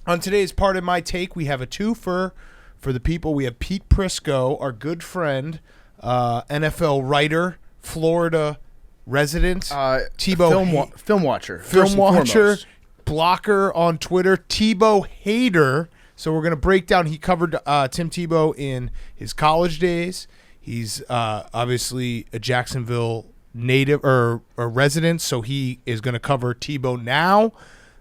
On today's part of my take, we have a twofer for the people. We have Pete Prisco, our good friend, NFL writer, Florida resident, Tebow film watcher, blocker on Twitter, Tebow hater. So we're going to break down. He covered Tim Tebow in his college days. He's obviously a Jacksonville native or a resident, so he is going to cover Tebow now.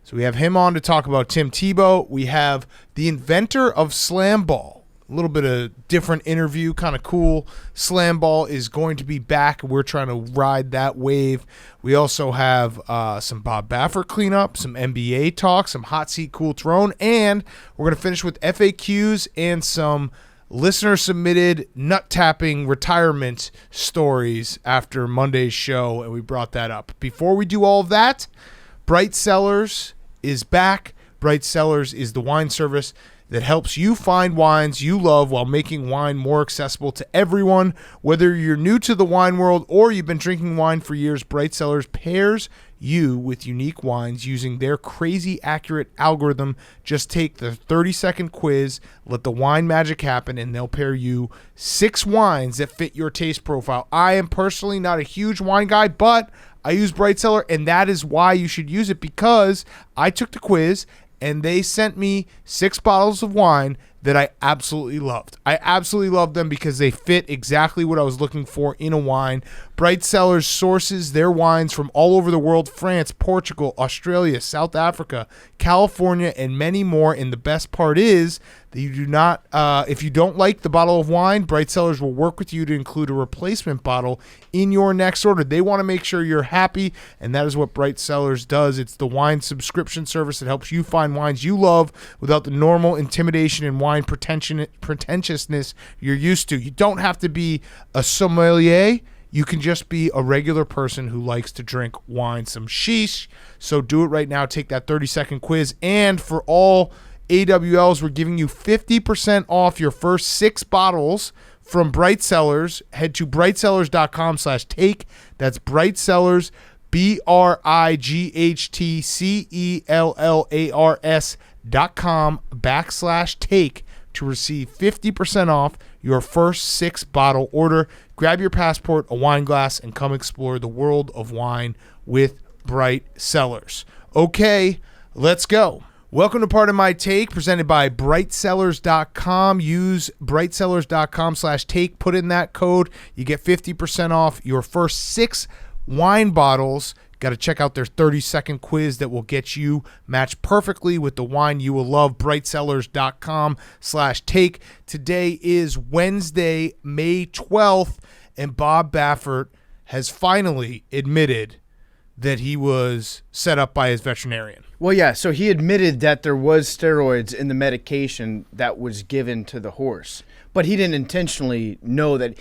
So we have him on to talk about Tim Tebow. We have the inventor of SlamBall. A little bit of different interview, kind of cool. SlamBall is going to be back. We're trying to ride that wave. We also have some Bob Baffert cleanup, some NBA talk, some hot seat cool throne, and we're going to finish with FAQs and some listener-submitted nut-tapping retirement stories after Monday's show, and we brought that up. Before we do all of that, Bright Cellars is back. Bright Cellars is the wine service that helps you find wines you love while making wine more accessible to everyone. Whether you're new to the wine world or you've been drinking wine for years, Bright Cellars pairs you with unique wines using their crazy accurate algorithm. Just take the 30-second quiz, let the wine magic happen, and they'll pair you 6 wines that fit your taste profile. I am personally not a huge wine guy, but I use Bright Cellar, and that is why you should use it, because I took the quiz and they sent me 6 bottles of wine that I absolutely loved. I absolutely loved them because they fit exactly what I was looking for in a wine. Bright Cellars sources their wines from all over the world: France, Portugal, Australia, South Africa, California, and many more. And the best part is that you do not, if you don't like the bottle of wine, Bright Cellars will work with you to include a replacement bottle in your next order. They want to make sure you're happy, and that is what Bright Cellars does. It's the wine subscription service that helps you find wines you love without the normal intimidation and wine pretentiousness you're used to. You don't have to be a sommelier. You can just be a regular person who likes to drink wine. Some sheesh. So do it right now. Take that 30-second quiz. And for all AWLs, we're giving you 50% off your first 6 bottles from Bright Cellars. Head to brightcellars.com/take. That's Bright Cellars, brightcellars.com/take to receive 50% off your first 6 bottle order. Grab your passport, a wine glass, and come explore the world of wine with Bright Cellars. Okay, let's go. Welcome to Part of My Take, presented by brightcellars.com. Use brightcellars.com/take. Put in that code. You get 50% off your first 6 wine bottles. Got to check out their 30-second quiz that will get you matched perfectly with the wine you will love. brightcellars.com/take. Today is Wednesday, May 12th, and Bob Baffert has finally admitted that he was set up by his veterinarian. Well, yeah, so he admitted that there was steroids in the medication that was given to the horse, but he didn't intentionally know that.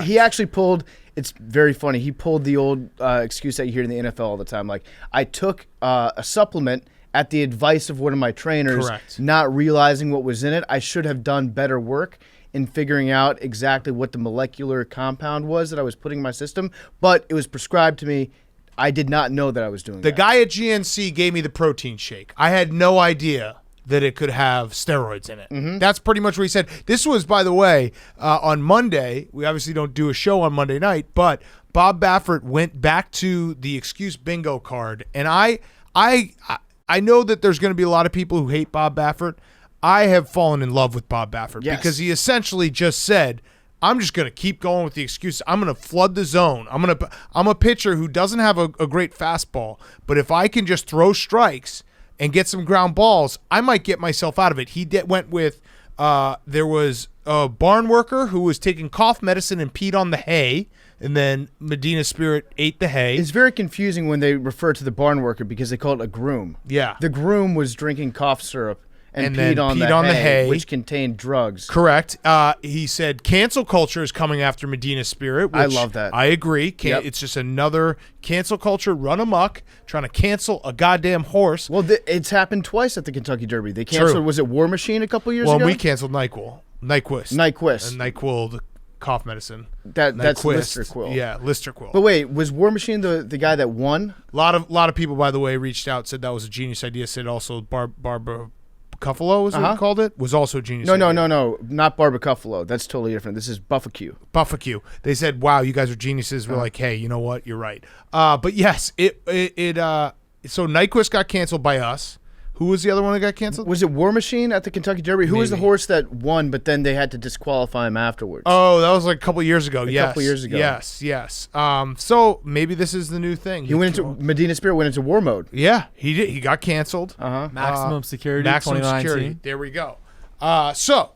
He actually pulled, it's very funny, he pulled the old excuse that you hear in the NFL all the time, like, I took a supplement at the advice of one of my trainers, Correct. Not realizing what was in it. I should have done better work in figuring out exactly what the molecular compound was that I was putting in my system, but it was prescribed to me. I did not know that I was doing that. The guy at GNC gave me the protein shake. I had no idea that it could have steroids in it. Mm-hmm. That's pretty much what he said. This was, by the way, on Monday. We obviously don't do a show on Monday night, but Bob Baffert went back to the excuse bingo card. And I know that there's going to be a lot of people who hate Bob Baffert. I have fallen in love with Bob Baffert because he essentially just said, I'm just going to keep going with the excuses. I'm going to flood the zone. I'm a pitcher who doesn't have a great fastball, but if I can just throw strikes and get some ground balls, I might get myself out of it. He went with there was a barn worker who was taking cough medicine and peed on the hay, and then Medina Spirit ate the hay. It's very confusing when they refer to the barn worker because they call it a groom. Yeah. The groom was drinking cough syrup and then peed on the hay, which contained drugs. Correct. He said cancel culture is coming after Medina Spirit. Which I love that. I agree. It's just another cancel culture run amok, trying to cancel a goddamn horse. Well, it's happened twice at the Kentucky Derby. They canceled, True. Was it War Machine a couple years ago? Well, we canceled Nyquil. Nyquist. And Nyquil, the cough medicine. That's Listerquil. Yeah, Listerquil. But wait, was War Machine the guy that won? A lot of people, by the way, reached out, said that was a genius idea. Said also Barbara Barbacuffalo is what we called it, was also a genius. No, idea. no, not Barbacuffalo. That's totally different. This is Buffaque. Buffaque. They said, "Wow, you guys are geniuses." We're like, "Hey, you know what? You're right." But yes, so Nyquist got canceled by us. Who was the other one that got canceled? Was it War Machine at the Kentucky Derby? Who was the horse that won, but then they had to disqualify him afterwards? Oh, that was like a couple years ago. A couple years ago. Yes. So maybe this is the new thing. He went into Medina Spirit went into war mode. Yeah, he did. He got canceled. Maximum security. Maximum 2019. security. There we go. So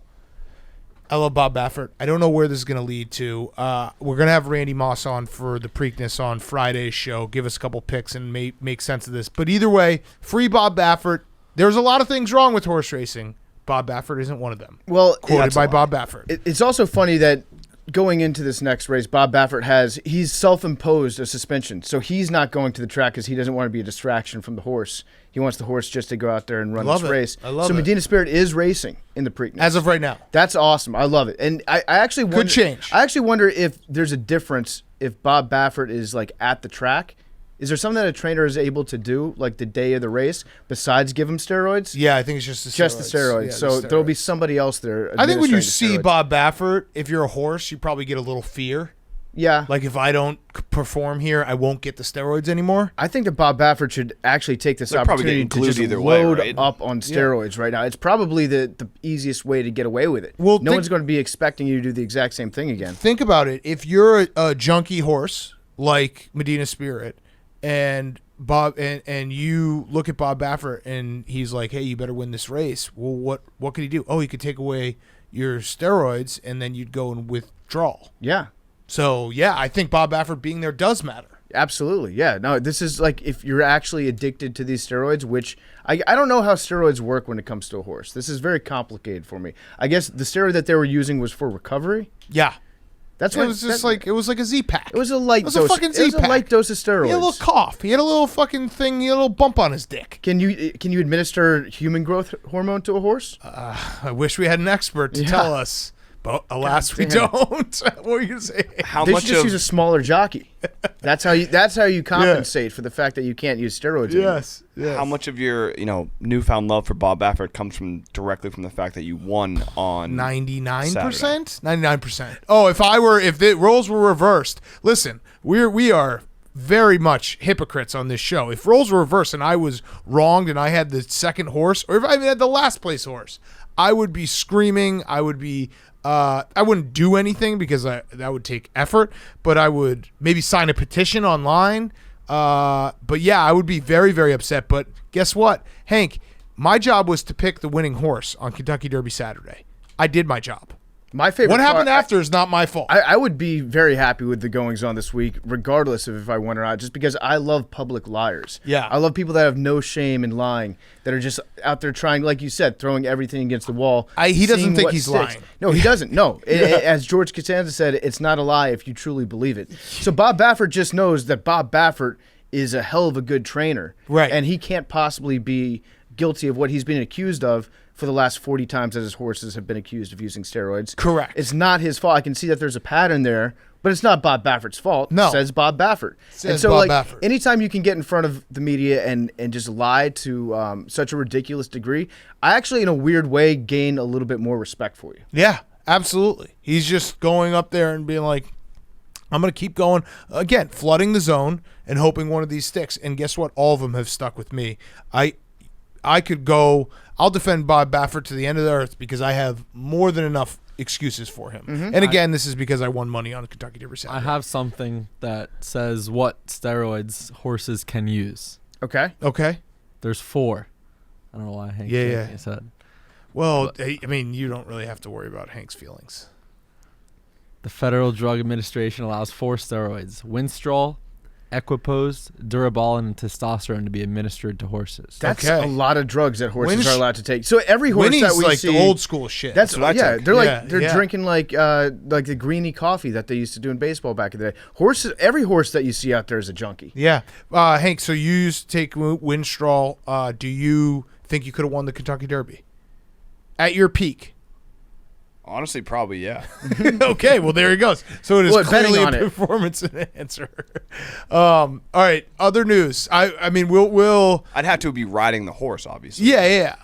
I love Bob Baffert. I don't know where this is going to lead to. We're going to have Randy Moss on for the Preakness on Friday's show. Give us a couple picks and make sense of this. But either way, free Bob Baffert. There's a lot of things wrong with horse racing. Bob Baffert isn't one of them. Well, quoted by Bob Baffert. It's also funny that going into this next race, Bob Baffert he's self-imposed a suspension. So he's not going to the track because he doesn't want to be a distraction from the horse. He wants the horse just to go out there and run this race. I love it. So Medina Spirit is racing in the Preakness. As of right now. That's awesome. I love it. And I actually wonder, Good change. I actually wonder if there's a difference if Bob Baffert is like at the track. Is there something that a trainer is able to do like the day of the race besides give him steroids? Yeah, I think it's just the steroids. Just the steroids. Yeah, so the there'll be steroids. somebody else there. I think when you administering the see steroids. Bob Baffert, if you're a horse, you probably get a little fear. Yeah. Like if I don't perform here, I won't get the steroids anymore. I think that Bob Baffert should actually take this opportunity to just load up on steroids right now. It's probably the easiest way to get away with it. Well, no one's going to be expecting you to do the exact same thing again. Think about it. If you're a junkie horse like Medina Spirit and Bob and you look at Bob Baffert and he's like, "Hey, you better win this race." Well, what could he do? Oh, he could take away your steroids and then you'd go and withdraw. Yeah. So, yeah, I think Bob Baffert being there does matter. Absolutely. Yeah. No, this is like if you're actually addicted to these steroids, which I don't know how steroids work when it comes to a horse. This is very complicated for me. I guess the steroid that they were using was for recovery. Yeah. That's it what was just like it was like a Z-Pack. It was a light dose. It was a fucking It was Z-Pack. a light dose of steroids. He had a little cough. He had a little fucking thing. He had a little bump on his dick. Can you administer human growth hormone to a horse? I wish we had an expert to tell us, but alas, we don't. What were you gonna say? They should just use a smaller jockey. That's how you compensate for the fact that you can't use steroids anymore. Yes. How much of your newfound love for Bob Baffert comes directly from the fact that you won on 99%? 99%. Oh, if the roles were reversed, listen, we are very much hypocrites on this show. If roles were reversed and I was wronged and I had the second horse, or if I even had the last place horse, I would be screaming. I would be. I wouldn't do anything because that would take effort, but I would maybe sign a petition online. But yeah, I would be very, very upset. But guess what, Hank? My job was to pick the winning horse on Kentucky Derby Saturday. I did my job. My favorite. What happened after is not my fault. I would be very happy with the goings on this week, regardless of if I won or not, just because I love public liars. Yeah. I love people that have no shame in lying, that are just out there trying, like you said, throwing everything against the wall. He doesn't seeing think what he's sticks. lying. No, he doesn't. No. As George Costanza said, it's not a lie if you truly believe it. So Bob Baffert just knows that Bob Baffert is a hell of a good trainer. Right. And he can't possibly be guilty of what he's been accused of for the last 40 times that his horses have been accused of using steroids. Correct. It's not his fault. I can see that there's a pattern there, but it's not Bob Baffert's fault. No. Says Bob Baffert. Says and so, Bob like, Baffert. anytime you can get in front of the media and just lie to such a ridiculous degree, I actually, in a weird way, gain a little bit more respect for you. Yeah, absolutely. He's just going up there and being like, I'm going to keep going. Again, flooding the zone and hoping one of these sticks. And guess what? All of them have stuck with me. I could go, I'll defend Bob Baffert to the end of the earth because I have more than enough excuses for him. Mm-hmm. And again, this is because I won money on Kentucky Derby Saturday. I have something that says what steroids horses can use. Okay. There's 4. I don't know why Hank said. Well, I mean, you don't really have to worry about Hank's feelings. The Federal Drug Administration allows 4 steroids: Winstrol, Equipoise, Durabol, and testosterone to be administered to horses. That's a lot of drugs that horses are allowed to take. So every horse Winnie's that we like see, the old school shit. That's what I took. They're drinking like the greeny coffee that they used to do in baseball back in the day. Horses, every horse that you see out there is a junkie. Yeah, Hank. So you used to take Winstrol. Do you think you could have won the Kentucky Derby at your peak? Honestly, probably, yeah. Okay, well, there he goes. So it is clearly a performance enhancer. All right, other news. I mean, we'll. I'd have to be riding the horse, obviously. Yeah.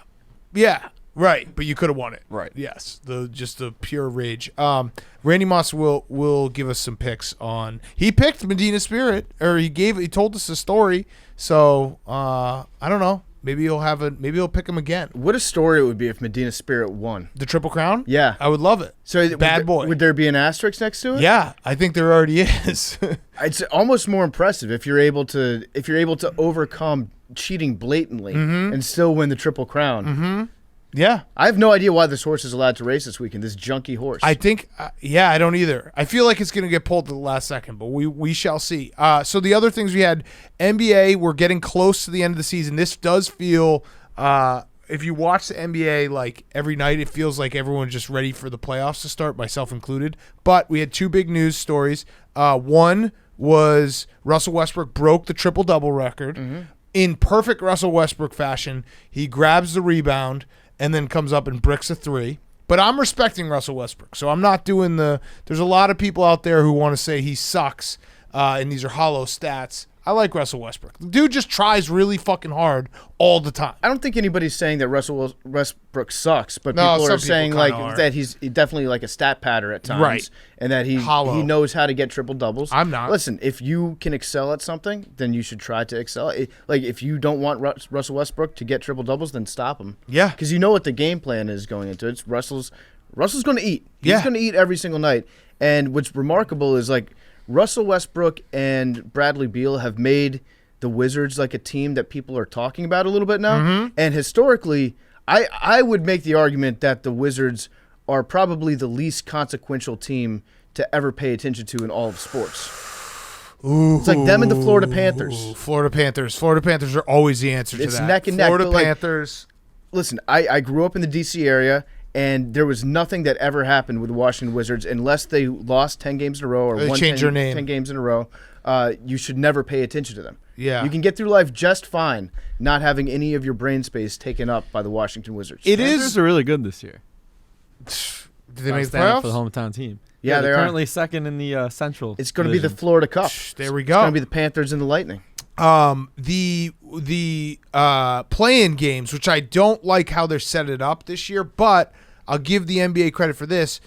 Yeah, right. But you could have won it. Right. Yes. Just the pure rage. Randy Moss will give us some picks on. He picked Medina Spirit, or he told us a story. So I don't know. Maybe he'll pick him again. What a story it would be if Medina Spirit won. The Triple Crown? Yeah. I would love it. So Bad boy. Would there be an asterisk next to it? Yeah, I think there already is. It's almost more impressive if you're able to overcome cheating blatantly and still win the Triple Crown. Mm-hmm. Yeah. I have no idea why this horse is allowed to race this weekend, this junky horse. I think, I don't either. I feel like it's going to get pulled to the last second, but we shall see. So the other things we had, NBA, we're getting close to the end of the season. This does feel, if you watch the NBA like every night, it feels like everyone's just ready for the playoffs to start, myself included. But we had two big news stories. One was Russell Westbrook broke the triple-double record. Mm-hmm. In perfect Russell Westbrook fashion, he grabs the rebound and then comes up and bricks a three. But I'm respecting Russell Westbrook, so I'm not doing there's a lot of people out there who want to say he sucks, and these are hollow stats. I like Russell Westbrook. The dude just tries really fucking hard all the time. I don't think anybody's saying that Russell Westbrook sucks, but people are saying that he's definitely like a stat patter at times, right? And that he knows how to get triple doubles. I'm not. Listen, if you can excel at something, then you should try to excel. Like if you don't want Russell Westbrook to get triple doubles, then stop him. Yeah, because you know what the game plan is going into it. It's Russell's going to eat. He's going to eat every single night. And what's remarkable is like Russell Westbrook and Bradley Beal have made the Wizards like a team that people are talking about a little bit now. Mm-hmm. And historically, I would make the argument that the Wizards are probably the least consequential team to ever pay attention to in all of sports. Ooh, it's like them and the Florida Panthers. Florida Panthers are always the answer to that. It's neck and neck. Florida Panthers. Listen, I grew up in the D.C. area, and there was nothing that ever happened with the Washington Wizards unless they lost 10 games in a row or won 10 games in a row. You should never pay attention to them. Yeah. You can get through life just fine not having any of your brain space taken up by the Washington Wizards. Panthers are really good this year. Did they make the playoffs? For the hometown team. Yeah, they're currently second in the Central. It's going to be the Florida Cup. There we go. It's going to be the Panthers and the Lightning. The play-in games, which I don't like how they're set it up this year, but I'll give the NBA credit for this.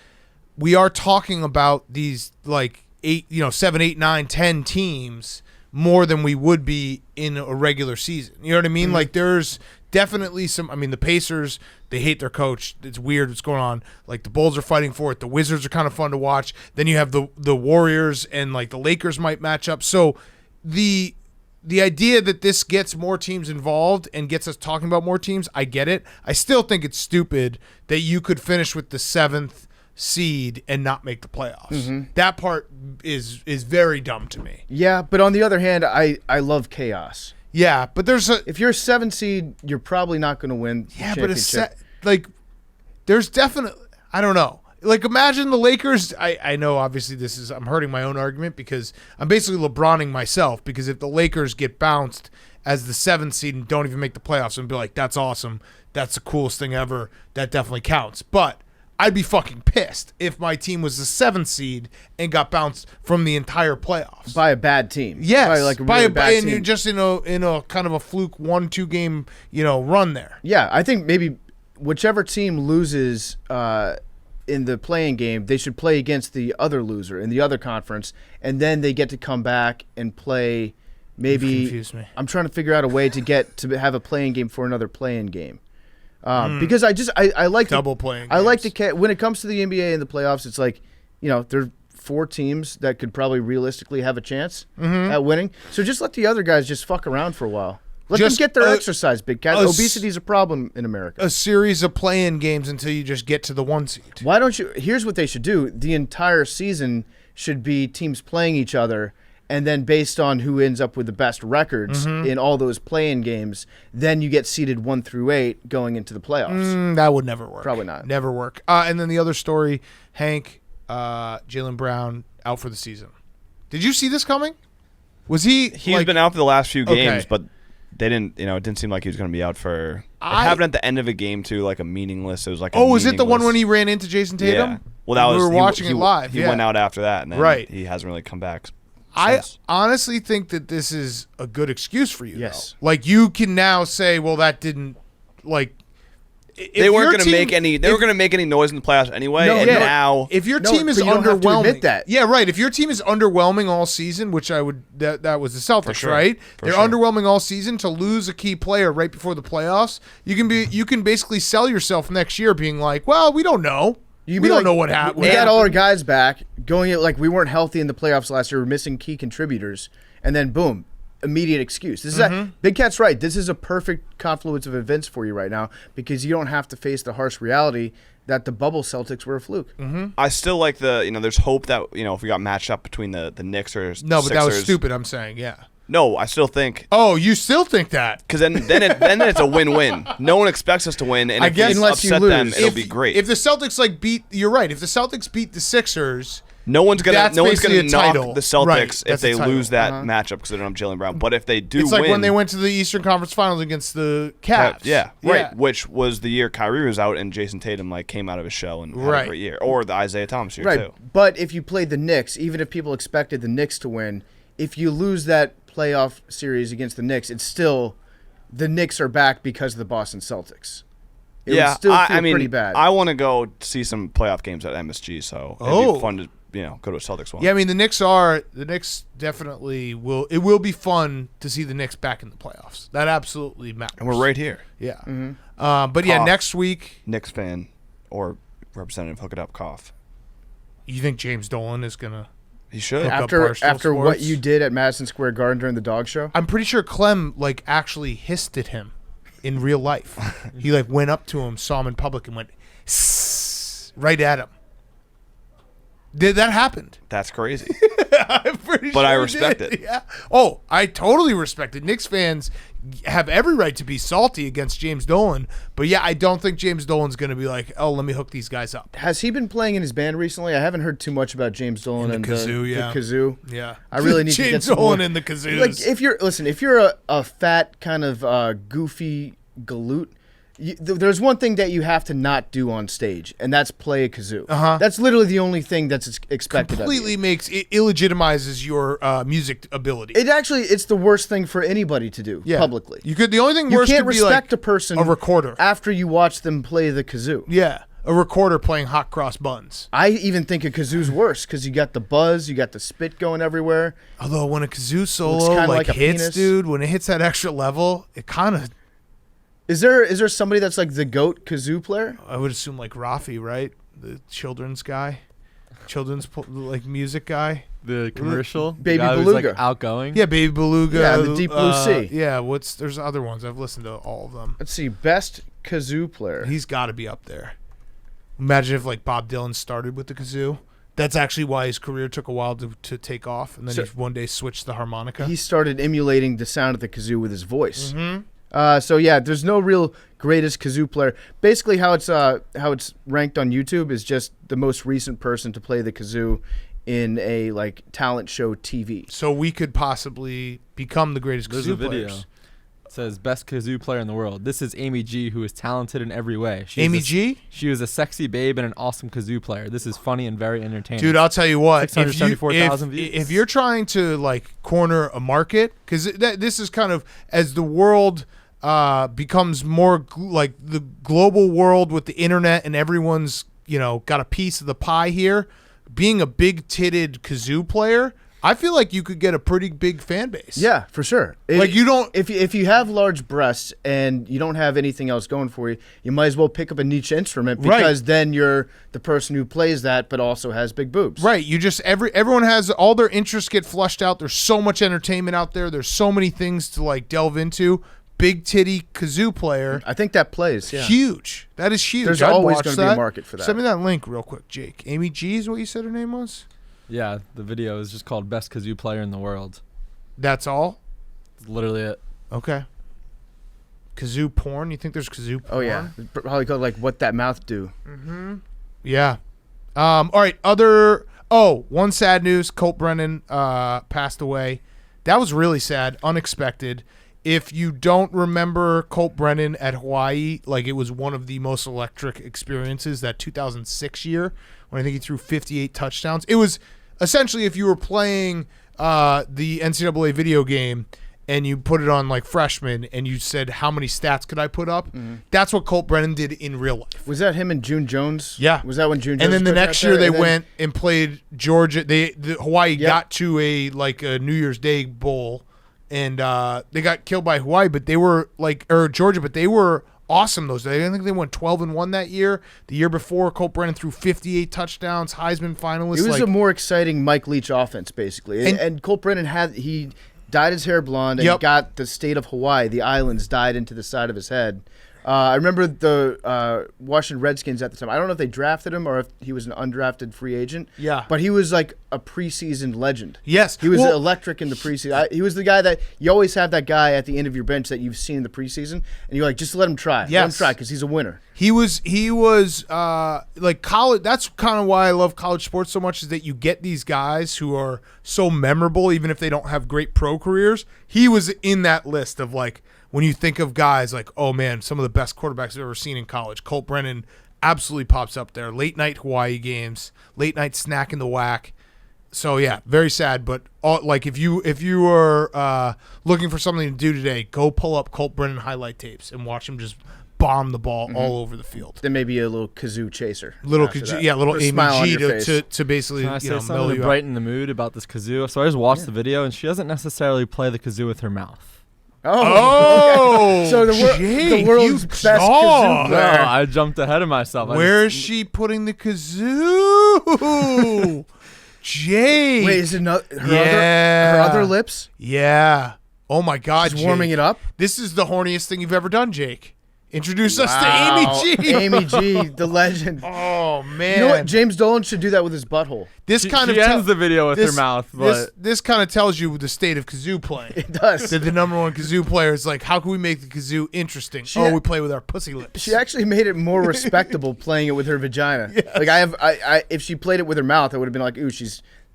We are talking about these like 7, 8, 9, 10 teams more than we would be in a regular season. You know what I mean? Mm-hmm. Like there's definitely some. I mean, the Pacers, they hate their coach. It's weird what's going on. Like the Bulls are fighting for it. The Wizards are kind of fun to watch. Then you have the Warriors and like the Lakers might match up. So the idea that this gets more teams involved and gets us talking about more teams, I get it. I still think it's stupid that you could finish with the 7th seed and not make the playoffs. Mm-hmm. That part is very dumb to me. Yeah, but on the other hand, I love chaos. Yeah, but if you're a 7 seed, you're probably not going to win the championship. But there's definitely, I don't know. Like, imagine the Lakers. I know, obviously, I'm hurting my own argument because I'm basically LeBroning myself, because if the Lakers get bounced as the 7th seed and don't even make the playoffs, and be like, that's awesome. That's the coolest thing ever. That definitely counts. But I'd be fucking pissed if my team was the 7th seed and got bounced from the entire playoffs. By a bad team. Yes. By a bad team. And you're just in a kind of a fluke 1-2 game, run there. Yeah, I think maybe whichever team loses in the playing game, they should play against the other loser in the other conference, and then they get to come back and play. Maybe You've confused me. I'm trying to figure out a way to have a playing game for another playing game, because I like double playing. I like to when it comes to the NBA and the playoffs, it's like there are 4 teams that could probably realistically have a chance at winning. So just let the other guys just fuck around for a while. Let them get their exercise, Big Cat. Obesity is a problem in America. A series of play-in games until you just get to the 1 seed. Why don't you? Here's what they should do. The entire season should be teams playing each other, and then based on who ends up with the best records in all those play-in games, then you get seeded 1 through 8 going into the playoffs. That would never work. Probably not. Never work. And then the other story, Hank, Jaylen Brown out for the season. Did you see this coming? Was he? He's been out for the last few games, but they didn't. It didn't seem like he was going to be out for. It happened at the end of a game too, like a meaningless. It was like. Was it the one when he ran into Jason Tatum? Yeah. Well, that was. We were watching it live. He went out after that, and then he hasn't really come back. I honestly think that this is a good excuse for you. Yes. Though. Like, you can now say, well, that didn't, they weren't going to make any. They were going to make any noise in the playoffs anyway. No, and yeah. now, if your team is but you don't have to underwhelming, admit that. Yeah, right. If your team is underwhelming all season, which I would, that was the Celtics, sure. right? They're sure. underwhelming all season. To lose a key player right before the playoffs, you can basically sell yourself next year, being like, well, we don't know. We don't know what happened. We got all our guys back going. Like we weren't healthy in the playoffs last year. We're missing key contributors, and then boom. Immediate excuse. This is Big Cat's right. This is a perfect confluence of events for you right now because you don't have to face the harsh reality that the bubble Celtics were a fluke. I still like there's hope that if we got matched up between the Knicks or No, but Sixers, that was stupid. I'm saying, yeah. No, I still think. Oh, you still think that? Because then it's a win-win. No one expects us to win, and I if guess we unless you upset lose. them, it'll be great. If the Celtics you're right. If the Celtics beat the Sixers. No one's gonna That's knock basically a title. the Celtics Right, if that's they a title. lose that matchup because they don't have Jaylen Brown. But if they do It's like win, when they went to the Eastern Conference Finals against the Cavs. yeah, right. Which was the year Kyrie was out and Jason Tatum came out of his shell and had a great year, or the Isaiah Thomas year too. But if you played the Knicks, even if people expected the Knicks to win, if you lose that playoff series against the Knicks, it's still the Knicks are back because of the Boston Celtics. It would still feel pretty bad. I want to go see some playoff games at MSG, so it'd be fun to go to a Celtics one. Yeah, I mean the Knicks definitely will. It will be fun to see the Knicks back in the playoffs. That absolutely matters. And we're right here. Yeah. But yeah, next week. Knicks fan or representative, hook it up. Cough. You think James Dolan is gonna? He should. After what you did at Madison Square Garden during the dog show. I'm pretty sure Clem actually hissed at him in real life. He went up to him, saw him in public, and went right at him. That happened. That's crazy. I'm pretty but sure I respect it. Yeah. Oh, I totally respect it. Knicks fans have every right to be salty against James Dolan, but yeah, I don't think James Dolan's going to be like, oh, let me hook these guys up. Has he been playing in his band recently? I haven't heard too much about James Dolan and the Kazoo. the Kazoo. Yeah, I really need James to get some Dolan more. and the Kazoos. If you're a fat kind of goofy galoot. There's one thing that you have to not do on stage, and that's play a kazoo. That's literally the only thing that's expected Completely of you. makes it illegitimizes your music ability. It's the worst thing for anybody to do publicly. The only thing You worse can't could be respect a person, a recorder, after you watch them play the kazoo. Yeah, a recorder playing hot cross buns. I even think a kazoo's worse because you got the buzz, you got the spit going everywhere. Although when a kazoo solo like a hits, penis. dude, when it hits that extra level, it kind of. Is there somebody that's like the GOAT kazoo player? I would assume like Rafi, right? The children's guy, music guy. The commercial, Baby the guy Beluga. who's outgoing. Yeah, Baby Beluga. Yeah, the Deep Blue Sea. Yeah, there's other ones. I've listened to all of them. Let's see, best kazoo player. He's got to be up there. Imagine if Bob Dylan started with the kazoo. That's actually why his career took a while to take off, and then he one day switched the harmonica. He started emulating the sound of the kazoo with his voice. So yeah, there's no real greatest kazoo player. Basically, how it's ranked on YouTube is just the most recent person to play the kazoo in a talent show TV. So we could possibly become the greatest There's kazoo a video. players. It says best kazoo player in the world. This is Amy G, who is talented in every way. G? She was a sexy babe and an awesome kazoo player. This is funny and very entertaining. Dude, I'll tell you what. 674,000 views. If you're trying to corner a market, because this is kind of as the world becomes more the global world with the internet and everyone's got a piece of the pie here. Being a big-titted kazoo player, I feel like you could get a pretty big fan base. Yeah, for sure. If you have large breasts and you don't have anything else going for you, you might as well pick up a niche instrument because then you're the person who plays that but also has big boobs. Right. You just everyone has all their interests get flushed out. There's so much entertainment out there. There's so many things to delve into. Big titty kazoo player. I think that plays. Yeah. Huge. That is huge. There's I'd always watch going to be a market for that. Send me that link real quick, Jake. Amy G is what you said her name was? Yeah, the video is just called best kazoo player in the world. That's all? That's literally it. Okay. Kazoo porn? You think there's kazoo porn? Oh, yeah. Probably called What That Mouth Do. Mm-hmm. Yeah. All right. One sad news. Colt Brennan passed away. That was really sad. Unexpected. If you don't remember Colt Brennan at Hawaii, it was one of the most electric experiences, that 2006 year, when I think he threw 58 touchdowns. It was essentially if you were playing the NCAA video game and you put it on like freshmen, and you said how many stats could I put up? That's what Colt Brennan did in real life. Was that him and June Jones? Yeah. Was that when June Jones? And then the next year they went and played Georgia. Hawaii Yep. got to a New Year's Day bowl, and they got killed by Hawaii, but they were Georgia, but they were awesome those days. I think they went 12-1 that year. The year before, Colt Brennan threw 58 touchdowns, Heisman finalist. It was a more exciting Mike Leach offense, basically. And Colt Brennan dyed his hair blonde and got the state of Hawaii, the islands, dyed into the side of his head. I remember the Washington Redskins at the time. I don't know if they drafted him or if he was an undrafted free agent. Yeah. But he was like a preseason legend. Yes. He was electric in the preseason. He was the guy that you always have that guy at the end of your bench that you've seen in the preseason, and you're like, just let him try. Yes. Let him try because he's a winner. He was like college. That's kind of why I love college sports so much, is that you get these guys who are so memorable, even if they don't have great pro careers. He was in that list of like, when you think of guys like, oh man, some of the best quarterbacks I've ever seen in college. Colt Brennan absolutely pops up there. Late night Hawaii games, late night snack in the whack. So yeah, very sad. But if you are looking for something to do today, go pull up Colt Brennan highlight tapes and watch him just bomb the ball all over the field. Then maybe a little kazoo chaser. Little Amy G to basically Can I say mellow something you to out. brighten the mood about this kazoo? So I just watched the video, and she doesn't necessarily play the kazoo with her mouth. Oh, so the world's best kazoo No, player. I jumped ahead of myself. Where is she putting the kazoo? Jake. Wait, is it her other lips? Yeah. Oh my God, She's warming Jake. it up? This is the horniest thing you've ever done, Jake. Introduce us to Wow. Amy G. Amy G, the legend. Oh man. You know what? James Dolan should do that with his butthole. This She ends the video with her mouth, but this kind of tells you the state of kazoo playing. It does. That the number one kazoo player is like, how can we make the kazoo interesting? We play with our pussy lips. She actually made it more respectable playing it with her vagina. Yes. Like I if she played it with her mouth, I would have been like, ooh,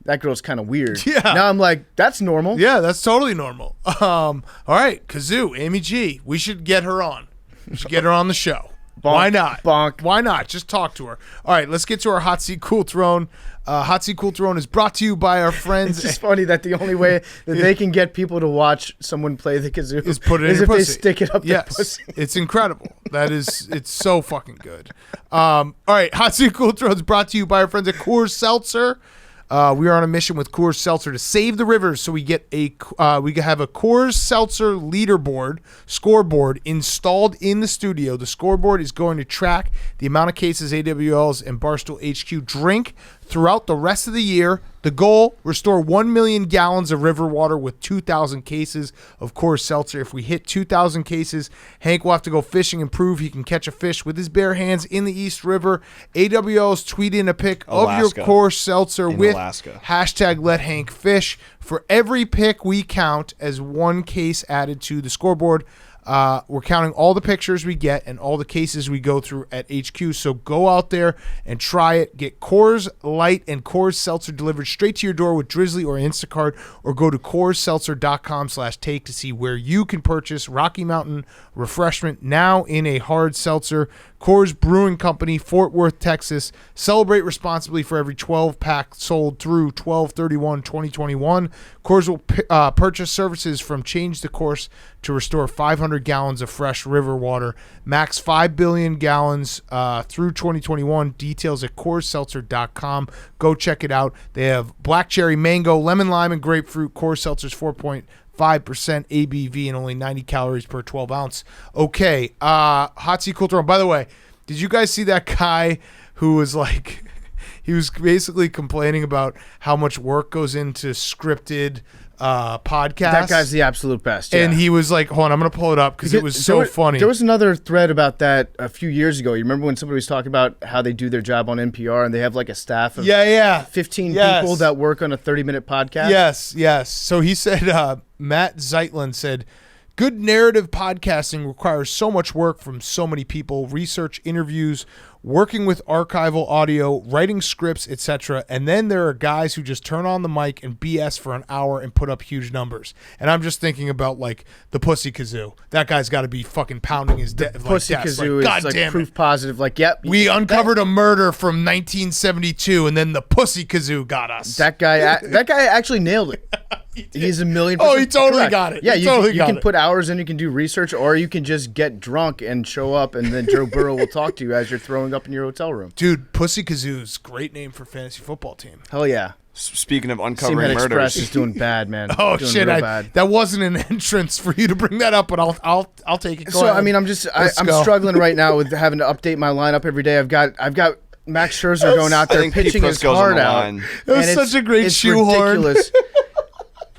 that girl's kind of weird. Yeah. Now I'm like, that's normal. Yeah, that's totally normal. All right, kazoo, Amy G. We should get her on. We should get her on the show. Bonk, Why not? Bonk. Why not? Just talk to her. All right, let's get to our Hot Seat Cool Throne. Hot Seat Cool Throne is brought to you by our friends. It's just funny that the only way that they can get people to watch someone play the kazoo is put it in is your if pussy. they stick it up their Yes, pussy. it's incredible. It's so fucking good. All right, Hot Seat Cool Throne is brought to you by our friends at Coors Seltzer. We are on a mission with Coors Seltzer to save the rivers, so we have a Coors Seltzer leaderboard scoreboard installed in the studio. The scoreboard is going to track the amount of cases AWLs and Barstool HQ drink throughout the rest of the year. The goal, restore 1 million gallons of river water with 2,000 cases of Coors Seltzer. If we hit 2,000 cases, Hank will have to go fishing and prove he can catch a fish with his bare hands in the East River. AWLs, tweet in a pic of your Coors Seltzer with hashtag Let Hank Fish. For every pick, we count as one case added to the scoreboard. We're counting all the pictures we get and all the cases we go through at HQ. So go out there and try it. Get Coors Light and Coors Seltzer delivered straight to your door with Drizzly or Instacart, or go to CoorsSeltzer.com/take to see where you can purchase Rocky Mountain refreshment now in a hard seltzer. Coors Brewing Company, Fort Worth, Texas. Celebrate responsibly for every 12-pack sold through 12/31/2021. Coors will purchase services from Change the Course to restore 500 gallons of fresh river water. Max 5 billion gallons through 2021. Details at CoorsSeltzer.com. Go check it out. They have black cherry, mango, lemon, lime, and grapefruit. Coors Seltzer's 4.5% ABV and only 90 calories per 12 ounce. Okay, Hot Seat Cool Throne. By the way, did you guys see that guy who was like, he was basically complaining about how much work goes into scripted podcasts? That guy's the absolute best. Yeah. And he was like, hold on, I'm going to pull it up because it was so funny. There was another thread about that a few years ago. You remember when somebody was talking about how they do their job on NPR and they have like a staff of 15 people that work on a 30-minute podcast? Yes. So he said, Matt Zeitlin said, good narrative podcasting requires so much work from so many people, research, interviews, working with archival audio, writing scripts, etc. And then there are guys who just turn on the mic and BS for an hour and put up huge numbers. And I'm just thinking about like the Pussy Kazoo. That guy's got to be fucking pounding his Pussy Kazoo is like proof positive. Like, yep. We uncovered a murder from 1972, and then the Pussy Kazoo got us. That guy actually nailed it. He's 1,000,000%. Oh, he totally correct. got it. Yeah, He you, totally you got can it. put hours in, you can do research, or you can just get drunk and show up, and then Joe Burrow will talk to you as you're throwing up in your hotel room. Dude, Pussy Kazoos, great name for fantasy football team. Hell yeah. Speaking of Seaman uncovering Express murders, is doing bad, man. Oh doing shit! real bad. That wasn't an entrance for you to bring that up, but I'll take it. Go So ahead. I mean, I'm go. struggling right now with having to update my lineup every day. I've got Max Scherzer going out I there think Pete pitching his Prisco's on heart the out. line. That was And such a great it's shoehorn. ridiculous.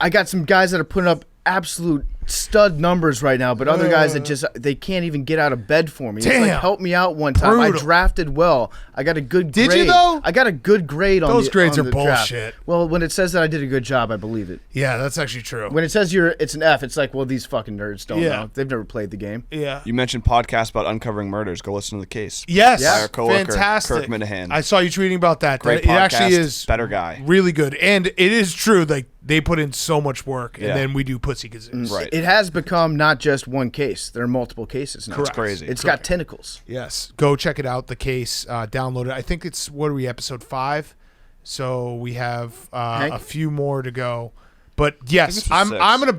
I got some guys that are putting up absolute stud numbers right now, but other guys that they can't even get out of bed for me. It's Damn. like, help me out one time. Brutal. I drafted well. I got a good Did grade. you, though? I got a good grade on Those grades on are the draft. bullshit. Well, when it says that I did a good job, I believe it. Yeah, that's actually true. When it says it's an F, it's like, well, these fucking nerds don't Yeah. know. They've never played the game. Yeah. you mentioned podcasts about uncovering murders. Go listen to the case. Yes. By our coworker, Fantastic. Kirk Minahan. I saw you tweeting about that. Great It podcast. actually is Better guy. really good, and it is true. Like they put in so much work, Yeah. and then we do Pussy Kazoos. Right. It has become not just one case. There are multiple cases now. Correct. It's crazy. It's got tentacles. Yes, go check it out. The case, download it. I think it's what are we episode 5, so we have Hank? a few more to go. But yes, this was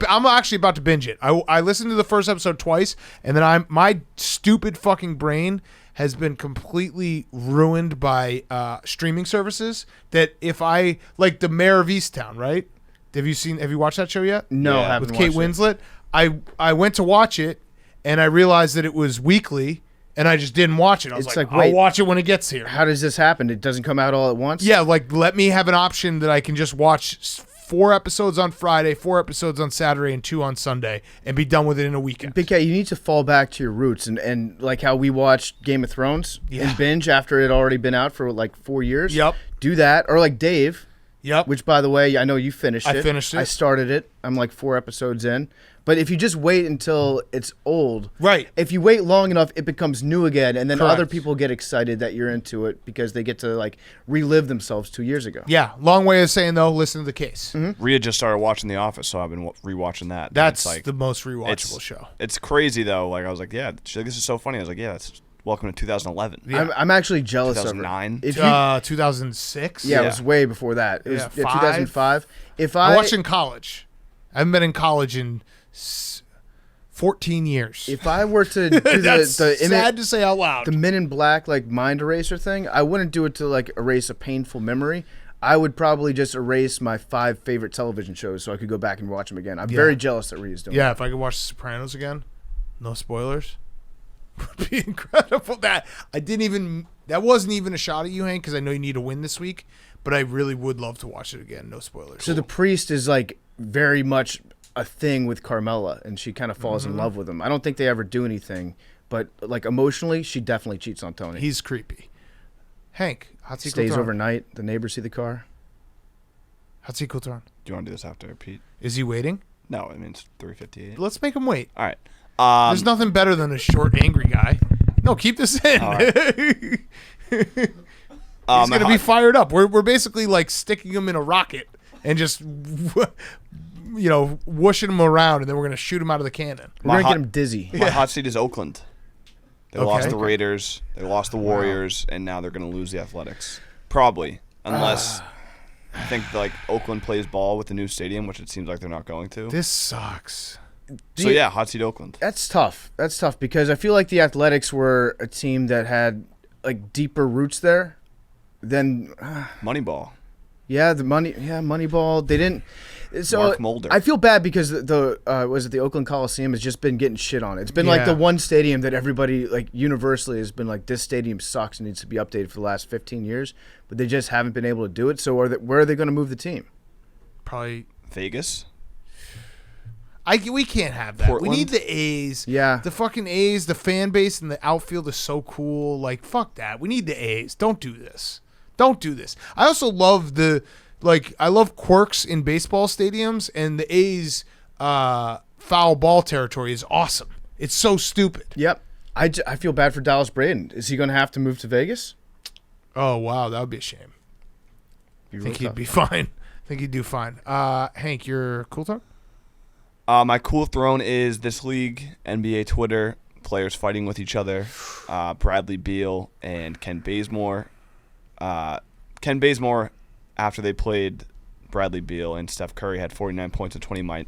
I'm actually about to binge it. I listened to the first episode twice, and then my stupid fucking brain has been completely ruined by streaming services. That if I like the Mayor of Easttown, right? Have you watched that show yet? No, Yeah. I haven't With Kate watched Winslet. it. I went to watch it, and I realized that it was weekly, and I just didn't watch it. I was It's like, like, wait. I'll watch it when it gets here. How does this happen? It doesn't come out all at once? Yeah, like let me have an option that I can just watch 4 episodes on Friday, 4 episodes on Saturday, and 2 on Sunday, and be done with it in a weekend. Big Cat, you need to fall back to your roots and like how we watched Game of Thrones Yeah. and binge after it had already been out for like 4 years. Yep. Do that. Or like Dave, Yep. which by the way, I know you finished it. I finished it. I started it. I'm like 4 episodes in. But if you just wait until it's old, Right. if you wait long enough, it becomes new again, and then Correct. other people get excited that you're into it because they get to like relive themselves 2 years ago. Yeah, long way of saying though, listen to the case. Rhea just started watching The Office, so I've been rewatching that. And That's it's like, the most rewatchable show. It's crazy though. Like I was like, yeah, she's like, this is so funny. I was like, yeah, it's welcome to 2011. Yeah. I'm actually jealous of her. 2009? If you, 2006. yeah, it Yeah. was way before that. It was Yeah, 2005. If I watched in college. I haven't been in college in 14 years. If I were to do That's the sad to say out loud. the Men in Black like mind eraser thing, I wouldn't do it to like erase a painful memory. I would probably just erase my 5 favorite television shows so I could go back and watch them again. I'm very jealous that Rhea's doing Yeah, if I could watch The Sopranos again, no spoilers, would be incredible. That wasn't even a shot at you, Hank, because I know you need a win this week. But I really would love to watch it again. No spoilers. So the priest is like very much a thing with Carmela, and she kind of falls in love with him. I don't think they ever do anything, but like emotionally, she definitely cheats on Tony. He's creepy. Hank, how's he Stays overnight. The neighbors see the car. How's he cool turn? Do you want to do this after, Pete? Is he waiting? No, I mean it's 3:58. Let's make him wait. All right. There's nothing better than a short, angry guy. No, keep this in. All right. He's gonna be fired up. We're basically like sticking him in a rocket and just whooshing him around, and then we're gonna shoot him out of the cannon. We're gonna get him dizzy. My hot seat is Oakland. They Okay. lost the Raiders. They lost the Warriors, and now they're going to lose the Athletics. Probably, unless I think like Oakland plays ball with the new stadium, which it seems like they're not going to. This sucks. So yeah, hot seat Oakland. That's tough. That's tough because I feel like the Athletics were a team that had like deeper roots there than Moneyball. Moneyball. They didn't. So Mark Mulder. I feel bad because the Oakland Coliseum has just been getting shit on. It's been like the Yeah. one stadium that everybody like universally has been like, this stadium sucks and needs to be updated for the last 15 years, but they just haven't been able to do it. So where are they going to move the team? Probably. Vegas. We can't have that. Portland? We need the A's. Yeah. The fucking A's, the fan base and the outfield is so cool. Like, fuck that. We need the A's. Don't do this. Don't do this. I also love I love quirks in baseball stadiums, and the A's foul ball territory is awesome. It's so stupid. Yep. I feel bad for Dallas Braden. Is he going to have to move to Vegas? Oh, wow. That would be a shame. I think he'd be fine. I think he'd do fine. Hank, your cool talk? My cool throne is this league, NBA Twitter, players fighting with each other. Bradley Beal and Ken Bazemore. Ken Bazemore, after they played Bradley Beal and Steph Curry had 49 points in 29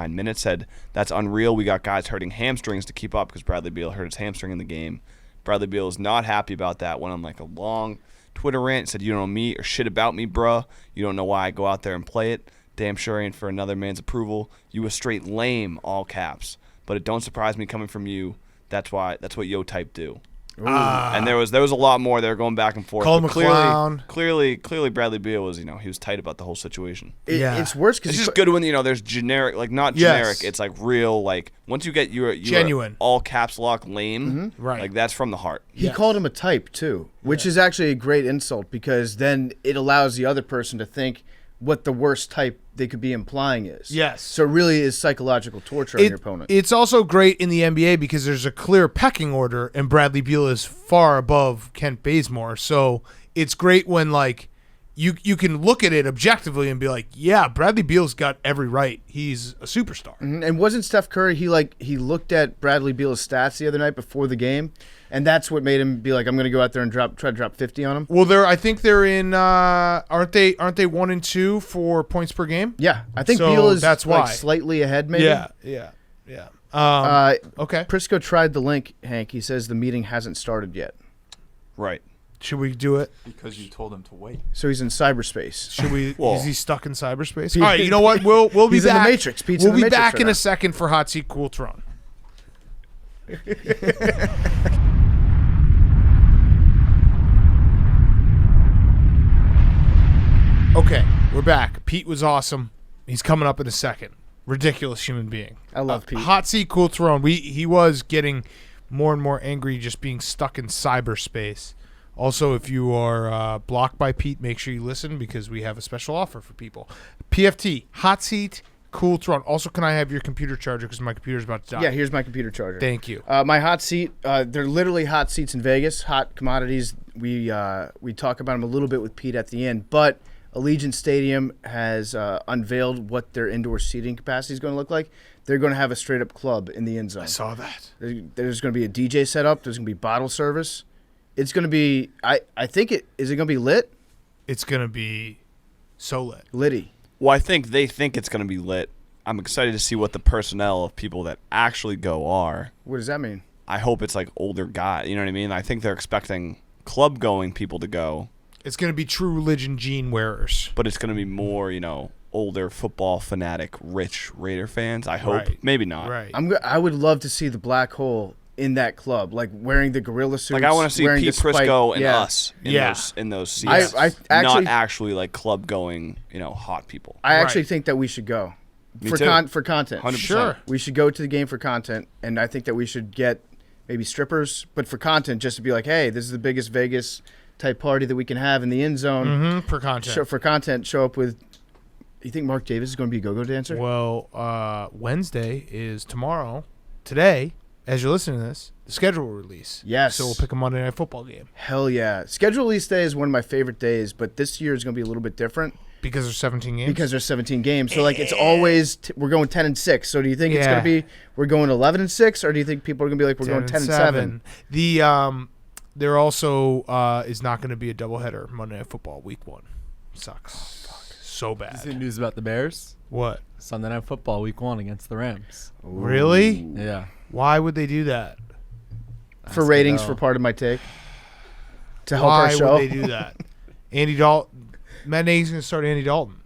minutes, said that's unreal. We got guys hurting hamstrings to keep up because Bradley Beal hurt his hamstring in the game. Bradley Beal is not happy about that. Went on like a long Twitter rant, said, "You don't know me or shit about me, bruh. You don't know why I go out there and play it. Damn sure ain't for another man's approval. You a straight lame," all caps. "But it don't surprise me coming from you. That's what yo type do." And there was a lot more there going back and forth. Call him a clown. Clearly, Bradley Beal was, he was tight about the whole situation. It's worse because it's just good when there's generic, like not generic. It's like real, like once you get you genuine, all caps lock lame, right? Like that's from the heart. He called him a type too, which is actually a great insult because then it allows the other person to think what the worst type they could be implying is. Yes. So it really is psychological torture on your opponent. It's also great in the NBA because there's a clear pecking order, and Bradley Beal is far above Kent Bazemore. So it's great when like you can look at it objectively and be like, yeah, Bradley Beal's got every right. He's a superstar. And wasn't Steph Curry? He looked at Bradley Beal's stats the other night before the game. And that's what made him be like, I'm going to go out there and try to drop 50 on him. Well, I think they're in. Aren't they 1 and 2 for points per game? Yeah, I think So Beal is that's why. slightly ahead, maybe. Yeah. Okay. Prisco tried the link, Hank. He says the meeting hasn't started yet. Right. Should we do it? Because you told him to wait. So he's in cyberspace. Should we? Well, is he stuck in cyberspace? All right. You know what? We'll be He's back. in the Matrix. Pete's we'll in the be Matrix back right in now. a second for Hot Seat Cool Throne. Okay, we're back. Pete was awesome. He's coming up in a second. Ridiculous human being. I love Pete. Hot Seat Cool Throne. He was getting more and more angry just being stuck in cyberspace. Also, if you are blocked by Pete, make sure you listen because we have a special offer for people. PFT, Hot Seat Cool Throne. Also, can I have your computer charger because my computer's about to die? Yeah, here's my computer charger. Thank you. My hot seat, they're literally hot seats in Vegas, hot commodities. We talk about them a little bit with Pete at the end, but Allegiant Stadium has unveiled what their indoor seating capacity is going to look like. They're going to have a straight-up club in the end zone. I saw that. There's going to be a DJ set up. There's going to be bottle service. It's going to be, I think is it going to be lit? It's going to be so lit. Litty. Well, I think they think it's going to be lit. I'm excited to see what the personnel of people that actually go are. What does that mean? I hope it's like older guys. You know what I mean? I think they're expecting club-going people to go. It's going to be True Religion jean wearers. But it's going to be more, older football fanatic, rich Raider fans. I hope. Right. Maybe not. Right. I would love to see the black hole in that club, like wearing the gorilla suits. Like I want to see wearing Pete the spike- Prisco and yeah. us in those seats. I actually, not actually like club going, hot people. I actually Right. think that we should go Me for too. for content. 100%. Sure. We should go to the game for content, and I think that we should get maybe strippers, but for content, just to be like, hey, this is the biggest Vegas type party that we can have in the end zone. Mm-hmm, for content. For content, show up with. You think Mark Davis is going to be a go-go dancer? Well, Wednesday is tomorrow. Today, as you're listening to this, the schedule will release. Yes. So we'll pick a Monday Night Football game. Hell yeah! Schedule release day is one of my favorite days, but this year is going to be a little bit different Because there's 17 games? because there's 17 games. So it's always we're going 10-6. So do you think it's Yeah. going to be we're going 11-6, or do you think people are going to be like we're going 10-7? The there also is not going to be a doubleheader Monday Night Football Week 1. Sucks. So You bad. see news about the Bears? What? Sunday Night Football, Week 1 against the Rams. Really? Yeah. Why would they do that? For Ask ratings, Adele. for part of my take to help Why our show. would they do that? Andy Dalton. Matt Nagy's going to start Andy Dalton.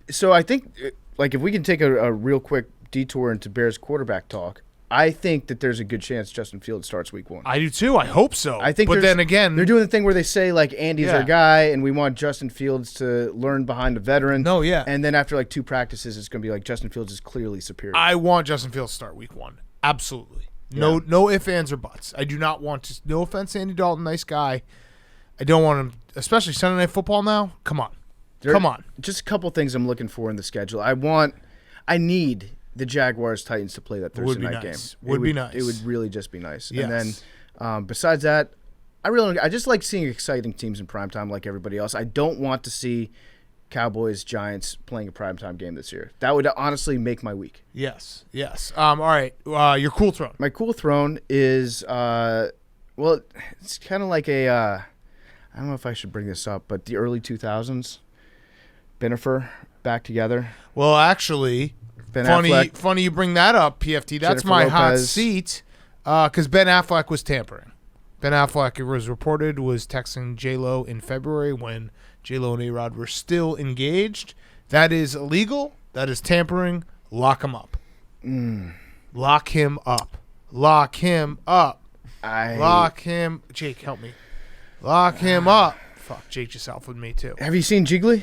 So I think, like, if we can take a real quick detour into Bears quarterback talk, I think that there's a good chance Justin Fields starts Week 1. I do too. I hope so. I think but there's- then again, They're doing the thing where they say, like, Andy's Yeah. our guy, and we want Justin Fields to learn behind a veteran. No, yeah. And then after, like, 2 practices, it's going to be like Justin Fields is clearly superior. I want Justin Fields to start Week 1. Absolutely. No ifs, ands, or buts. I do not want to. No offense, Andy Dalton, nice guy. I don't want him, especially Sunday Night Football now. Come on. Come on. Just a couple things I'm looking for in the schedule. I need the Jaguars Titans to play that Thursday Would be night nice. game. Would be nice. It would really just be nice. Yes. And then besides that, I just like seeing exciting teams in primetime like everybody else. I don't want to see Cowboys Giants playing a primetime game this year. That would honestly make my week. Yes. All right. Your cool throne. My cool throne is it's kind of like I don't know if I should bring this up, but the early 2000s, Baffert, back together. Well, actually, Ben funny Affleck. you bring that up, PFT. That's Jennifer my hot Lopez. seat because Ben Affleck was tampering. Ben Affleck, it was reported, was texting J-Lo in February when J-Lo and A-Rod were still engaged. That is illegal. That is tampering. Lock him up. Lock him up. Lock him up. Lock him. Jake, help me. Lock him up. Fuck, Jake just out with me too. Have you seen Jiggly?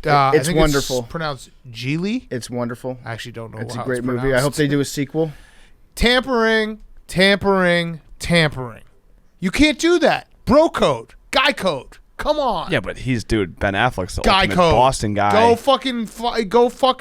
I It's think wonderful. It's pronounced Geely. It's wonderful. I actually don't know. It's how a great it's movie. I pronounced. hope they do a sequel. Tampering. You can't do that. Bro code. Guy code. Come on. Yeah, but Ben Affleck's the Guy ultimate code. Boston guy. Go fuck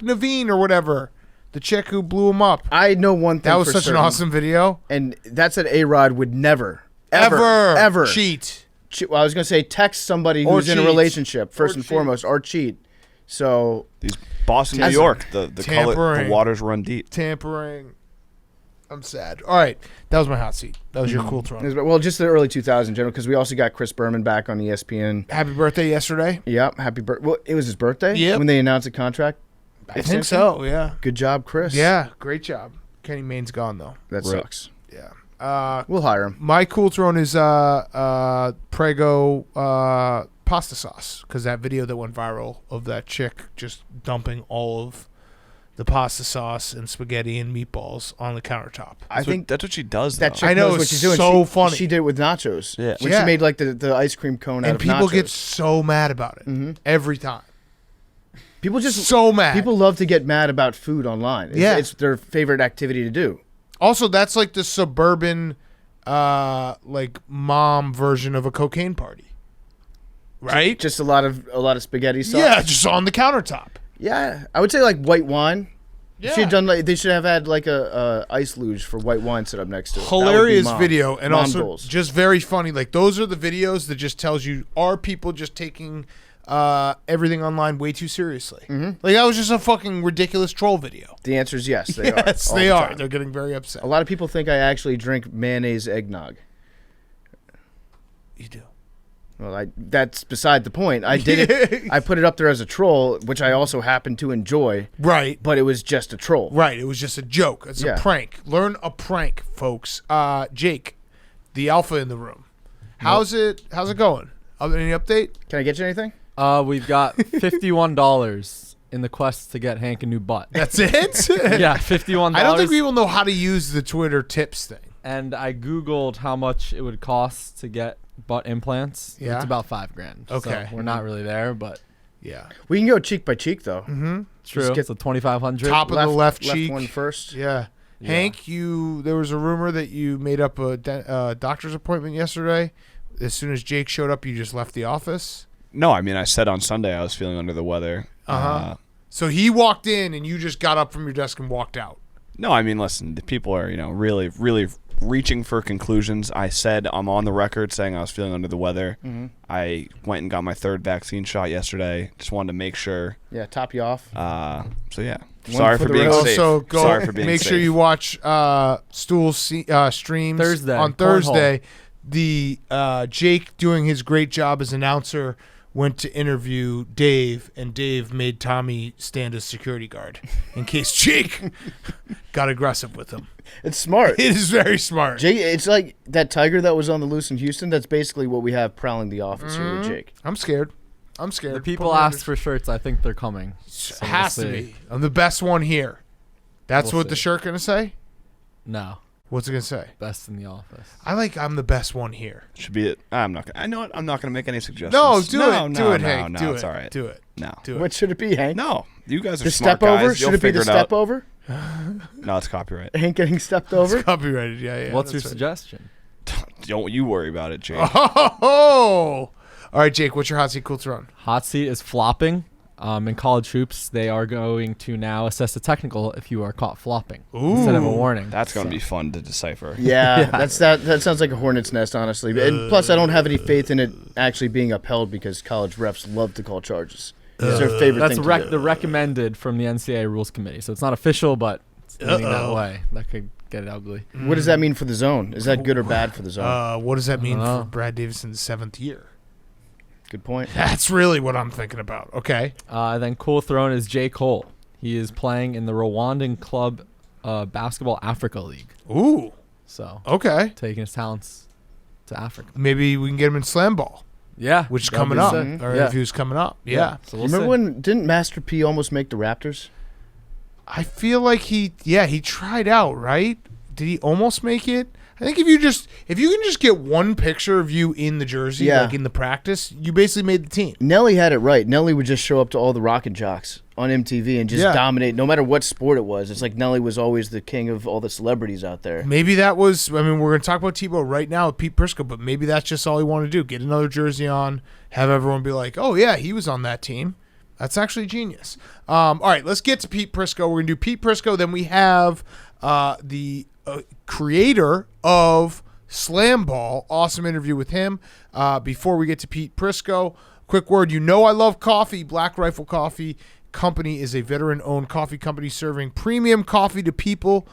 Naveen or whatever. The chick who blew him up. I know one thing That was for such certain, an awesome video. and that's that A-Rod would never, ever cheat. Well, I was going to say text somebody Or who's in a cheat. relationship first Or and cheat. foremost, or cheat. So These Boston, New As- York, the color, Tampering. the waters run deep. Tampering. I'm sad. All right. That was my hot seat. That was your cool throne. well, just the early 2000s in general, because we also got Chris Berman back on ESPN. Happy birthday yesterday. Yep, happy birthday. Well, it was his birthday. Yep. When they announced the contract. I think so. Yeah. Good job, Chris. Yeah. Great job. Kenny Mayne's gone though. That Rip. sucks. Yeah. We'll hire him. My cool throne is Prego pasta sauce because that video that went viral of that chick just dumping all of the pasta sauce and spaghetti and meatballs on the countertop. I think that's what she does. that though. chick I know, knows what it's she's doing. so she, funny. She did it with nachos. Yeah. When Yeah. she made like the ice cream cone out And of people nachos. get so mad about it every time. People just So mad. People love to get mad about food online. Yeah. It's their favorite activity to do. Also, that's like the suburban, like mom version of a cocaine party, right? Just a lot of spaghetti sauce. Yeah, just on the countertop. Yeah, I would say like white wine. Yeah. Should have done like they should have had like a ice luge for white wine set up next to it. That would be Hilarious mom. video and Mom also goals. just very funny. Like those are the videos that just tells you are people just taking everything online way too seriously. Like that was just a fucking ridiculous troll video. The answer is yes. They Yes, are. all they the are. time. They're getting very upset. A lot of people think I actually drink mayonnaise eggnog. You do. Well, that's beside the point. I did it. I put it up there as a troll, which I also happen to enjoy, Right. but it was just a troll. Right. It was just a joke. It's Yeah. a prank. Learn a prank, folks. Jake, the alpha in the room. How's it going? Any update? Can I get you anything? We've got $51 in the quest to get Hank a new butt. That's it? Yeah, $51. I don't think people know how to use the Twitter tips thing. And I Googled how much it would cost to get butt implants. Yeah. It's about $5,000. Okay. So we're not really there, but Yeah. We can go cheek by cheek though. true. get So $2,500. Top of the left cheek. one first. Yeah. Yeah. Hank, there was a rumor that you made up a doctor's appointment yesterday. As soon as Jake showed up, you just left the office. No, I mean, I said on Sunday I was feeling under the weather. So he walked in and you just got up from your desk and walked out. No, I mean, listen, the people are, really, really reaching for conclusions. I said I'm on the record saying I was feeling under the weather. I went and got my third vaccine shot yesterday. Just wanted to make sure. Yeah, top you off. So yeah, One sorry for for the being road. safe. Also, go Sorry for being make safe. sure you watch Stool streams Thursday, on Thursday. The Jake doing his great job as announcer went to interview Dave, and Dave made Tommy stand as security guard in case Jake got aggressive with him. It's smart. It is very smart. Jake, it's like that tiger that was on the loose in Houston. That's basically what we have prowling the office here with Jake. I'm scared. I'm scared. The people Put me asked for shirts. I think they're coming. So we'll Has to see. be. I'm the best one here. That's We'll what the see. shirt gonna say. No. What's it gonna say? Best in the office. I'm the best one here. Should be it. I'm not. I know it. I'm not going to make any suggestions. No, do it. No, Do it, no, Hank. No, do it's it. all right. Do it. No. Do it. What should it be, Hank? No, you guys are The smart step over? guys. You'll Should it be figure the it out. step over? No, it's copyright. Hank getting stepped over? Copyrighted. Yeah. What's your that's right. suggestion? Don't you worry about it, Jake. Oh. All right, Jake. What's your hot seat cool throne? Hot seat is flopping. In college hoops, they are going to now assess the technical if you are caught flopping instead of a warning. That's going to be fun to decipher. Yeah, that sounds like a hornet's nest, honestly. And plus, I don't have any faith in it actually being upheld because college refs love to call charges. It's their favorite That's thing to do. the recommended from the NCAA rules committee. So it's not official, but it's leaning that way. That could get it ugly. What does that mean for the zone? Is that good or bad for the zone? What does that mean know. for Brad Davidson's 7th year? Good point. That's really what I'm thinking about. Okay. Then cool thrown is J. Cole. He is playing in the Rwandan Club Basketball Africa League. Ooh. So Okay. taking his talents to Africa. Maybe we can get him in SlamBall, Yeah. which is that'd coming be up. sick. Or Yeah. if he was coming up. Yeah. So we'll Remember see. when didn't Master P almost make the Raptors? I feel like he tried out, right? Did he almost make it? I think if you can just get one picture of you in the jersey, like in the practice, you basically made the team. Nelly had it right. Nelly would just show up to all the Rockin' Jocks on MTV and just dominate, no matter what sport it was. It's like Nelly was always the king of all the celebrities out there. Maybe that was, we're going to talk about Tebow right now with Pete Prisco, but maybe that's just all he wanted to do. Get another jersey on, have everyone be like, oh, yeah, he was on that team. That's actually genius. All right, let's get to Pete Prisco. We're going to do Pete Prisco. Then we have the creator of SlamBall. Awesome interview with him. Before we get to Pete Prisco, quick word. I love coffee. Black Rifle Coffee Company is a veteran-owned coffee company serving premium coffee to people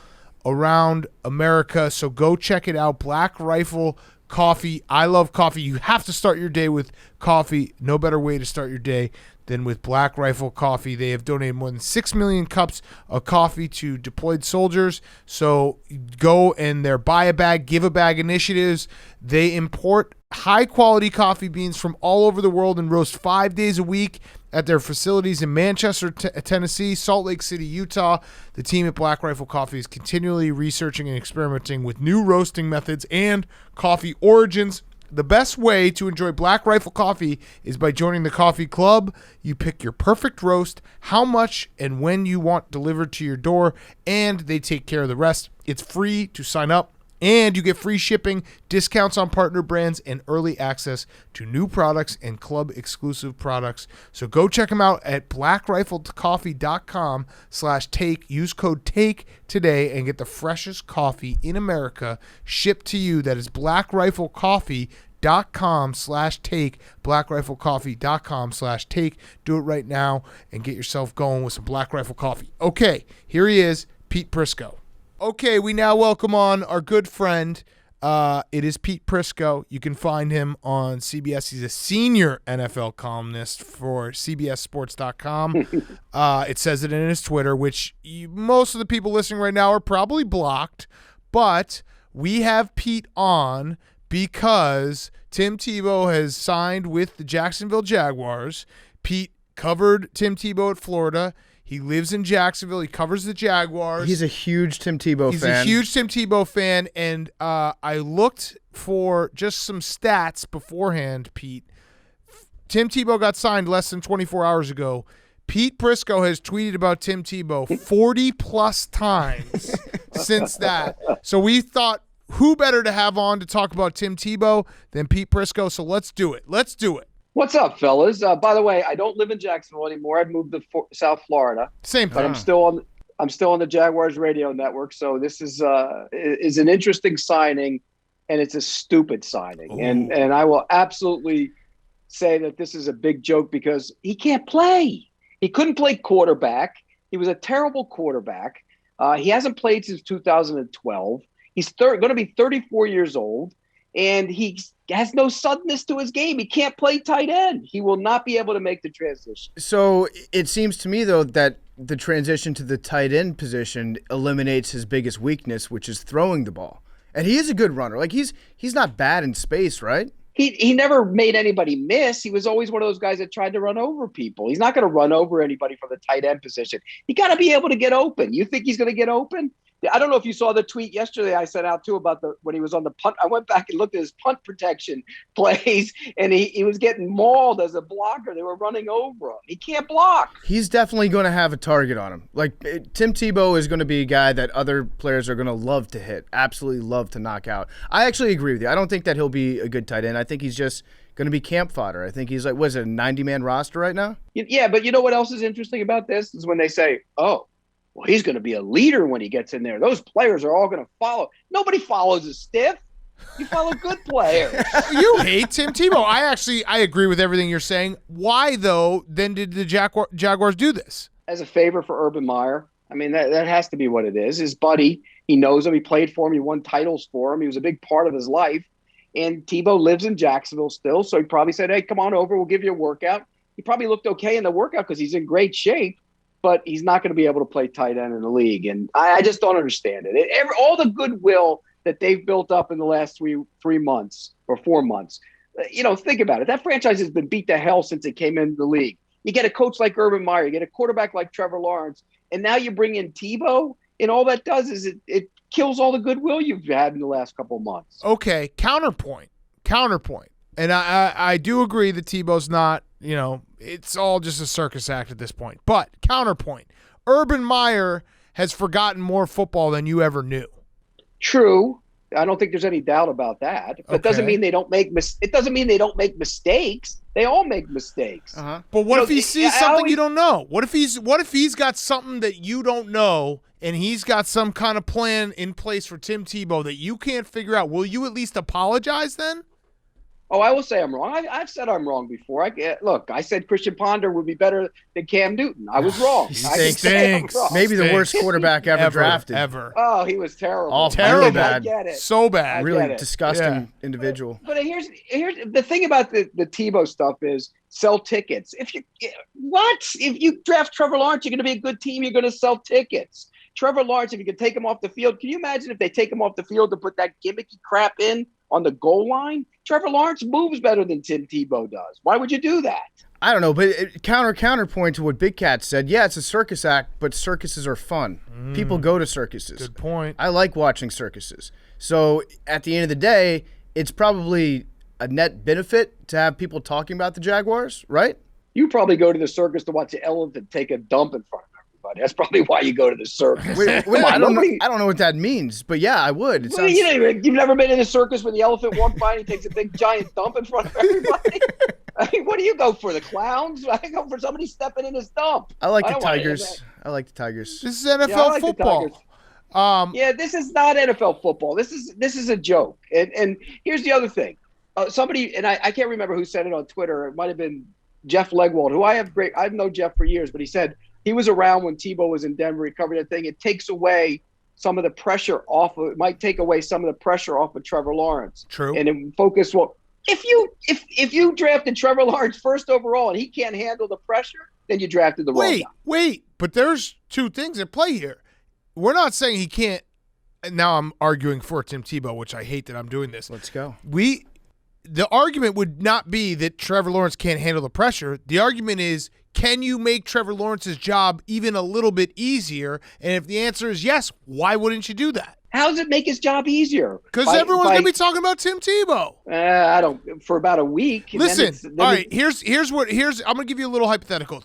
around America. So go check it out. Black Rifle Coffee. I love coffee. You have to start your day with coffee. No better way to start your day than with Black Rifle Coffee. They have donated more than 6 million cups of coffee to deployed soldiers. So go and their buy a bag, give a bag initiatives. They import high-quality coffee beans from all over the world and roast 5 days a week at their facilities in Manchester, Tennessee, Salt Lake City, Utah. The team at Black Rifle Coffee is continually researching and experimenting with new roasting methods and coffee origins. The best way to enjoy Black Rifle Coffee is by joining the coffee club. You pick your perfect roast, how much and when you want delivered to your door, and they take care of the rest. It's free to sign up, and you get free shipping, discounts on partner brands, and early access to new products and club-exclusive products. So go check them out at blackriflecoffee.com/take. Use code TAKE today and get the freshest coffee in America shipped to you. That is blackriflecoffee.com/take, blackriflecoffee.com/take. Do it right now and get yourself going with some Black Rifle Coffee. Okay, here he is, Pete Prisco. Okay, we now welcome on our good friend. It is Pete Prisco. You can find him on CBS. He's a senior NFL columnist for CBSSports.com. It says it in his Twitter, which most of the people listening right now are probably blocked. But we have Pete on because Tim Tebow has signed with the Jacksonville Jaguars. Pete covered Tim Tebow at Florida. He lives in Jacksonville. He covers the Jaguars. He's a huge Tim Tebow fan. He's a huge Tim Tebow fan, and I looked for just some stats beforehand, Pete. Tim Tebow got signed less than 24 hours ago. Pete Prisco has tweeted about Tim Tebow 40-plus times since that. So we thought, who better to have on to talk about Tim Tebow than Pete Prisco? So let's do it. Let's do it. What's up, fellas? By the way, I don't live in Jacksonville anymore. I've moved to South Florida. Same thing. But I'm still on the Jaguars radio network. So this is an interesting signing, and it's a stupid signing. And I will absolutely say that this is a big joke because he can't play. He couldn't play quarterback. He was a terrible quarterback. He hasn't played since 2012. He's going to be 34 years old. And he has no suddenness to his game. He can't play tight end. He will not be able to make the transition. So it seems to me, though, that the transition to the tight end position eliminates his biggest weakness, which is throwing the ball. And he is a good runner. Like he's not bad in space, right? He never made anybody miss. He was always one of those guys that tried to run over people. He's not going to run over anybody from the tight end position. He got to be able to get open. You think he's going to get open? I don't know if you saw the tweet yesterday I sent out too about when he was on the punt. I went back and looked at his punt protection plays, and he was getting mauled as a blocker. They were running over him. He can't block. He's definitely going to have a target on him. Like Tim Tebow is going to be a guy that other players are going to love to hit, absolutely love to knock out. I actually agree with you. I don't think that he'll be a good tight end. I think he's just going to be camp fodder. I think he's like, what is it, a 90-man roster right now? Yeah, but you know what else is interesting about this is when they say, oh, well, he's going to be a leader when he gets in there. Those players are all going to follow. Nobody follows a stiff. You follow good players. You hate Tim Tebow. I agree with everything you're saying. Why, though, then did the Jaguars do this? As a favor for Urban Meyer. I mean, that has to be what it is. His buddy, he knows him. He played for him. He won titles for him. He was a big part of his life. And Tebow lives in Jacksonville still, so he probably said, hey, come on over. We'll give you a workout. He probably looked okay in the workout because he's in great shape, but he's not going to be able to play tight end in the league. And I just don't understand it. All the goodwill that they've built up in the last 3 months or 4 months, think about it. That franchise has been beat to hell since it came into the league. You get a coach like Urban Meyer, you get a quarterback like Trevor Lawrence, and now you bring in Tebow, and all that does is it kills all the goodwill you've had in the last couple of months. Okay, counterpoint. And I do agree that Tebow's not, it's all just a circus act at this point. But counterpoint, Urban Meyer has forgotten more football than you ever knew. True. I don't think there's any doubt about that. But it doesn't mean they don't make it doesn't mean they don't make mistakes. They all make mistakes. Uh-huh. But what if he sees something you don't know? What if he's got something that you don't know, and he's got some kind of plan in place for Tim Tebow that you can't figure out? Will you at least apologize then? Oh, I will say I'm wrong. I've said I'm wrong before. I said Christian Ponder would be better than Cam Newton. I was wrong. Stinks. Maybe the worst quarterback ever drafted. Ever. Oh, he was terrible. Oh, terrible. bad. I get it. So bad. Really disgusting individual. But here's the thing about the Tebow stuff is sell tickets. If you draft Trevor Lawrence, you're going to be a good team. You're going to sell tickets. Trevor Lawrence, if you could take him off the field, can you imagine if they take him off the field to put that gimmicky crap in on the goal line? Trevor Lawrence moves better than Tim Tebow does. Why would you do that? I don't know, but counterpoint to what Big Cat said. Yeah, it's a circus act, but circuses are fun. People go to circuses. Good point. I like watching circuses. So at the end of the day, it's probably a net benefit to have people talking about the Jaguars, right? You probably go to the circus to watch the elephant take a dump in front of everybody. That's probably why you go to the circus. I don't know what that means, but yeah, I would. You've never been in a circus where the elephant walks by and he takes a big giant dump in front of everybody? I mean, what do you go for? The clowns? I go for somebody stepping in his dump. I like the Tigers. This is NFL football. Yeah, this is not NFL football. This is a joke. And here's the other thing. Somebody, and I can't remember who said it on Twitter. It might have been Jeff Legwold, who I've known Jeff for years, but he said he was around when Tebow was in Denver. He covered that thing. It takes away some of the pressure it might take away some of the pressure off of Trevor Lawrence. True. And then focus, if you drafted Trevor Lawrence first overall and he can't handle the pressure, then you drafted the wrong guy. Wait, but there's two things at play here. We're not saying he can't. Now I'm arguing for Tim Tebow, which I hate that I'm doing this. Let's go. The argument would not be that Trevor Lawrence can't handle the pressure. The argument is, can you make Trevor Lawrence's job even a little bit easier? And if the answer is yes, why wouldn't you do that? How does it make his job easier? Because everyone's going to be talking about Tim Tebow. I don't, for about a week. Listen, all right, here's I'm going to give you a little hypothetical.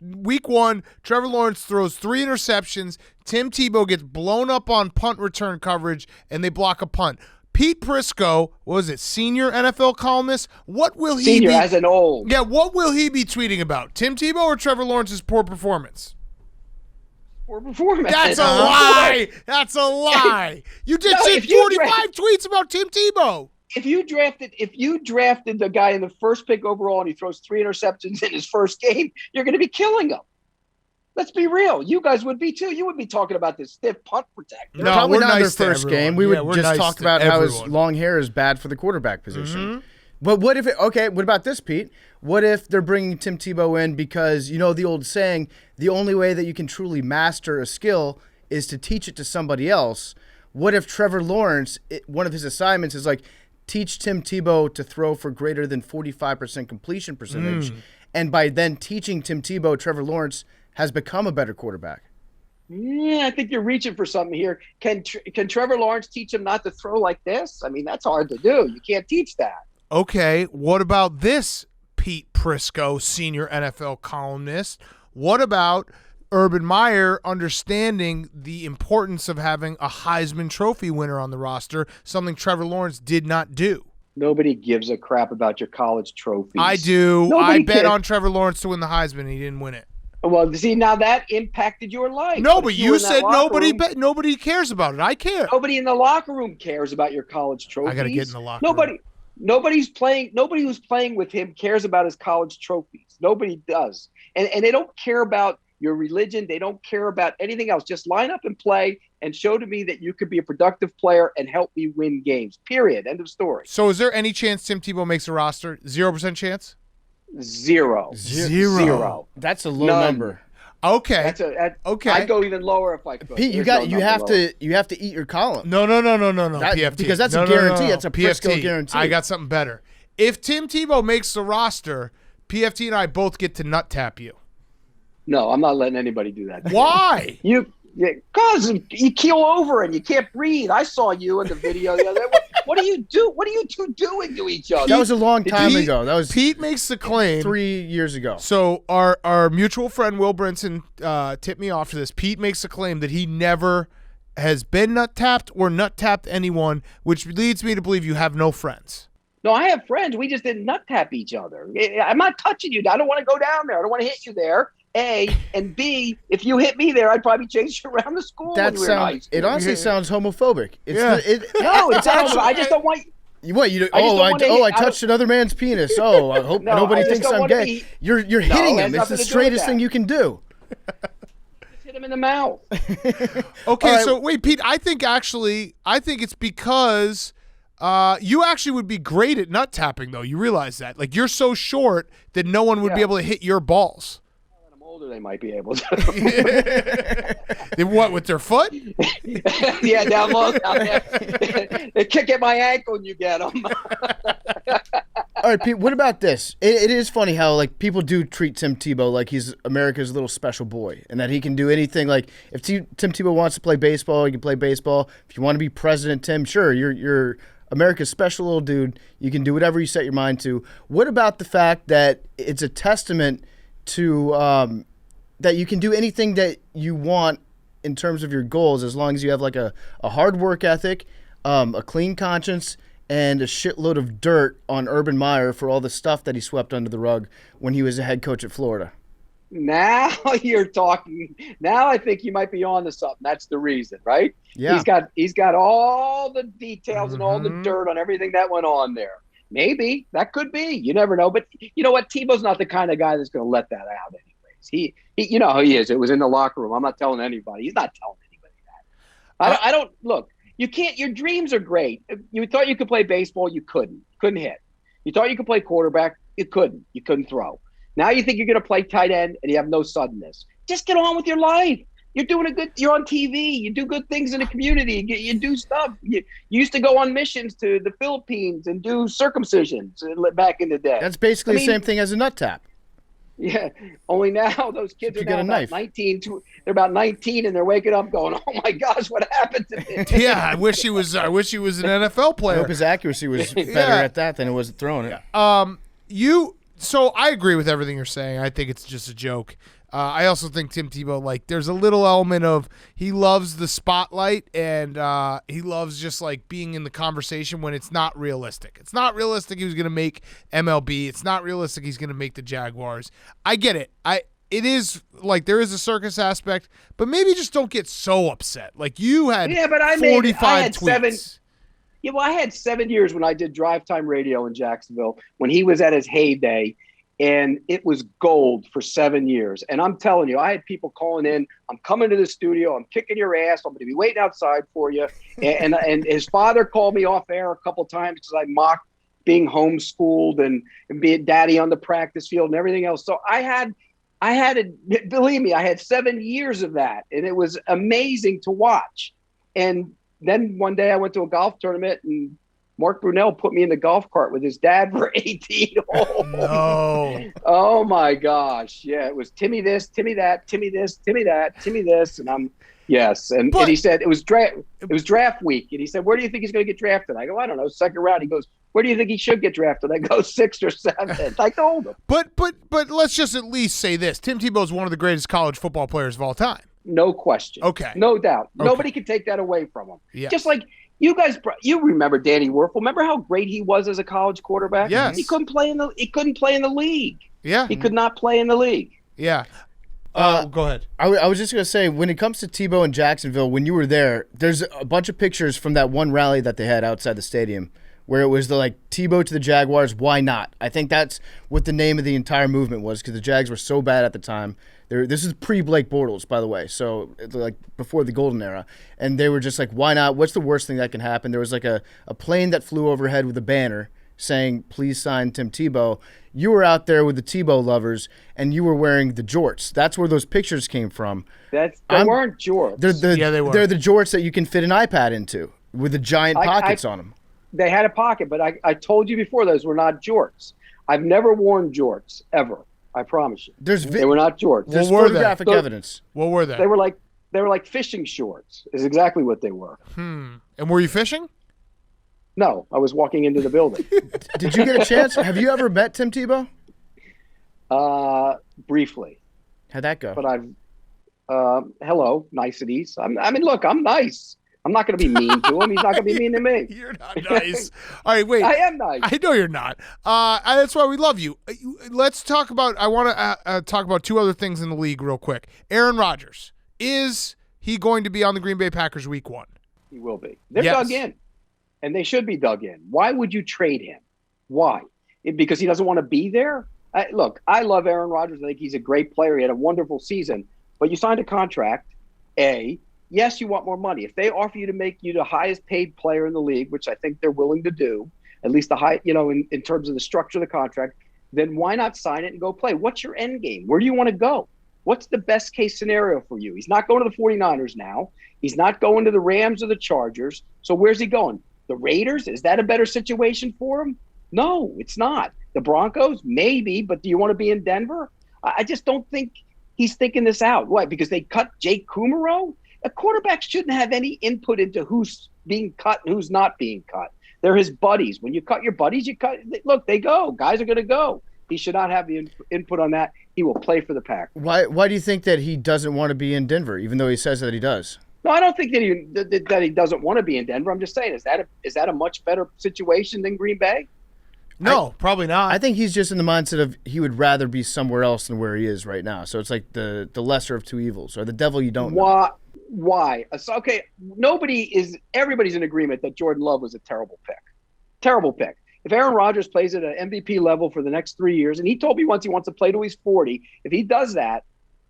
Week 1, Trevor Lawrence throws 3 interceptions. Tim Tebow gets blown up on punt return coverage, and they block a punt. Pete Prisco, senior NFL columnist? What will he senior be? As an old. Yeah, what will he be tweeting about? Tim Tebow or Trevor Lawrence's poor performance? Poor performance. That's a lie. That's a lie. You just said 45 tweets about Tim Tebow. If you drafted the guy in the first pick overall and he throws 3 interceptions in his first game, you're going to be killing him. Let's be real. You guys would be too. You would be talking about this stiff punt protector. No, probably not their first game. We would just talk about how his long hair is bad for the quarterback position. Mm-hmm. But what about this, Pete? What if they're bringing Tim Tebow in because, the old saying, the only way that you can truly master a skill is to teach it to somebody else? What if Trevor Lawrence, one of his assignments is like, teach Tim Tebow to throw for greater than 45% completion percentage. And by then teaching Tim Tebow, Trevor Lawrence has become a better quarterback. Yeah, I think you're reaching for something here. Can Trevor Lawrence teach him not to throw like this? I mean, that's hard to do. You can't teach that. Okay, what about this, Pete Prisco, senior NFL columnist? What about Urban Meyer understanding the importance of having a Heisman Trophy winner on the roster, something Trevor Lawrence did not do? Nobody gives a crap about your college trophies. I do. I bet on Trevor Lawrence to win the Heisman, and he didn't win it. Well, see, now that impacted your life. No, but you said nobody cares about it. I care. Nobody in the locker room cares about your college trophies. I got to get in the locker room. Nobody who's playing with him cares about his college trophies. Nobody does. And they don't care about your religion. They don't care about anything else. Just line up and play and show to me that you could be a productive player and help me win games. Period. End of story. So is there any chance Tim Tebow makes a roster? 0% chance? Zero. That's a low None. number. Okay. Okay. I'd go even lower if I could. Pete, you have to eat your column. No. PFT. Because that's a guarantee. That's a Prisco guarantee. I got something better. If Tim Tebow makes the roster, PFT and I both get to nut tap you. No, I'm not letting anybody do that. Why? Because you keel over and you can't breathe. I saw you in the video the other day. What do you do? What are you two doing to each other? That was a long time ago. That was Pete makes the claim 3 years ago. So our mutual friend Will Brinson tipped me off to this. Pete makes the claim that he never has been nut tapped or nut tapped anyone, which leads me to believe you have no friends. No, I have friends. We just didn't nut tap each other. I'm not touching you. I don't want to go down there. I don't want to hit you there. A, and B, if you hit me there, I'd probably chase you around the school when we were in high school. It honestly sounds homophobic. No, it's actually. I just don't want. What you? I touched another man's penis. Oh, I hope nobody thinks I'm gay. You're hitting him. It's the straightest thing you can do. Just hit him in the mouth. Okay, right. So wait, Pete. I think it's because you actually would be great at nut tapping, though. You realize that? Like you're so short that no one would be able to hit your balls. They might be able to. They what, with their foot? Yeah, down low down there. They kick at my ankle and you get them. All right, Pete, what about this? It is funny how like people do treat Tim Tebow like he's America's little special boy and that he can do anything. Like if Tim Tebow wants to play baseball, he can play baseball. If you want to be president, Tim, sure, you're America's special little dude. You can do whatever you set your mind to. What about the fact that it's a testament to that you can do anything that you want in terms of your goals as long as you have like a hard work ethic, a clean conscience, and a shitload of dirt on Urban Meyer for all the stuff that he swept under the rug when he was a head coach at Florida? Now you're talking. Now I think you might be on to something. That's the reason, right? Yeah. He's got all the details and all the dirt on everything that went on there. Maybe that could be. You never know. But you know what? Tebow's not the kind of guy that's going to let that out anyways. He you know how he is. It was in the locker room. I'm not telling anybody. He's not telling anybody that. I don't look. You can't. Your dreams are great. You thought you could play baseball. You couldn't hit. You thought you could play quarterback. You couldn't throw. Now you think you're going to play tight end and you have no suddenness. Just get on with your life. You're doing you're on TV. You do good things in the community. You do stuff. You used to go on missions to the Philippines and do circumcisions back in the day. That's basically the same thing as a nut tap. Yeah, only now those kids are now about 19. They're about 19 and they're waking up going, "Oh my gosh, what happened to me?" Yeah, I wish he was an NFL player. I hope his accuracy was better at that than it was at throwing it. So I agree with everything you're saying. I think it's just a joke. I also think Tim Tebow, like, there's a little element of he loves the spotlight and he loves just like being in the conversation when it's not realistic. It's not realistic he was going to make MLB. It's not realistic he's going to make the Jaguars. I get it. It is like there is a circus aspect, but maybe just don't get so upset. Like you had 45 tweets. Yeah, well, I had 7 years when I did drive time radio in Jacksonville when he was at his heyday. And it was gold for 7 years. And I'm telling you, I had people calling in. I'm coming to the studio. I'm kicking your ass. I'm going to be waiting outside for you. And his father called me off air a couple of times because I mocked being homeschooled and being daddy on the practice field and everything else. So I had believe me, I had 7 years of that. And it was amazing to watch. And then one day I went to a golf tournament and Mark Brunell put me in the golf cart with his dad for 18 holes. No. Oh my gosh. Yeah. It was Timmy this, Timmy that, Timmy this, Timmy that, Timmy this. And yes. And he said it was draft week. And he said, where do you think he's going to get drafted? I go, I don't know. Second round. He goes, where do you think he should get drafted? I go 6th or 7th. I told him. But let's just at least say this. Tim Tebow is one of the greatest college football players of all time. No question. Okay. No doubt. Okay. Nobody can take that away from him. Yes. Just like, you guys, you remember Danny Werfel? Remember how great he was as a college quarterback? Yes. He couldn't play in the league. Yeah. He could not play in the league. Yeah. Go ahead. I was just going to say, when it comes to Tebow in Jacksonville, when you were there, there's a bunch of pictures from that one rally that they had outside the stadium where it was Tebow to the Jaguars, why not? I think that's what the name of the entire movement was, because the Jags were so bad at the time. This is pre-Blake Bortles, by the way, so before the golden era. And they were just like, why not? What's the worst thing that can happen? There was a plane that flew overhead with a banner saying, please sign Tim Tebow. You were out there with the Tebow lovers, and you were wearing the jorts. That's where those pictures came from. They weren't jorts. They were. They're the jorts that you can fit an iPad into with the giant pockets on them. They had a pocket, but I told you before, those were not jorts. I've never worn jorts, ever. I promise you. They were not jorts. There's photographic evidence. What were they? They were like fishing shorts, is exactly what they were. And were you fishing? No, I was walking into the building. Did you get a chance? Have you ever met Tim Tebow? Briefly. How'd that go? But hello, niceties. I mean, look, I'm nice. I'm not going to be mean to him. He's not going to be mean to me. You're not nice. All right, wait. I am nice. I know you're not. That's why we love you. Let's talk about. I want to talk about two other things in the league real quick. Aaron Rodgers, is he going to be on the Green Bay Packers Week 1? He will be. They're dug in, and they should be dug in. Why would you trade him? Why? Because he doesn't want to be there? Look, I love Aaron Rodgers. I think he's a great player. He had a wonderful season, but you signed a contract. Yes, you want more money. If they offer you to make you the highest paid player in the league, which I think they're willing to do, at least the high, in terms of the structure of the contract, then why not sign it and go play? What's your end game? Where do you want to go? What's the best case scenario for you? He's not going to the 49ers now. He's not going to the Rams or the Chargers. So where's he going? The Raiders? Is that a better situation for him? No, it's not. The Broncos? Maybe, but do you want to be in Denver? I just don't think he's thinking this out. Why? Because they cut Jake Kumaro? A quarterback shouldn't have any input into who's being cut and who's not being cut. They're his buddies. When you cut your buddies, look, they go. Guys are going to go. He should not have the input on that. He will play for the Packers. Why do you think that he doesn't want to be in Denver, even though he says that he does? No, I don't think that he doesn't want to be in Denver. I'm just saying, is that a much better situation than Green Bay? No, probably not. I think he's just in the mindset of he would rather be somewhere else than where he is right now. So it's like the lesser of two evils, or the devil you don't know. Why? So, okay, everybody's in agreement that Jordan Love was a terrible pick. Terrible pick. If Aaron Rodgers plays at an MVP level for the next 3 years, and he told me once he wants to play till he's 40, if he does that,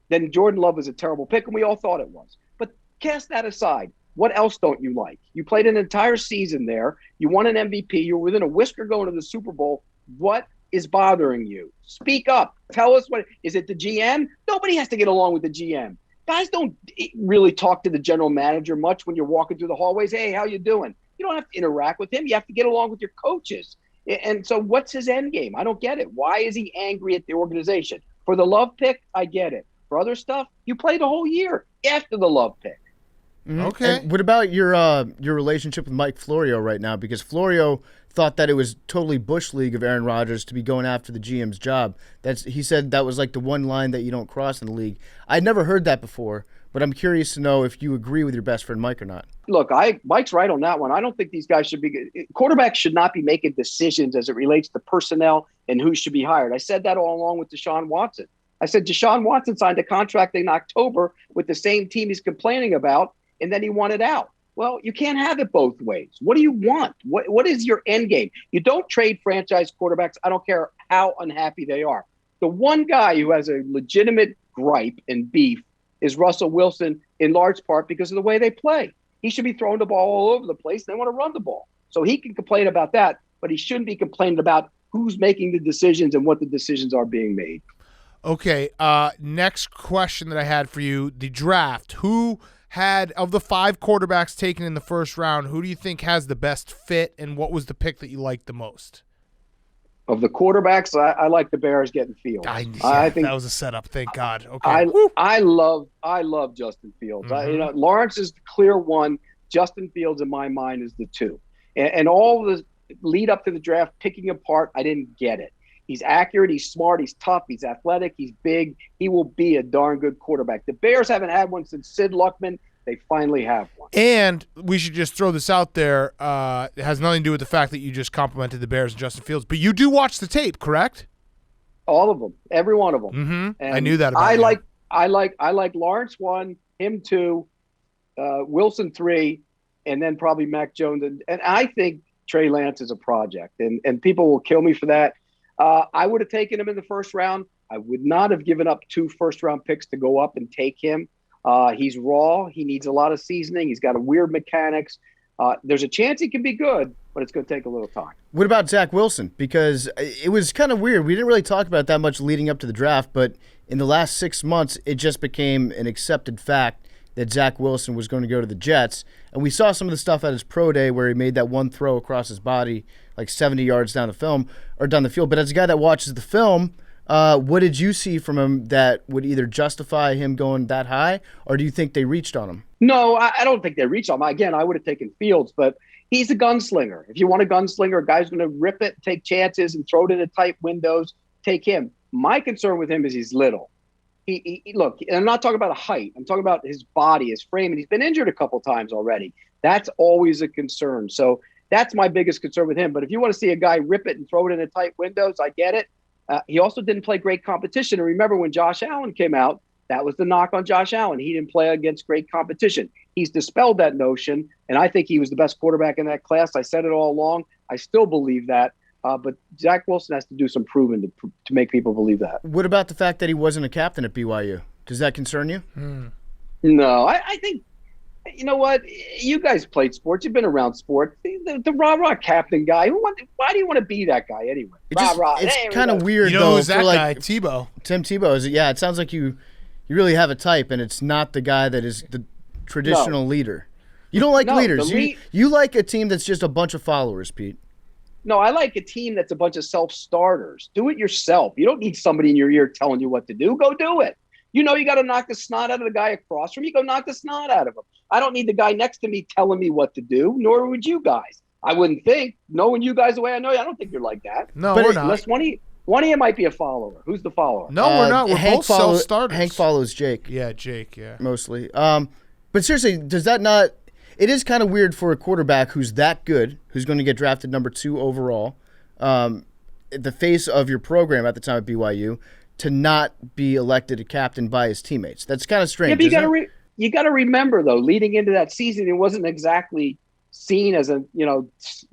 then Jordan Love was a terrible pick, and we all thought it was. But cast that aside. What else don't you like? You played an entire season there. You won an MVP. You're within a whisker going to the Super Bowl. What is bothering you? Speak up. Tell us what. Is it the GM? Nobody has to get along with the GM. Guys don't really talk to the general manager much when you're walking through the hallways. Hey, how you doing? You don't have to interact with him. You have to get along with your coaches. And so what's his end game? I don't get it. Why is he angry at the organization? For the Love pick, I get it. For other stuff, you play the whole year after the Love pick. Okay. And what about your relationship with Mike Florio right now? Because Florio thought that it was totally Bush League of Aaron Rodgers to be going after the GM's job. He said that was like the one line that you don't cross in the league. I'd never heard that before, but I'm curious to know if you agree with your best friend Mike or not. Look, Mike's right on that one. I don't think these guys should be – quarterbacks should not be making decisions as it relates to personnel and who should be hired. I said that all along with Deshaun Watson. I said Deshaun Watson signed a contract in October with the same team he's complaining about, and then he wanted out. Well, you can't have it both ways. What do you want? What is your end game? You don't trade franchise quarterbacks. I don't care how unhappy they are. The one guy who has a legitimate gripe and beef is Russell Wilson, in large part because of the way they play. He should be throwing the ball all over the place. They want to run the ball. So he can complain about that, but he shouldn't be complaining about who's making the decisions and what the decisions are being made. Okay, next question that I had for you, the draft. Who had, of the 5 quarterbacks taken in the first round, who do you think has the best fit, and what was the pick that you liked the most? Of the quarterbacks, I like the Bears getting Fields. I think that was a setup. Thank God. Okay. I love Justin Fields. Mm-hmm. Lawrence is the clear one. Justin Fields, in my mind, is the 2. And all the lead up to the draft, picking apart, I didn't get it. He's accurate. He's smart. He's tough. He's athletic. He's big. He will be a darn good quarterback. The Bears haven't had one since Sid Luckman. They finally have one. And we should just throw this out there. It has nothing to do with the fact that you just complimented the Bears and Justin Fields, but you do watch the tape, correct? All of them, every one of them. Mm-hmm. And I knew that about you. I like Lawrence 1, him 2, Wilson 3, and then probably Mac Jones. And I think Trey Lance is a project, and people will kill me for that. I would have taken him in the first round. I would not have given up 2 first-round picks to go up and take him. He's raw. He needs a lot of seasoning. He's got a weird mechanics. There's a chance he can be good, but it's going to take a little time. What about Zach Wilson? Because it was kind of weird. We didn't really talk about that much leading up to the draft, but in the last 6 months, it just became an accepted fact that Zach Wilson was going to go to the Jets. And we saw some of the stuff at his pro day where he made that one throw across his body, like 70 yards down the field. But as a guy that watches the film, what did you see from him that would either justify him going that high, or do you think they reached on him? No, I don't think they reached on him. Again, I would have taken Fields, but he's a gunslinger. If you want a gunslinger, a guy's going to rip it, take chances, and throw it into tight windows, take him. My concern with him is he's little. He look, and I'm not talking about a height. I'm talking about his body, his frame, and he's been injured a couple times already. That's always a concern. So that's my biggest concern with him. But if you want to see a guy rip it and throw it into tight windows, I get it. He also didn't play great competition. And remember when Josh Allen came out, that was the knock on Josh Allen. He didn't play against great competition. He's dispelled that notion, and I think he was the best quarterback in that class. I said it all along. I still believe that. But Zach Wilson has to do some proving to make people believe that. What about the fact that he wasn't a captain at BYU? Does that concern you? No, I think, you know what? You guys played sports. You've been around sports. The rah-rah captain guy, why do you want to be that guy anyway? It's kind of weird, You know though. who's that like guy? Tebow. Tim Tebow. It sounds like you really have a type, and it's not the guy that is the traditional leader. You don't like leaders. You like a team that's just a bunch of followers, Pete. No, I like a team that's a bunch of self-starters. Do it yourself. You don't need somebody in your ear telling you what to do. Go do it. You know you got to knock the snot out of the guy across from you. Go knock the snot out of him. I don't need the guy next to me telling me what to do, nor would you guys. I wouldn't think. Knowing you guys the way I know you, I don't think you're like that. No, we're not. Unless one of you might be a follower. Who's the follower? No, we're not. We're both self-starters. Hank follows Jake. Yeah, Jake, yeah. Mostly. But seriously, does that not – it is kind of weird for a quarterback who's that good, who's going to get drafted number 2 overall, the face of your program at the time at BYU, to not be elected a captain by his teammates. That's kind of strange. Yeah, but you got to remember, though, leading into that season, it wasn't exactly seen as a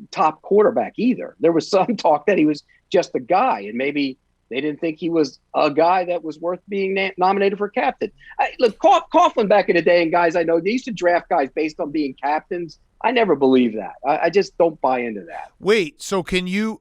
top quarterback either. There was some talk that he was just a guy, and maybe they didn't think he was a guy that was worth being nominated for captain. Look, Coughlin back in the day, and guys I know, they used to draft guys based on being captains. I never believed that. I just don't buy into that. Wait, so can you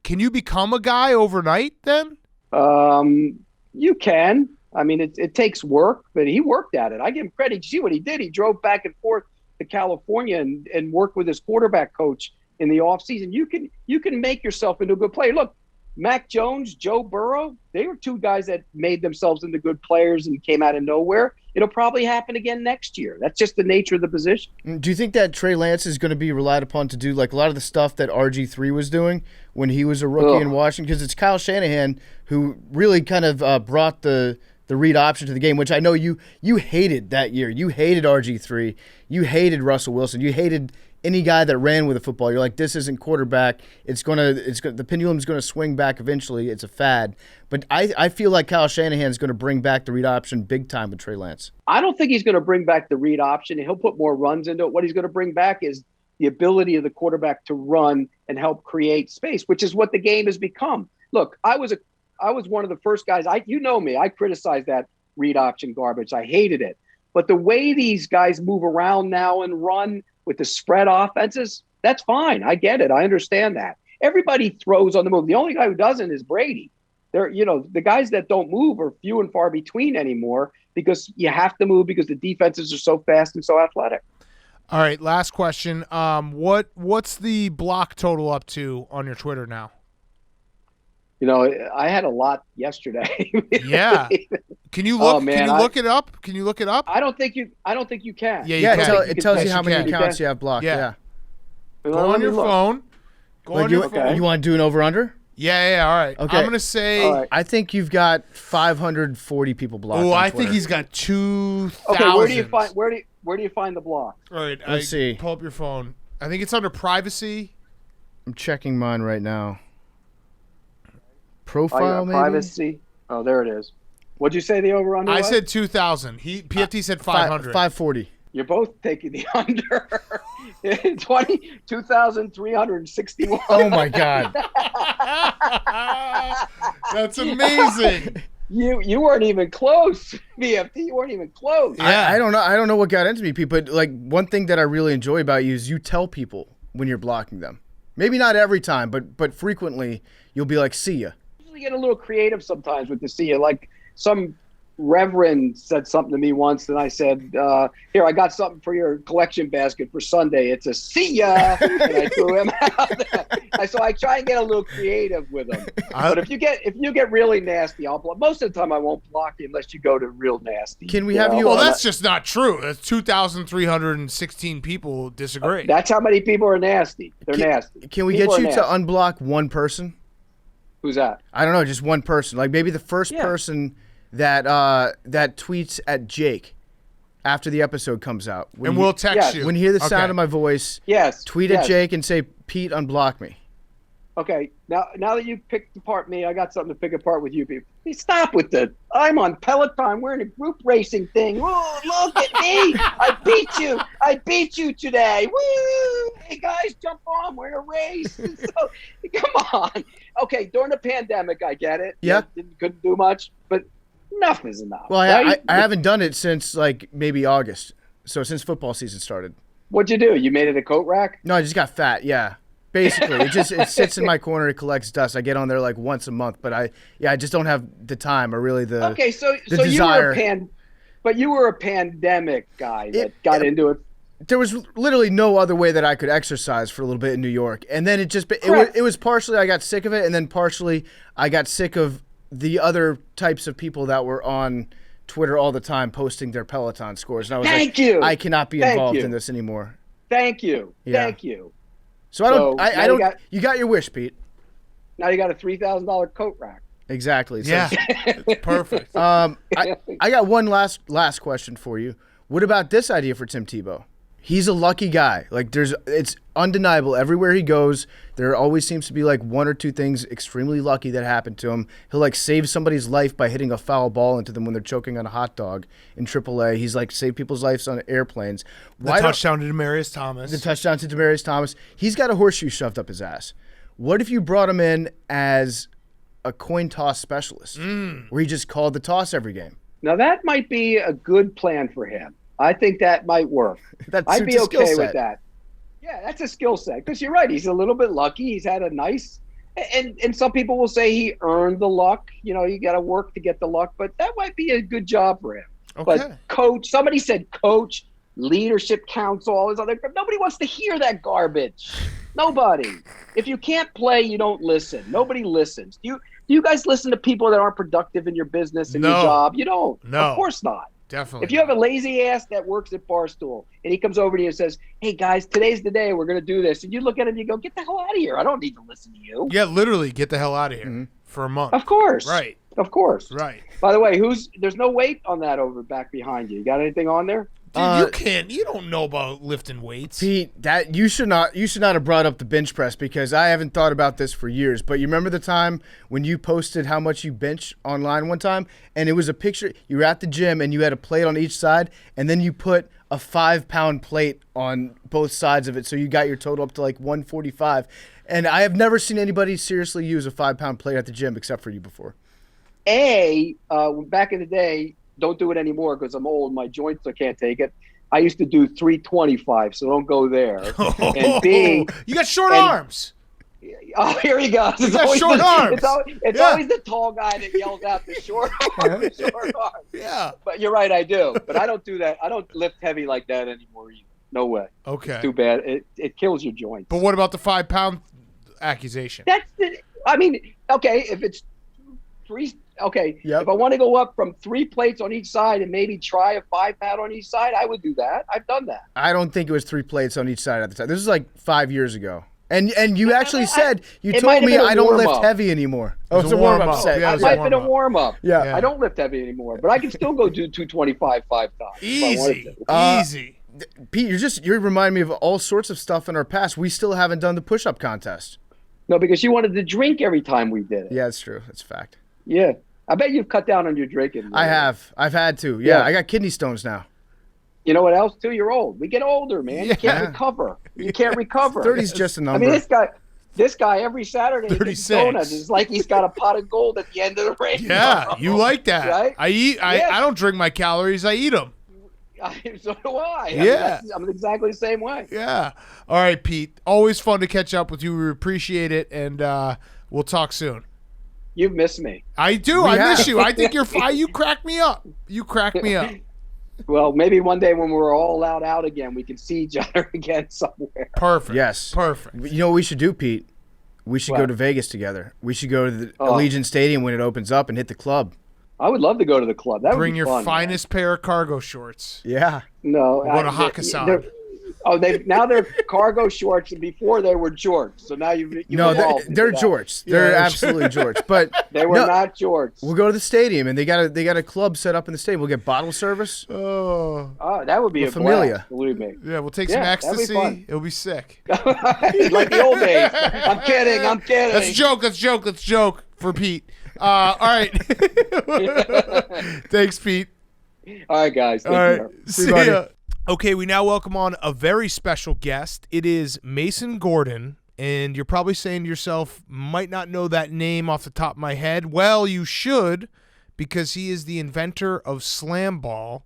become a guy overnight then? You can. I mean, it takes work, but he worked at it. I give him credit. You see what he did? He drove back and forth to California and worked with his quarterback coach in the offseason. You can make yourself into a good player. Look, Mac Jones, Joe Burrow, they were 2 guys that made themselves into good players and came out of nowhere. It'll probably happen again next year. That's just the nature of the position. Do you think that Trey Lance is going to be relied upon to do like a lot of the stuff that RG3 was doing when he was a rookie in Washington? Because it's Kyle Shanahan who really kind of brought the read option to the game, which I know you hated that year. You hated RG3. You hated Russell Wilson. You hated any guy that ran with a football. You're like, this isn't quarterback. The pendulum's gonna swing back eventually. It's a fad. But I feel like Kyle Shanahan's gonna bring back the read option big time with Trey Lance. I don't think he's gonna bring back the read option. He'll put more runs into it. What he's gonna bring back is the ability of the quarterback to run and help create space, which is what the game has become. Look, I was one of the first guys. You know me. I criticized that read option garbage. I hated it. But the way these guys move around now and run with the spread offenses, that's fine. I get it. I understand that. Everybody throws on the move. The only guy who doesn't is Brady. The guys that don't move are few and far between anymore because you have to move because the defenses are so fast and so athletic. All right, last question. What's the block total up to on your Twitter now? I had a lot yesterday. Yeah. Can you look? Can you look it up? Can you look it up? I don't think you can. Yeah, it tells you how many accounts you have blocked. Yeah. Go on your phone. You want to do an over/under? Yeah. All right. Okay. I'm gonna say. Right. I think you've got 540 people blocked. Oh, I Twitter. think he's got 2,000. Okay. Where do you find the block? All right. Let's see. Pull up your phone. I think it's under privacy. I'm checking mine right now. Profile, maybe? Privacy. Oh, there it is. What'd you say the over-under was? I said 2,000. PFT said 500. 540. You're both taking the under. 2,361. Oh my God. That's amazing. You weren't even close, VFT. You weren't even close. Yeah. I don't know. I don't know what got into me, Pete, but like one thing that I really enjoy about you is you tell people when you're blocking them. Maybe not every time, but frequently you'll be like, "See ya." Usually get a little creative sometimes with the see ya. Like some reverend said something to me once, and I said, "Here, I got something for your collection basket for Sunday. It's a see ya," and I threw him out. So I try and get a little creative with them. But if you get really nasty, I'll block. Most of the time, I won't block you unless you go to real nasty. Can we have you? Well, that's just not true. That's 2,316 people disagree. That's how many people are nasty. They're nasty. Can we People get you are to nasty. unblock one person? Who's that? I don't know, just one person. Like maybe the first person that tweets at Jake after the episode comes out. And we'll text you. When you hear the sound of my voice, tweet at Jake and say, "Pete, unblock me." Okay, now that you picked apart me, I got something to pick apart with you people. Hey, stop with the I'm on Peloton. We're in a group racing thing. Oh, look at me. I beat you today. Woo! Hey, guys, jump on. We're in a race. So, come on. Okay, during the pandemic, I get it. Yeah. Couldn't do much, but enough is enough. Well, right? I haven't done it since like maybe August. So since football season started. What'd you do? You made it a coat rack? No, I just got fat, yeah. Basically, it sits in my corner. It collects dust. I get on there like once a month, but I just don't have the time or really the desire. You were a pandemic guy that got into it. There was literally no other way that I could exercise for a little bit in New York, and then it was partially I got sick of it, and then partially I got sick of the other types of people that were on Twitter all the time posting their Peloton scores, and I was I cannot be involved in this anymore. Thank you. Yeah. Thank you. So I don't. You got your wish, Pete. Now you got a $3,000 coat rack. Exactly. So, Yeah, perfect. I got one last question for you. What about this idea for Tim Tebow? He's a lucky guy. Like it's undeniable. Everywhere he goes, there always seems to be like one or two things extremely lucky that happen to him. He'll like save somebody's life by hitting a foul ball into them when they're choking on a hot dog in AAA. He's like saved people's lives on airplanes. The touchdown to Demaryius Thomas. He's got a horseshoe shoved up his ass. What if you brought him in as a coin toss specialist, where he just called the toss every game? Now that might be a good plan for him. I think that might work. I'd be okay with that. Yeah, that's a skill set. Because you're right. He's a little bit lucky. He's had a nice and some people will say he earned the luck. You know, you got to work to get the luck. But that might be a good job for him. Okay. But coach, somebody said coach, leadership council, all this other. Nobody wants to hear that garbage. Nobody. If you can't play, you don't listen. Nobody listens. Do you guys listen to people that aren't productive in your business and your job? You don't. No. Of course not. Definitely. If you have a lazy ass that works at Barstool and he comes over to you and says, "Hey guys, today's the day we're going to do this," and you look at him and you go, "Get the hell out of here! I don't need to listen to you." Yeah, literally, get the hell out of here for a month. Of course. Right. Of course. Right. By the way, there's no weight on that over back behind you. You got anything on there? Dude, you don't know about lifting weights. Pete, that you should not have brought up the bench press because I haven't thought about this for years. But you remember the time when you posted how much you bench online one time, and it was a picture. You were at the gym and you had a plate on each side, and then you put a 5-pound plate on both sides of it, so you got your total up to like 145. And I have never seen anybody seriously use a 5-pound plate at the gym except for you before. Back in the day. Don't do it anymore because I'm old. My joints, I can't take it. I used to do 325, so don't go there. And B, you got short arms. Oh, here he goes. You got short arms. It's always the tall guy that yells out the short arms. Yeah. But you're right, I do. But I don't do that. I don't lift heavy like that anymore either. No way. Okay. It's too bad. It kills your joints. But what about the 5-pound accusation? Okay, if it's three. Okay, yep. If I want to go up from 3 plates on each side and maybe try a 5-pound on each side, I would do that. I've done that. I don't think it was 3 plates on each side at the time. This was like 5 years ago. And you actually said, you told me I don't lift heavy anymore. Oh, it's a warm-up set. It might have been a warm-up. Yeah. I don't lift heavy anymore, but I can still go do 225 5 times. Easy. Pete, you're reminding me of all sorts of stuff in our past. We still haven't done the push-up contest. No, because you wanted to drink every time we did it. Yeah, that's true. That's a fact. Yeah. I bet you've cut down on your drinking. I have. I've had to. Yeah, I got kidney stones now. You know what else? Too, you're old. We get older, man. You can't recover. You can't recover. 30's just a number. I mean, this guy every Saturday 36. donuts is like he's got a pot of gold at the end of the rainbow. Yeah, you like that. Right? I don't drink my calories. I eat them. So do I. Yeah. I'm exactly the same way. Yeah. All right, Pete. Always fun to catch up with you. We appreciate it, and we'll talk soon. You've missed me. I do. I miss you. I think you crack me up. You crack me up. Well, maybe one day when we're all allowed out again, we can see each other again somewhere. Perfect. Yes. Perfect. You know what we should do, Pete? We should go to Vegas together. We should go to the Allegiant Stadium when it opens up and hit the club. I would love to go to the club. That would Bring be your fun, finest pair of cargo shorts. Yeah. No. Go to Hakkasan. Now they're cargo shorts, and before they were jorts. So now you no, they're jorts. They're absolutely jorts. But they were not jorts. We'll go to the stadium, and they got a club set up in the stadium. We'll get bottle service. Oh, that would be a Familia. blast, believe me. Yeah, we'll take some ecstasy. It'll be sick. Like the old days. I'm kidding. Let's joke for Pete. All right. Thanks, Pete. All right, guys. Take care. See ya. Okay, we now welcome on a very special guest. It is Mason Gordon, and you're probably saying to yourself, might not know that name off the top of my head. Well, you should, because he is the inventor of SlamBall,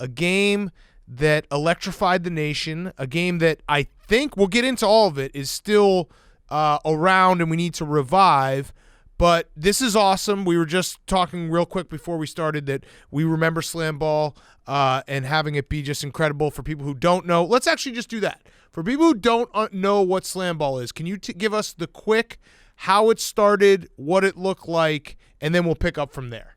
a game that electrified the nation, a game that I think, we'll get into all of it, is still around and we need to revive. But this is awesome. We were just talking real quick before we started that we remember SlamBall and having it be just incredible for people who don't know. Let's actually just do that. For people who don't know what SlamBall is, can you give us the quick how it started, what it looked like, and then we'll pick up from there?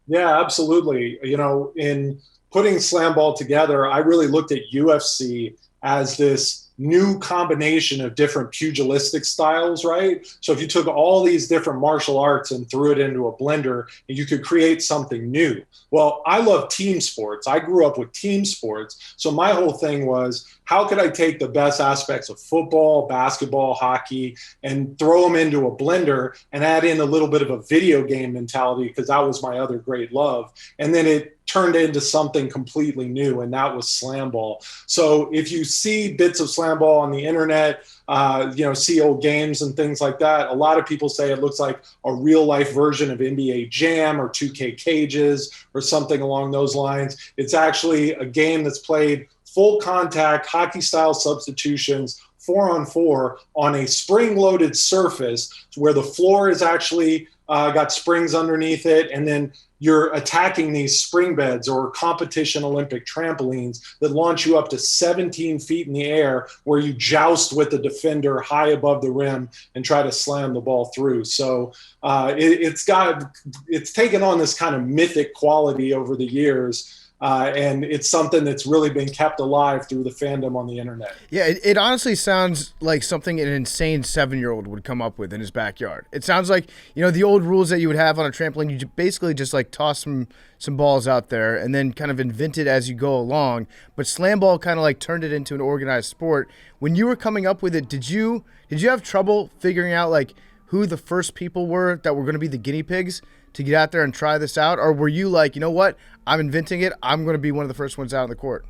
Yeah, absolutely. You know, in putting SlamBall together, I really looked at UFC as this new combination of different pugilistic styles, right? So if you took all these different martial arts and threw it into a blender, you could create something new. Well, I love team sports. I grew up with team sports. So my whole thing was, how could I take the best aspects of football, basketball, hockey, and throw them into a blender and add in a little bit of a video game mentality, because that was my other great love. And then it turned into something completely new, and that was SlamBall. So if you see bits of SlamBall on the internet, see old games and things like that, a lot of people say it looks like a real life version of NBA Jam or 2K Cages or something along those lines. It's actually a game that's played full contact, hockey style substitutions, 4-on-4 on a spring loaded surface where the floor is actually got springs underneath it, and then you're attacking these spring beds or competition Olympic trampolines that launch you up to 17 feet in the air, where you joust with the defender high above the rim and try to slam the ball through. So it's taken on this kind of mythic quality over the years. And it's something that's really been kept alive through the fandom on the internet. Yeah, it honestly sounds like something an insane 7-year-old would come up with in his backyard. It sounds like, the old rules that you would have on a trampoline, you basically just like toss some balls out there and then kind of invent it as you go along. But SlamBall kind of like turned it into an organized sport. When you were coming up with it, did you have trouble figuring out like who the first people were that were going to be the guinea pigs to get out there and try this out? Or were you like, you know what, I'm inventing it, I'm going to be one of the first ones out on the court?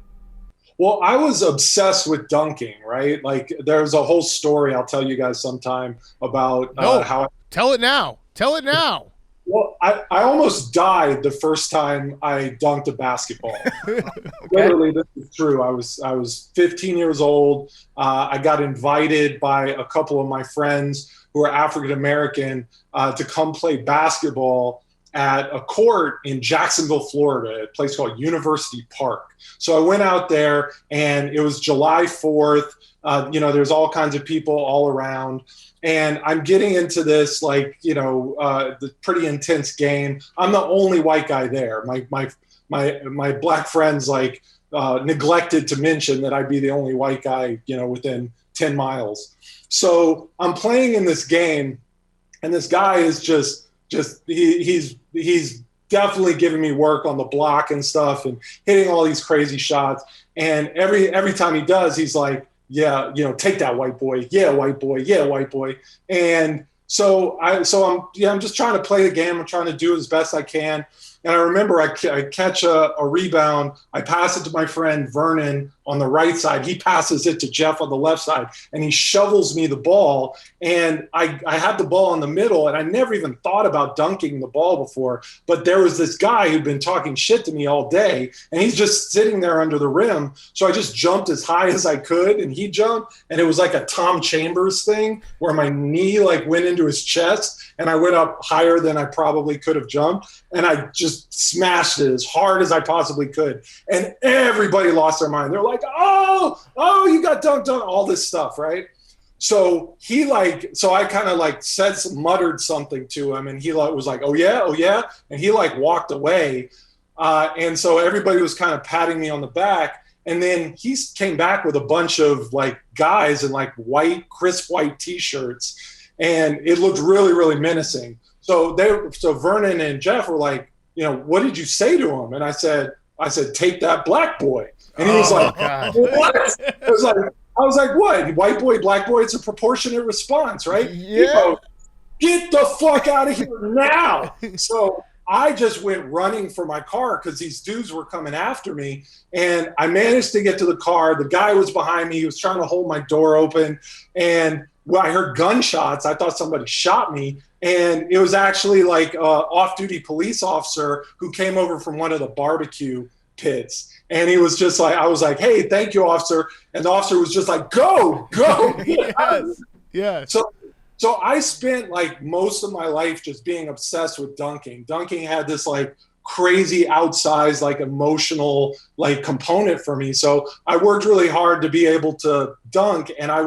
Well, I was obsessed with dunking, right? Like, there's a whole story I'll tell you guys sometime about how. Tell it now. Well, I almost died the first time I dunked a basketball. Literally, this is true. I was 15 years old. I got invited by a couple of my friends who are African American to come play basketball at a court in Jacksonville, Florida, a place called University Park. So I went out there, and it was July 4th. There's all kinds of people all around. And I'm getting into this, the pretty intense game. I'm the only white guy there. My black friends, neglected to mention that I'd be the only white guy, within 10 miles. So I'm playing in this game, and this guy is he's definitely giving me work on the block and stuff and hitting all these crazy shots. And every time he does, he's like, yeah, take that, white boy. Yeah, white boy. Yeah, white boy. And so I'm just trying to play the game. I'm trying to do as best I can. And I remember I catch a rebound. I pass it to my friend Vernon on the right side. He passes it to Jeff on the left side, and he shovels me the ball. And I had the ball in the middle, and I never even thought about dunking the ball before. But there was this guy who'd been talking shit to me all day, and he's just sitting there under the rim. So I just jumped as high as I could, and he jumped. And it was like a Tom Chambers thing where my knee like went into his chest, and I went up higher than I probably could have jumped. And I just smashed it as hard as I possibly could. And everybody lost their mind. They're like, oh, you got dunked on, all this stuff, right? So I kind of muttered something to him, and he was like, oh yeah. And he walked away. And so everybody was kind of patting me on the back. And then he came back with a bunch of guys in crisp white t-shirts. And it looked really, really menacing. So Vernon and Jeff were like, what did you say to him? And I said, take that, black boy. And he was like, what? I was like, what? White boy, black boy, it's a proportionate response, right? Yeah. Get the fuck out of here now. So I just went running for my car because these dudes were coming after me. And I managed to get to the car. The guy was behind me. He was trying to hold my door open. And I heard gunshots. I thought somebody shot me. And it was actually an off-duty police officer who came over from one of the barbecue pits. And he was just I was like, hey, thank you, officer. And the officer was just like, go. Yes. So I spent most of my life just being obsessed with dunking. Dunking had this crazy outsized emotional component for me. So I worked really hard to be able to dunk, and I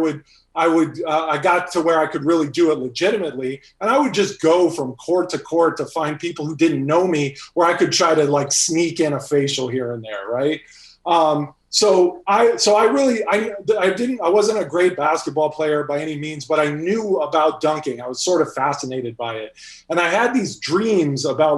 got to where I could really do it legitimately. And I would just go from court to court to find people who didn't know me where I could try to sneak in a facial here and there. Right. So I wasn't a great basketball player by any means, but I knew about dunking. I was sort of fascinated by it. And I had these dreams about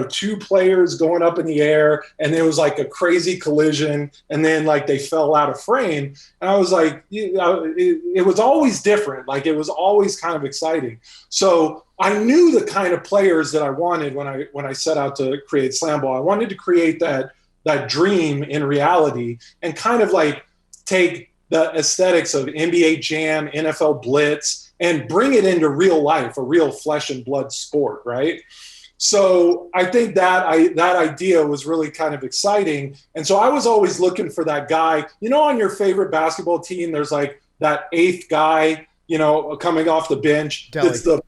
two players going up in the air, and there was a crazy collision, and then they fell out of frame. And I was like, it was always different. It was always kind of exciting. So I knew the kind of players that I wanted when I set out to create SlamBall. I wanted to create that dream in reality and kind of take the aesthetics of NBA Jam, NFL Blitz, and bring it into real life, a real flesh and blood sport, right? So I think that idea was really kind of exciting. And so I was always looking for that guy, on your favorite basketball team, there's that eighth guy, coming off the bench. It's the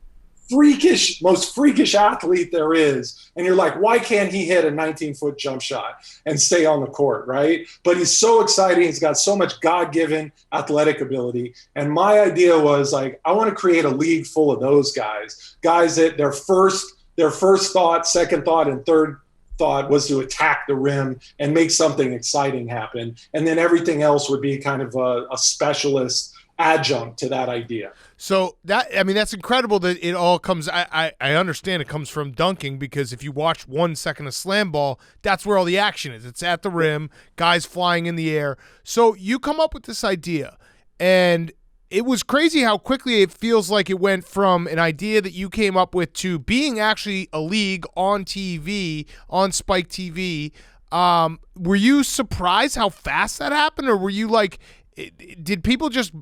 most freakish athlete there is. And you're like, why can't he hit a 19-foot jump shot and stay on the court, right? But he's so exciting. He's got so much God-given athletic ability. And my idea was I want to create a league full of those guys that their first thought, second thought, and third thought was to attack the rim and make something exciting happen. And then everything else would be kind of a specialist adjunct to that idea. So that's incredible that it all comes. I understand it comes from dunking, because if you watch 1 second of SlamBall, that's where all the action is. It's at the rim, guys flying in the air. So you come up with this idea, and it was crazy how quickly it feels like it went from an idea that you came up with to being actually a league on TV, on Spike TV. Were you surprised how fast that happened, or were you did people just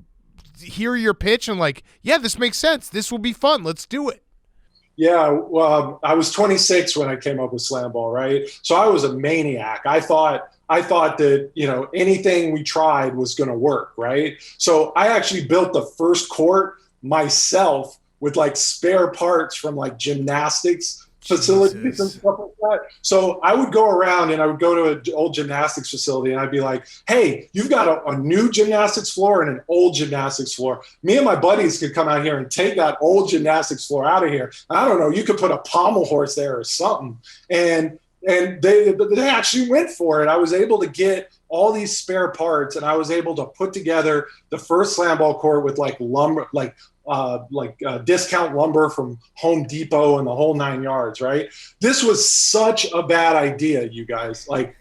hear your pitch and yeah, this makes sense, this will be fun, let's do it? Yeah, well, I was 26 when I came up with SlamBall, right? So I was a maniac. I thought that, anything we tried was going to work, right? So I actually built the first court myself with spare parts from gymnastics facilities and stuff like that. So I would go around and I would go to an old gymnastics facility and I'd be like, hey, you've got a new gymnastics floor and an old gymnastics floor. Me and my buddies could come out here and take that old gymnastics floor out of here. I don't know, you could put a pommel horse there or something. And they actually went for it. I was able to get all these spare parts, and I was able to put together the first SlamBall court with lumber, discount lumber from Home Depot and the whole 9 yards, right? This was such a bad idea, you guys. I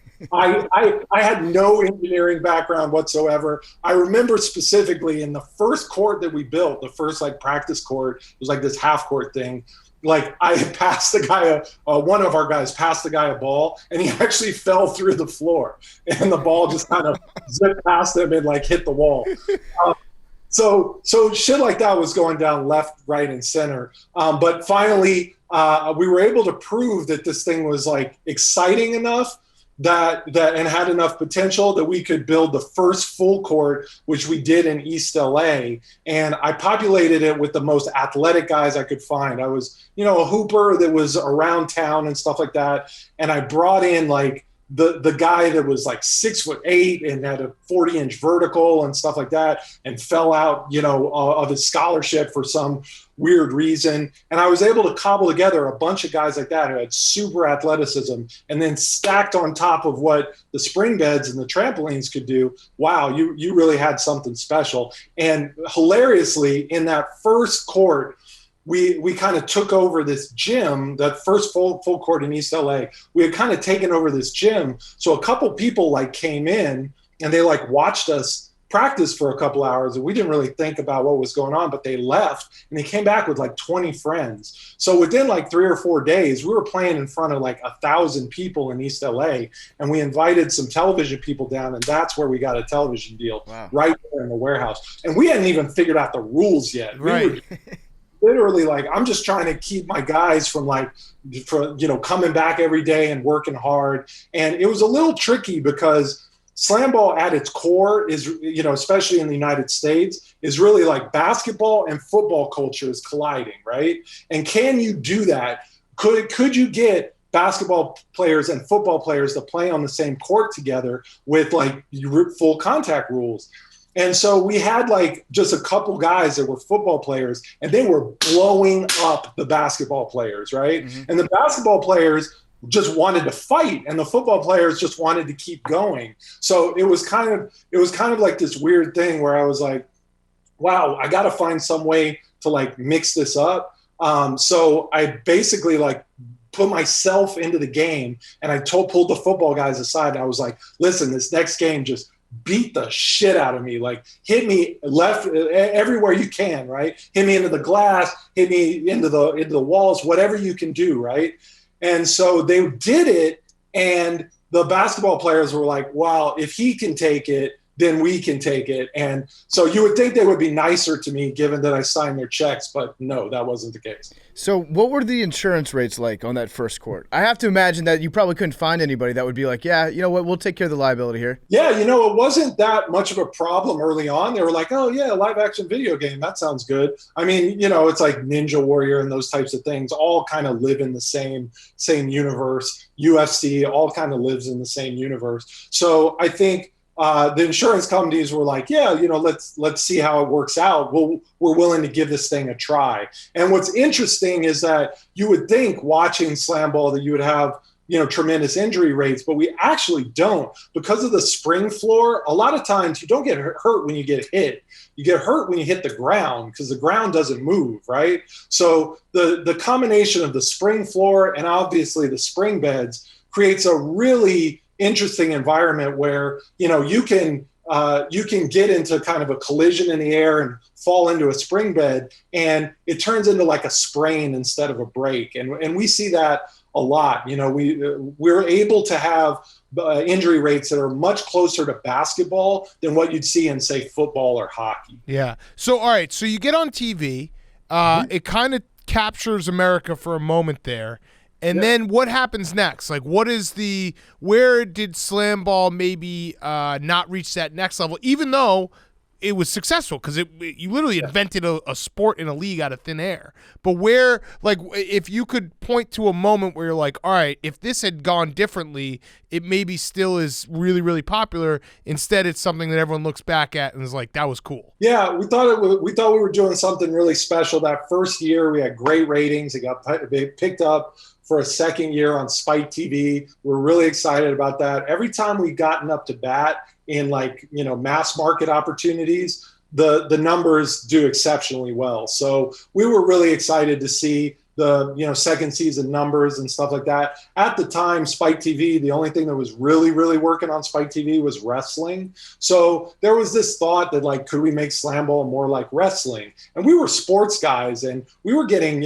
had no engineering background whatsoever. I remember specifically in the first court that we built, the first practice court, it was this half court thing. like I had passed the guy, one of our guys passed the guy a ball, and he actually fell through the floor, and the ball just kind of zipped past him and like hit the wall. So shit like that was going down left, right, and center. But finally, we were able to prove that this thing was like exciting enough that and had enough potential that we could build the first full court, which we did in East LA. And I populated it with the most athletic guys I could find. I was, a hooper that was around town and stuff like that. And I brought in like the guy that was like 6'8" and had a 40-inch vertical and stuff like that, and fell out, of his scholarship for some weird reason. And I was able to cobble together a bunch of guys like that who had super athleticism, and then stacked on top of what the spring beds and the trampolines could do. Wow, you really had something special. And hilariously, in that first court, we kind of took over this gym, that first full court in East LA. We had kind of taken over this gym. So a couple people like came in and they like watched us practice for a couple hours, and we didn't really think about what was going on, but they left and they came back with like 20 friends. So within like 3 or 4 days, we were playing in front of like 1,000 people in East LA, and we invited some television people down, and that's where we got a television deal. Wow. Right there in the warehouse. And we hadn't even figured out the rules yet. Right. We were literally like, I'm just trying to keep my guys from coming back every day and working hard. And it was a little tricky because SlamBall at its core is, especially in the United States, is really like basketball and football culture is colliding, right? And can you do that? Could you get basketball players and football players to play on the same court together with like full contact rules? And so we had like just a couple guys that were football players, and they were blowing up the basketball players, right? Mm-hmm. And the basketball players just wanted to fight, and the football players just wanted to keep going. So it was kind of like this weird thing where I was like, wow, I got to find some way to like mix this up. So I basically like put myself into the game, and I pulled the football guys aside, and I was like, listen, this next game, just beat the shit out of me. Like, hit me left everywhere you can, right? Hit me into the glass, hit me into the walls, whatever you can do, right? And so they did it, and the basketball players were like, wow, if he can take it, then we can take it. And so you would think they would be nicer to me given that I signed their checks, but no, that wasn't the case. So what were the insurance rates like on that first court? I have to imagine that you probably couldn't find anybody that would be like, yeah, you know what, we'll take care of the liability here. Yeah, it wasn't that much of a problem early on. They were like, oh, yeah, live action video game. That sounds good. I mean, it's like Ninja Warrior and those types of things all kind of live in the same universe. UFC all kind of lives in the same universe. So I think the insurance companies were like, yeah, let's see how it works out. We're willing to give this thing a try. And what's interesting is that you would think watching SlamBall that you would have, tremendous injury rates, but we actually don't. Because of the spring floor, a lot of times you don't get hurt when you get hit. You get hurt when you hit the ground because the ground doesn't move, right? So the combination of the spring floor and obviously the spring beds creates a really interesting environment where you can get into kind of a collision in the air and fall into a spring bed, and it turns into like a sprain instead of a break, and we see that a lot. We're able to have injury rates that are much closer to basketball than what you'd see in, say, football or hockey. Yeah. So all right, so you get on TV, it kind of captures America for a moment there. And then what happens next? Like, where did SlamBall maybe not reach that next level, even though it was successful? Because you literally invented a sport in a league out of thin air. But where, like, if you could point to a moment where you're like, all right, if this had gone differently, it maybe still is really, really popular. Instead, it's something that everyone looks back at and is like, that was cool. Yeah, we thought we were doing something really special. That first year, we had great ratings. It got picked up for a second year on Spike TV. We're really excited about that. Every time we've gotten up to bat in mass market opportunities, the numbers do exceptionally well. So we were really excited to see the second season numbers and stuff like that. At the time, Spike TV, the only thing that was really, really working on Spike TV was wrestling. So there was this thought that, like, could we make SlamBall more like wrestling? And we were sports guys, and we were getting,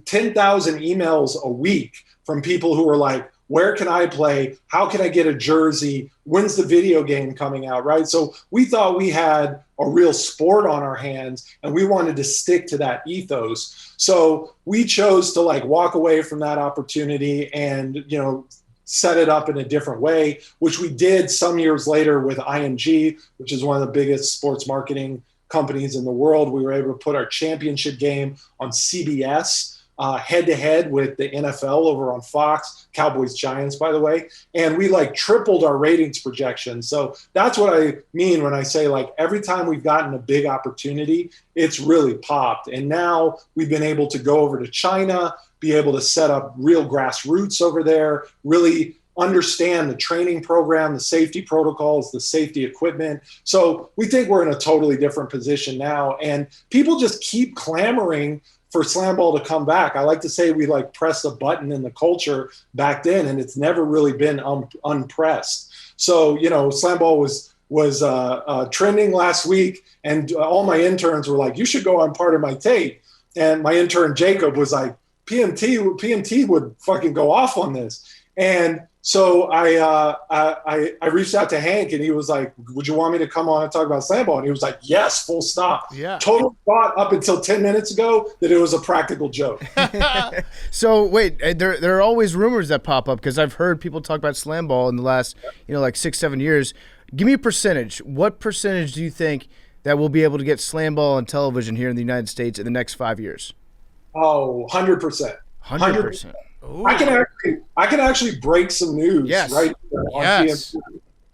10,000 emails a week from people who are like, where can I play? How can I get a jersey? When's the video game coming out, right? So we thought we had a real sport on our hands, and we wanted to stick to that ethos. So we chose to like walk away from that opportunity and, set it up in a different way, which we did some years later with IMG, which is one of the biggest sports marketing companies in the world. We were able to put our championship game on CBS, head-to-head with the NFL over on Fox, Cowboys Giants, by the way, and we like tripled our ratings projections. So that's what I mean when I say like every time we've gotten a big opportunity, it's really popped. And now we've been able to go over to China, be able to set up real grassroots over there, really understand the training program, the safety protocols, the safety equipment. So we think we're in a totally different position now, and people just keep clamoring for SlamBall to come back. I like to say we like pressed a button in the culture back then, and it's never really been unpressed. So, SlamBall was trending last week, and all my interns were like, you should go on part of my tape. And my intern Jacob was like, PMT would fucking go off on this. And so I reached out to Hank, and he was like, would you want me to come on and talk about SlamBall? And he was like, yes, full stop. Yeah. Totally thought up until 10 minutes ago that it was a practical joke. So wait, there are always rumors that pop up, because I've heard people talk about SlamBall in the last, like 6-7 years. Give me a percentage. What percentage do you think that we'll be able to get SlamBall on television here in the United States in the next 5 years? Oh, 100%. 100%. Ooh. I can actually break some news right there on PMT.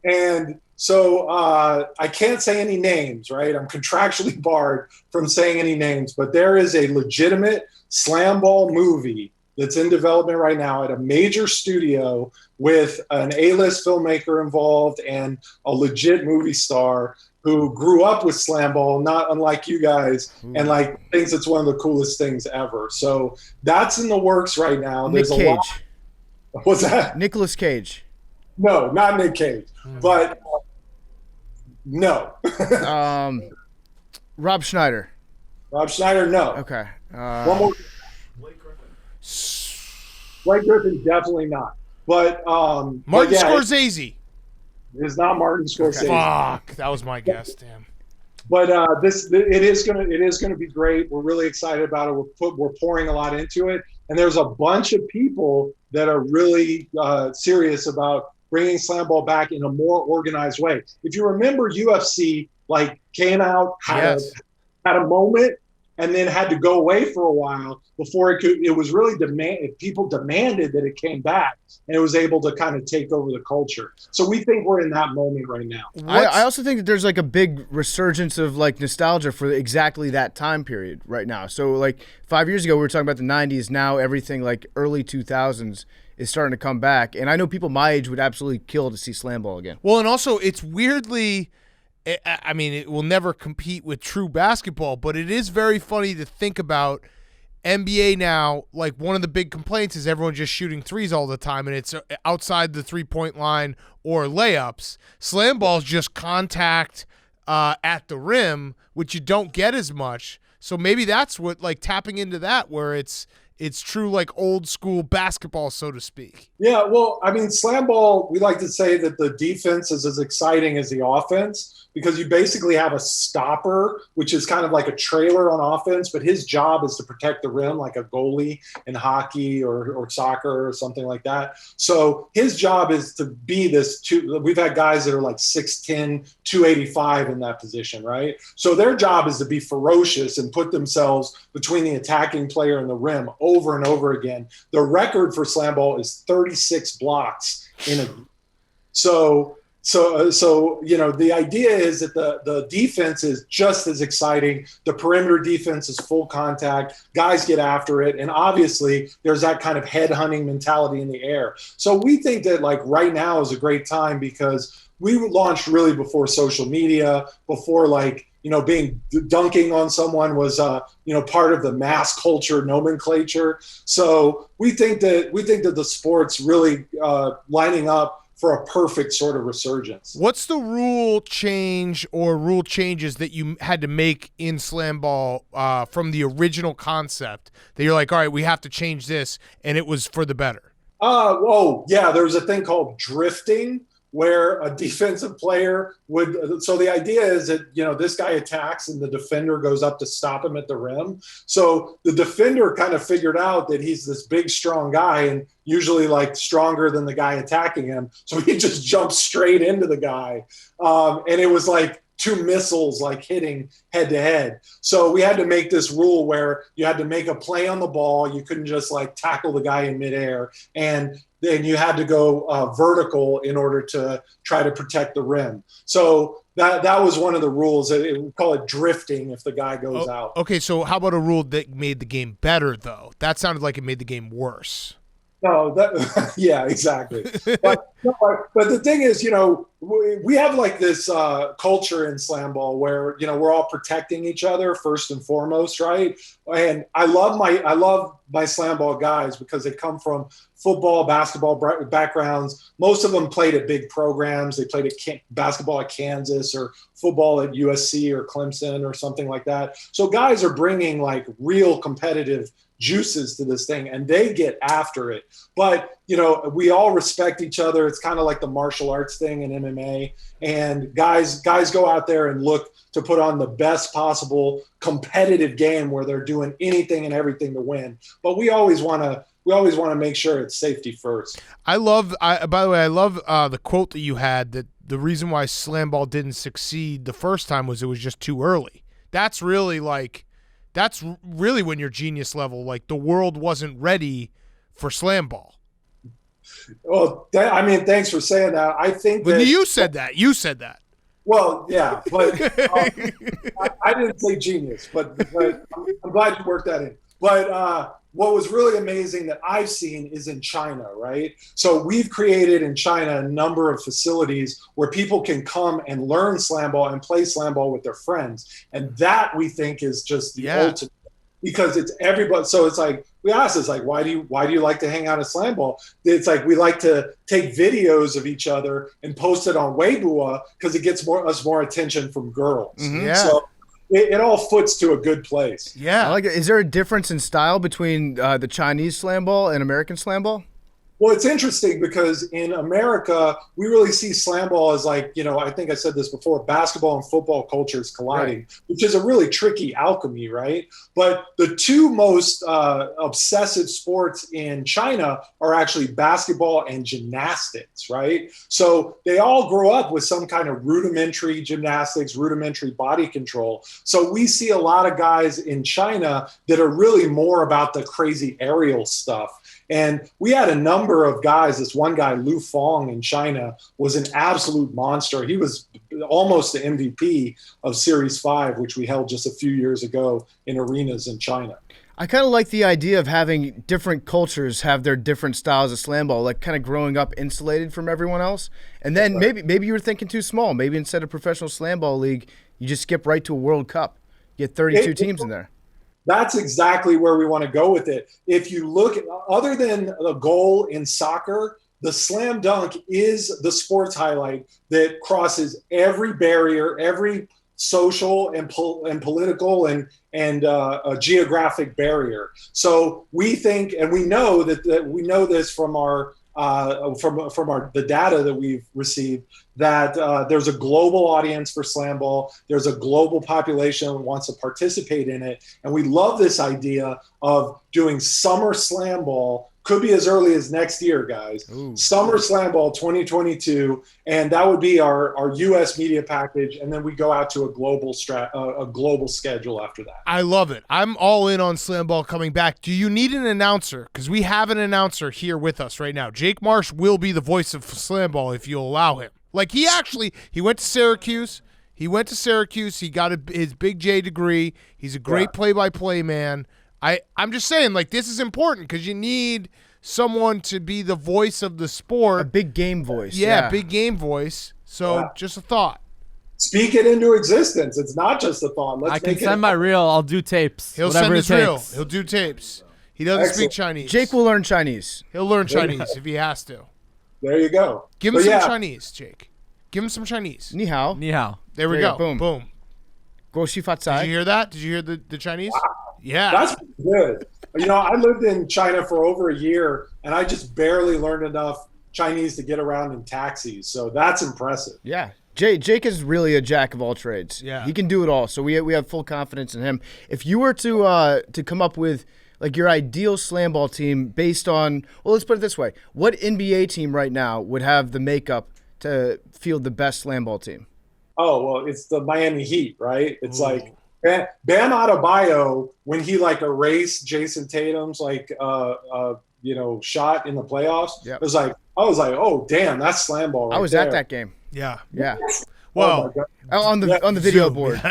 And so I can't say any names, right? I'm contractually barred from saying any names, but there is a legitimate SlamBall movie that's in development right now at a major studio with an A-list filmmaker involved and a legit movie star who grew up with SlamBall, not unlike you guys, and like thinks it's one of the coolest things ever. So that's in the works right now. There's Nick Cage. What's that? Nicolas Cage. No, not Nick Cage, but no. Rob Schneider. Rob Schneider, no. Okay. One more. Blake Griffin, definitely not. But Martin Scorsese. It is not Martin Scorsese. Fuck, that was my guess. Damn. But it is gonna be great. We're really excited about it. We're pouring a lot into it, and there's a bunch of people that are really serious about bringing SlamBall back in a more organized way. If you remember, UFC like came out, had a moment, and then had to go away for a while before it was really people demanded that it came back, and it was able to kind of take over the culture. So we think we're in that moment right now. I also think that there's like a big resurgence of like nostalgia for exactly that time period right now. So like 5 years ago, we were talking about the 90s. Now everything like early 2000s is starting to come back. And I know people my age would absolutely kill to see SlamBall again. Well, and also it's weirdly, I mean, it will never compete with true basketball, but it is very funny to think about NBA now. Like, one of the big complaints is everyone just shooting threes all the time, and it's outside the three-point line or layups. SlamBall's just contact at the rim, which you don't get as much. So maybe that's what, like, tapping into that, where it's true, like, old school basketball, so to speak. Yeah, well, I mean, SlamBall, we like to say that the defense is as exciting as the offense, because you basically have a stopper, which is kind of like a trailer on offense, but his job is to protect the rim like a goalie in hockey or soccer or something like that. So his job is to be this we've had guys that are like 6'10", 285 in that position, right? So their job is to be ferocious and put themselves between the attacking player and the rim over and over again. The record for SlamBall is 36 blocks in a So the idea is that the defense is just as exciting. The perimeter defense is full contact. Guys get after it. And obviously there's that kind of head hunting mentality in the air. So we think that like right now is a great time, because we launched really before social media, before like, being dunking on someone was, part of the mass culture nomenclature. So we think that the sport's really lining up for a perfect sort of resurgence. What's the rule change or rule changes that you had to make in SlamBall from the original concept that you're like, all right, we have to change this, and it was for the better? There was a thing called drifting, where a defensive player would, so the idea is that, this guy attacks and the defender goes up to stop him at the rim. So the defender kind of figured out that he's this big, strong guy and usually like stronger than the guy attacking him. So he just jumped straight into the guy. And it was like 2 missiles like hitting head to head. So we had to make this rule where you had to make a play on the ball. You couldn't just like tackle the guy in midair. And then you had to go vertical in order to try to protect the rim. So that was one of the rules. We call it drifting if the guy goes out. Okay, so how about a rule that made the game better, though? That sounded like it made the game worse. No, yeah, exactly. But the thing is, we have like this culture in SlamBall where, we're all protecting each other first and foremost, right? And I love my SlamBall guys because they come from football, basketball backgrounds. Most of them played at big programs. They played at basketball at Kansas or football at USC or Clemson or something like that. So guys are bringing like real competitive juices to this thing, and they get after it. But we all respect each other. It's kind of like the martial arts thing in MMA, and guys go out there and look to put on the best possible competitive game where they're doing anything and everything to win. But we always want to make sure it's safety first. By the way, I love the quote that you had, that the reason why SlamBall didn't succeed the first time was it was just too early. That's really when you're genius level. Like, the world wasn't ready for SlamBall. Well, thanks for saying that. I think that you said that. You said that. Well, yeah, but I didn't say genius, but I'm glad you worked that in. But what was really amazing that I've seen is in China, right? So we've created in China a number of facilities where people can come and learn SlamBall and play SlamBall with their friends. And that, we think, is just the ultimate, because it's everybody. So it's like, we asked this, like, why do you like to hang out at SlamBall? It's like, we like to take videos of each other and post it on Weibo because it gets us more attention from girls. Mm-hmm. Yeah. So it all foots to a good place. Yeah. I like it. Is there a difference in style between the Chinese SlamBall and American SlamBall? Well, it's interesting because in America, we really see SlamBall as like, I think I said this before, basketball and football cultures colliding, which is a really tricky alchemy, right? But the two most obsessive sports in China are actually basketball and gymnastics, right? So they all grow up with some kind of rudimentary gymnastics, rudimentary body control. So we see a lot of guys in China that are really more about the crazy aerial stuff. And we had a number of guys. This one guy, Lu Fong in China, was an absolute monster. He was almost the MVP of Series 5, which we held just a few years ago in arenas in China. I kind of like the idea of having different cultures have their different styles of SlamBall, like kind of growing up insulated from everyone else. And then maybe you were thinking too small. Maybe instead of professional SlamBall league, you just skip right to a World Cup. You get 32 teams in there. That's exactly where we want to go with it. If you look at, other than the goal in soccer, the slam dunk is the sports highlight that crosses every barrier, every social and political and a geographic barrier. So we think, and we know that we know this from our the data that we've received, that there's a global audience for SlamBall. There's a global population that wants to participate in it. And we love this idea of doing summer SlamBall. Could be as early as next year, guys. Ooh. Summer SlamBall 2022. And that would be our U.S. media package. And then we go out to a global schedule after that. I love it. I'm all in on SlamBall coming back. Do you need an announcer? Because we have an announcer here with us right now. Jake Marsh will be the voice of SlamBall if you'll allow him. Like, he went to Syracuse. He got his Big J degree. He's a great play-by-play man. I'm just saying, like, this is important because you need someone to be the voice of the sport. A big game voice. Yeah, big game voice. So just a thought. Speak it into existence. It's not just a thought. I can send my reel. I'll do tapes. He'll send his reel. He'll do tapes. He doesn't speak Chinese. Jake will learn Chinese. He'll learn Chinese if he has to. There you go. Give him some Chinese, Jake. Give him some Chinese. Ni hao. Ni hao. There we go. Boom. Boom. Guo xi fa cai. Did you hear that? Did you hear the Chinese? Wow. Yeah. That's good. I lived in China for over a year, and I just barely learned enough Chinese to get around in taxis. So that's impressive. Yeah. Jake is really a jack of all trades. Yeah. He can do it all. So we have full confidence in him. If you were to come up with like your ideal SlamBall team based on, well, let's put it this way. What NBA team right now would have the makeup to field the best SlamBall team? Oh, well, it's the Miami Heat, right? It's like Bam Adebayo, when he like erased Jason Tatum's shot in the playoffs. Yep. It was like, I was like, oh damn, that's SlamBall right I was there. at that game. Yeah. Yeah. Oh, Well, On the video board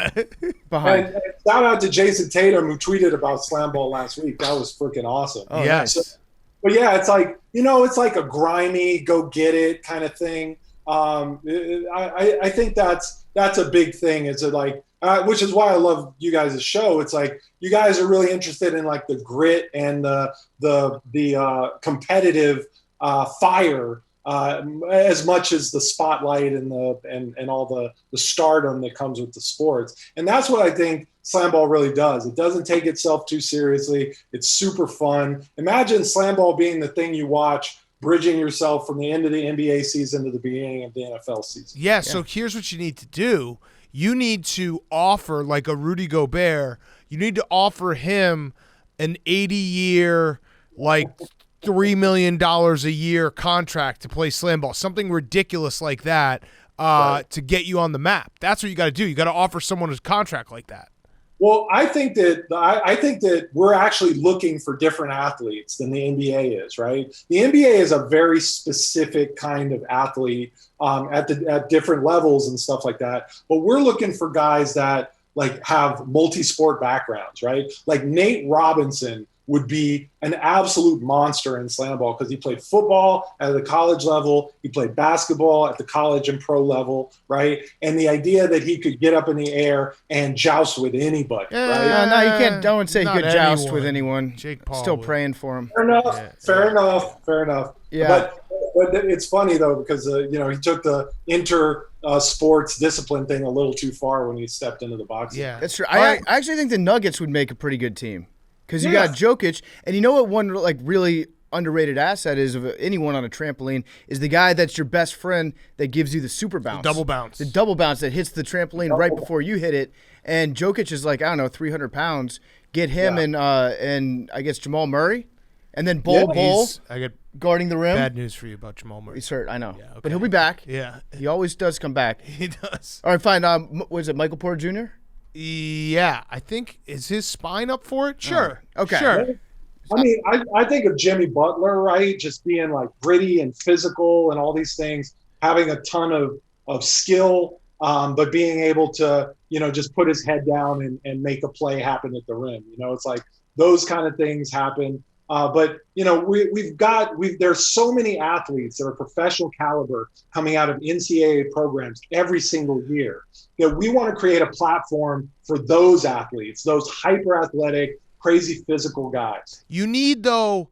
behind. and shout out to Jason Tatum who tweeted about SlamBall last week. That was freaking awesome. Oh, yes. nice. But yeah, it's like, it's like a grimy go get it kind of thing. I think that's a big thing. It's which is why I love you guys' show. It's like you guys are really interested in like the grit and the competitive fire as much as the spotlight and all the stardom that comes with the sports. And that's what I think SlamBall really does. It doesn't take itself too seriously. It's super fun. Imagine SlamBall being the thing you watch, bridging yourself from the end of the NBA season to the beginning of the NFL season. Yeah, so here's what you need to do. You need to offer, like a Rudy Gobert, you need to offer him an 80-year, like $3 million a year contract to play SlamBall, something ridiculous like that to get you on the map. That's what you got to do. You got to offer someone a contract like that. Well, I think that we're actually looking for different athletes than the NBA is, right? The NBA is a very specific kind of athlete at different levels and stuff like that. But we're looking for guys that like have multi-sport backgrounds, right? Like Nate Robinson would be an absolute monster in SlamBall because he played football at the college level. He played basketball at the college and pro level, right? And the idea that he could get up in the air and joust with anybody, right? No, you can't. Don't say he Not could joust anyone. with anyone. Jake Paul Still would. praying for him. Fair enough. Yeah. But it's funny though because he took the sports discipline thing a little too far when he stepped into the boxing. Yeah. That's true. All right. I actually think the Nuggets would make a pretty good team because you got Jokic, and you know what one like really underrated asset is of anyone on a trampoline is the guy that's your best friend that gives you the super bounce, double bounce. the double bounce that hits the trampoline right before you hit it. And Jokic is like 300 pounds. Get him and I guess Jamal Murray, and then Bol I got guarding the rim. bad news for you about Jamal Murray. He's hurt, I know, Yeah, okay. but he'll be back. Yeah, He always does come back. he does. All right, fine. Was it Michael Porter Jr.? Yeah, I think is his spine up for it? Sure. Okay. Sure. I mean, I think of Jimmy Butler, right? Just being like gritty and physical and all these things, having a ton of skill, but being able to, just put his head down and make a play happen at the rim. It's like those kind of things happen. But there's so many athletes that are professional caliber coming out of NCAA programs every single year that we want to create a platform for those athletes, those hyper athletic, crazy physical guys. You need a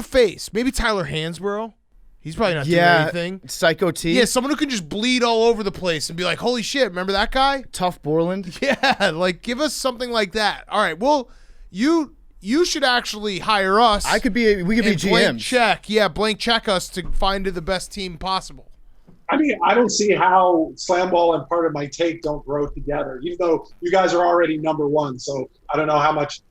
face. Maybe Tyler Hansborough. He's probably not doing anything. Psycho T. Yeah, someone who can just bleed all over the place and be like, holy shit, remember that guy? Tough Borland. Yeah, like give us something like that. All right, well, you should actually hire us. We could be GMs. Blank check us to find the best team possible. I mean, I don't see how SlamBall and Part of My Take don't grow together, even though you guys are already number one. So I don't know how much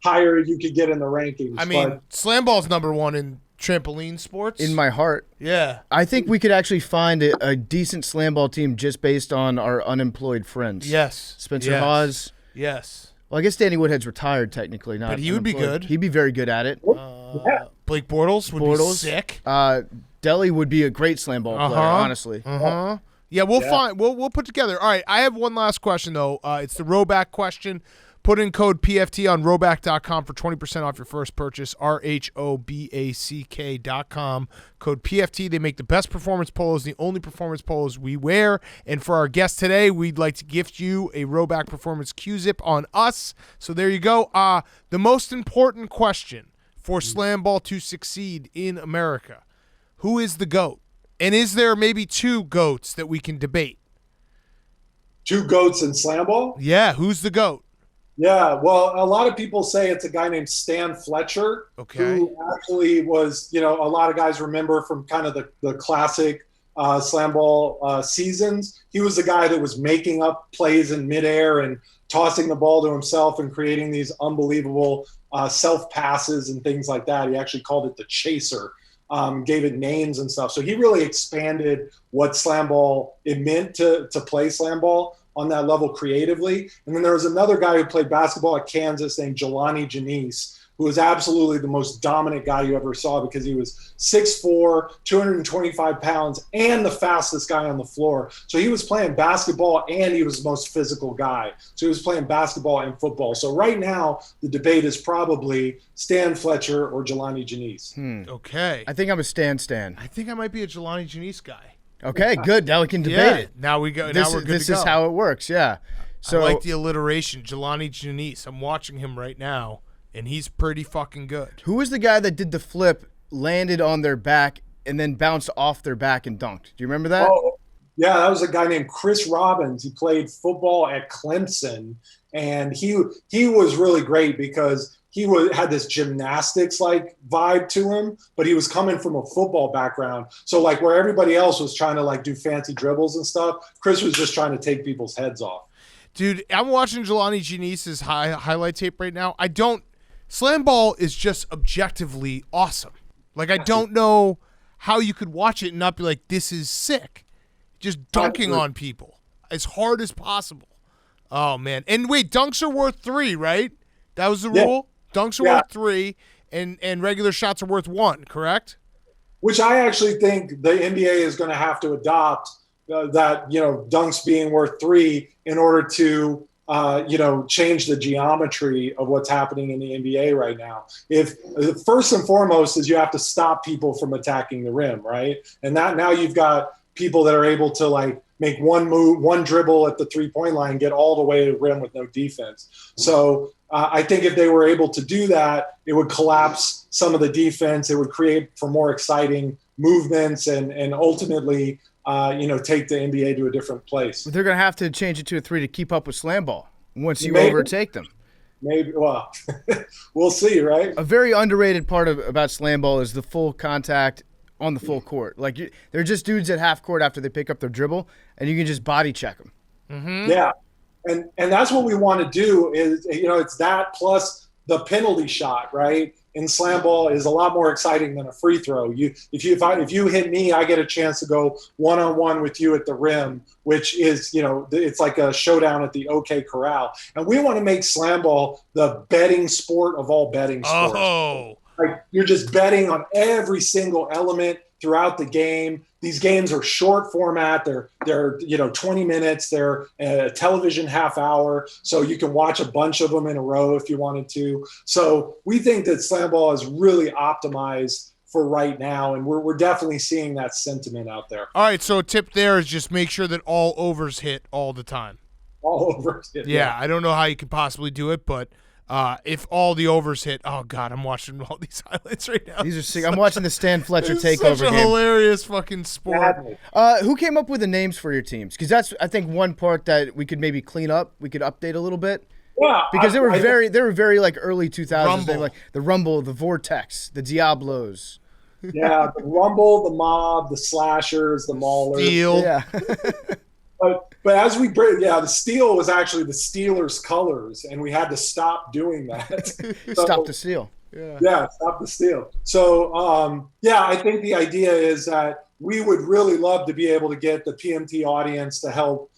higher you could get in the rankings. I mean, SlamBall's number one in trampoline sports. In my heart. Yeah. I think we could actually find a decent SlamBall team just based on our unemployed friends. Yes. Spencer Hawes. Yes. Well, I guess Danny Woodhead's retired technically, not But he would be unemployed. good. He'd be very good at it. Blake Bortles would be sick. Deli would be a great SlamBall player, honestly. Yeah, we'll put together. All right, I have one last question though. It's the Roback question. Put in code PFT on roback.com for 20% off your first purchase. RHOBACK.com. Code PFT. They make the best performance polos, the only performance polos we wear. And for our guest today, we'd like to gift you a Roback Performance Q-Zip on us. So there you go. The most important question for SlamBall to succeed in America. who is the GOAT? And is there maybe two GOATs that we can debate? Two GOATs in SlamBall? Yeah, who's the GOAT? Yeah, well, a lot of people say it's a guy named Stan Fletcher, who actually was, a lot of guys remember from kind of the classic SlamBall seasons. He was the guy that was making up plays in midair and tossing the ball to himself and creating these unbelievable self passes and things like that. He actually called it the chaser, gave it names and stuff. So he really expanded what SlamBall, it meant to play SlamBall on that level creatively. And then there was another guy who played basketball at Kansas named Jelani Janice, who was absolutely the most dominant guy you ever saw because he was 6'4", 225 pounds, and the fastest guy on the floor. So he was playing basketball and he was the most physical guy. So he was playing basketball and football. So right now, the debate is probably Stan Fletcher or Jelani Janice. Okay. I think I'm a Stan. I think I might be a Jelani Janice guy. Okay, good. Now we can debate it. Now we go. Now we're good This to go. is how it works, yeah. So I like the alliteration, Jelani Janice. I'm watching him right now, and he's pretty fucking good. Who was the guy that did the flip, landed on their back, and then bounced off their back and dunked? Do you remember that? Oh, yeah, that was a guy named Chris Robbins. He played football at Clemson, and he was really great because he had this gymnastics like vibe to him, but he was coming from a football background. So like where everybody else was trying to like do fancy dribbles and stuff, Chris was just trying to take people's heads off. Dude, I'm watching Jelani Janice's highlight tape right now. SlamBall is just objectively awesome. Like I don't know how you could watch it and not be like, this is sick. Just dunking on people as hard as possible. Oh man. And wait, dunks are worth 3, right? That was the rule? Dunks are worth 3, and regular shots are worth 1, correct? Which I actually think the NBA is going to have to adopt that, dunks being worth 3 in order to, change the geometry of what's happening in the NBA right now. If first and foremost is you have to stop people from attacking the rim, right? And that now you've got people that are able to like make one move, one dribble at the 3-point line, get all the way to the rim with no defense. So I think if they were able to do that, it would collapse some of the defense. It would create for more exciting movements and ultimately, take the NBA to a different place. But they're going to have to change it to a 3 to keep up with SlamBall once you Maybe. Overtake them. Maybe. Well, we'll see, right? A very underrated part about SlamBall is the full contact on the full court. Like they're just dudes at half court after they pick up their dribble, and you can just body check them. Mm-hmm. Yeah. And that's what we want to do is, it's that plus the penalty shot, right? In SlamBall is a lot more exciting than a free throw. If you hit me, I get a chance to go one-on-one with you at the rim, which is, it's like a showdown at the OK Corral. And we want to make SlamBall the betting sport of all betting sports. Oh. Like you're just betting on every single element throughout the game. These games are short format. They're 20 minutes. They're a television half hour, so you can watch a bunch of them in a row if you wanted to. So we think that SlamBall is really optimized for right now, and we're definitely seeing that sentiment out there. All right, so a tip there is just make sure that all overs hit all the time. All overs hit. Yeah, I don't know how you could possibly do it, but if all the overs hit, oh God, I'm watching all these highlights right now. These are sick. I'm watching the Stan Fletcher It's takeover such a game. hilarious fucking sport. Who came up with the names for your teams? Because that's, I think, one part that we could maybe clean up. We could update a little bit. Yeah, because they were very like early 2000s. Rumble. They were like the Rumble, the Vortex, the Diablos. Yeah, the Rumble, the Mob, the Slashers, the Maulers. Steel. Yeah. But as we bring, the steel was actually the Steelers' colors, and we had to stop doing that. Stop the steal. Yeah, stop the steal. So, I think the idea is that we would really love to be able to get the PMT audience to help,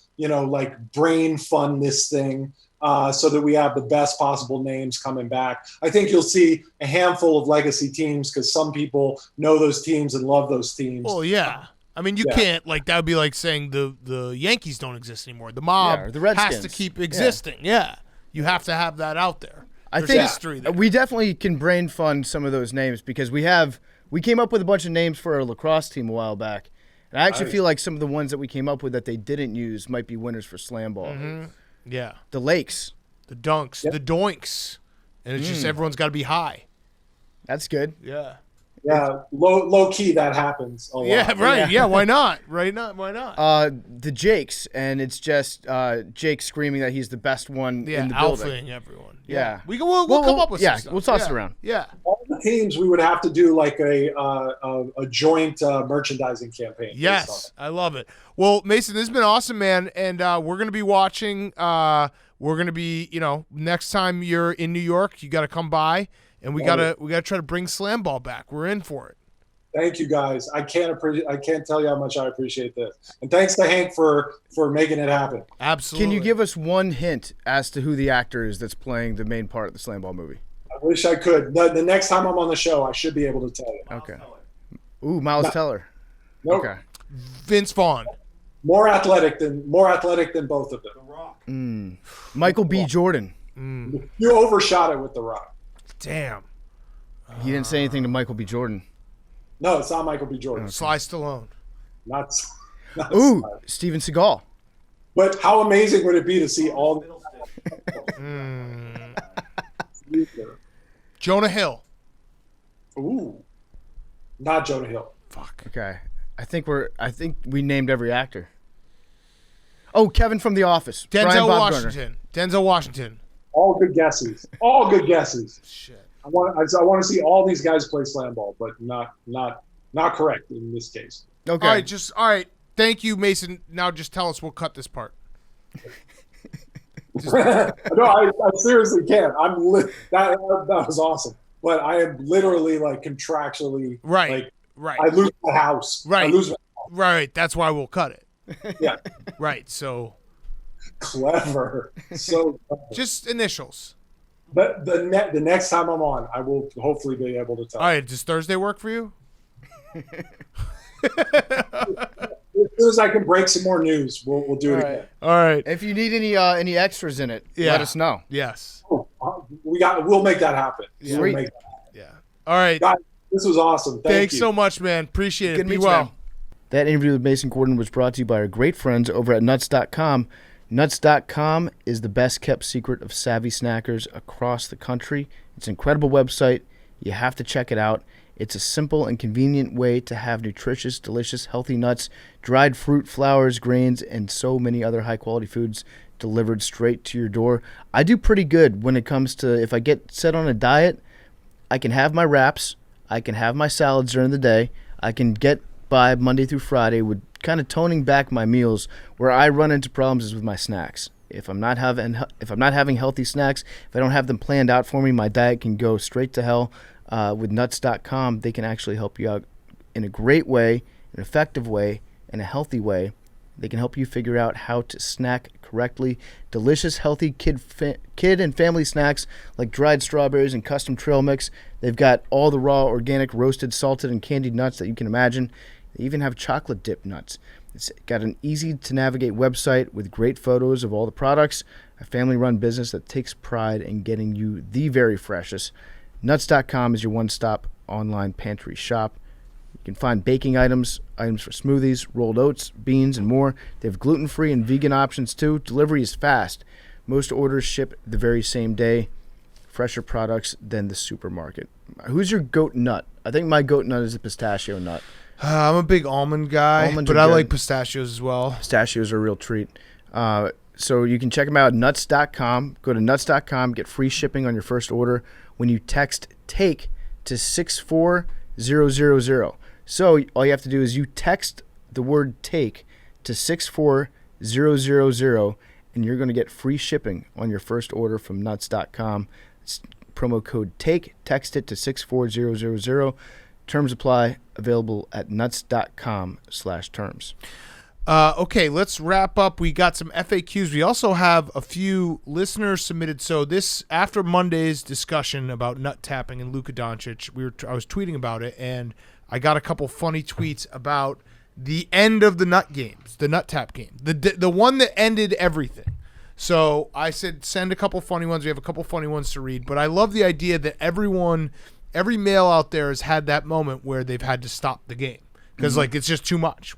brain fund this thing so that we have the best possible names coming back. I think you'll see a handful of legacy teams because some people know those teams and love those teams. Oh, yeah. I mean, you can't, that would be like saying the Yankees don't exist anymore. The Mob or the Redskins. has to keep existing. Yeah. You have to have that out there. There's think history there. We definitely can brain fund some of those names because we came up with a bunch of names for our lacrosse team a while back. And I actually feel like some of the ones that we came up with that they didn't use might be winners for SlamBall. Mm-hmm. Yeah. The Lakes. The Dunks. The Doinks. And it's just everyone's got to be high. That's good. Yeah. Yeah, low key that happens a lot. Yeah, right. Yeah, why not? Right? Not why not? The Jakes, and it's just Jake screaming that he's the best one in the building. Alphaing everyone. Yeah. We'll come up with some stuff. We'll toss it around. Yeah. All the teams, we would have to do like a joint merchandising campaign. Yes, I love it. Well, Mason, this has been awesome, man, and we're going to be watching. We're going to be, next time you're in New York, you got to come by, and we got to try to bring SlamBall back. We're in for it. Thank you, guys. I can't tell you how much I appreciate this, and thanks to Hank for making it happen. Absolutely. Can you give us one hint as to who the actor is that's playing the main part of the SlamBall movie? I wish I could. The next time I'm on the show, I should be able to tell you. Okay. Ooh, Miles Teller. Nope. Okay. Vince Vaughn. More athletic than both of them. Michael B. Jordan. You overshot it with The Rock. Damn. He didn't say anything to Michael B. Jordan. No, it's not Michael B. Jordan. Sly Stallone. Not Ooh, Sly. Steven Seagal. But how amazing would it be to see all Jonah Hill. Ooh. Not Jonah Hill. Fuck. Okay. I think we named every actor. Oh, Kevin from The Office. Brian Denzel Bob Washington. Denzel Washington. All good guesses. All good guesses. Shit. I want to see all these guys play SlamBall, but not correct in this case. Okay. All right. Thank you, Mason. Now just tell us. We'll cut this part. No, I seriously can't. That was awesome, but I am literally like contractually Right. I lose my house. Right. I lose Right. That's why we'll cut it. Yeah. Right. So Clever. So clever. just initials. But the next time I'm on, I will hopefully be able to tell. All right. Does Thursday work for you? As soon as I can break some more news, we'll do it again. All right. If you need any extras in it, let us know. Yes. We'll make that happen. Yeah. We'll make that happen. Yeah. All right. Guys, this was awesome. Thanks you. so much, man. Appreciate it. Good to Be meet you, well. man. That interview with Mason Gordon was brought to you by our great friends over at Nuts.com. Nuts.com is the best kept secret of savvy snackers across the country. It's an incredible website. You have to check it out. It's a simple and convenient way to have nutritious, delicious, healthy nuts, dried fruit, flowers, grains, and so many other high-quality foods delivered straight to your door. I do pretty good when it comes to, if I get set on a diet, I can have my wraps, I can have my salads during the day, I can get by Monday through Friday with kind of toning back my meals. Where I run into problems is with my snacks. If I'm not having healthy snacks, if I don't have them planned out for me, my diet can go straight to hell. With Nuts.com, they can actually help you out in a great way, an effective way, and a healthy way. They can help you figure out how to snack correctly. Delicious, healthy kid and family snacks like dried strawberries and custom trail mix. They've got all the raw, organic, roasted, salted, and candied nuts that you can imagine. They even have chocolate dip nuts. It's got an easy-to-navigate website with great photos of all the products. A family-run business that takes pride in getting you the very freshest. Nuts.com is your one-stop online pantry shop. You can find baking items for smoothies, rolled oats, beans, and more. They have gluten-free and vegan options, too. Delivery is fast. Most orders ship the very same day. Fresher products than the supermarket. Who's your goat nut? I think my goat nut is the pistachio nut. I'm a big almond guy, Almonds but are I good. like pistachios as well. Pistachios are a real treat. So you can check them out at nuts.com. Go to nuts.com, get free shipping on your first order when you text TAKE to 64000. So all you have to do is you text the word TAKE to 64000, and you're going to get free shipping on your first order from nuts.com. It's promo code TAKE. Text it to 64000. Terms apply. Available at nuts.com/terms. Okay, let's wrap up. We got some FAQs. We also have a few listeners submitted. So this, after Monday's discussion about nut tapping and Luka Doncic, I was tweeting about it, and I got a couple funny tweets about the end of the nut games, the nut tap game, the one that ended everything. So I said send a couple funny ones. We have a couple funny ones to read, but I love the idea that every male out there has had that moment where they've had to stop the game because like it's just too much.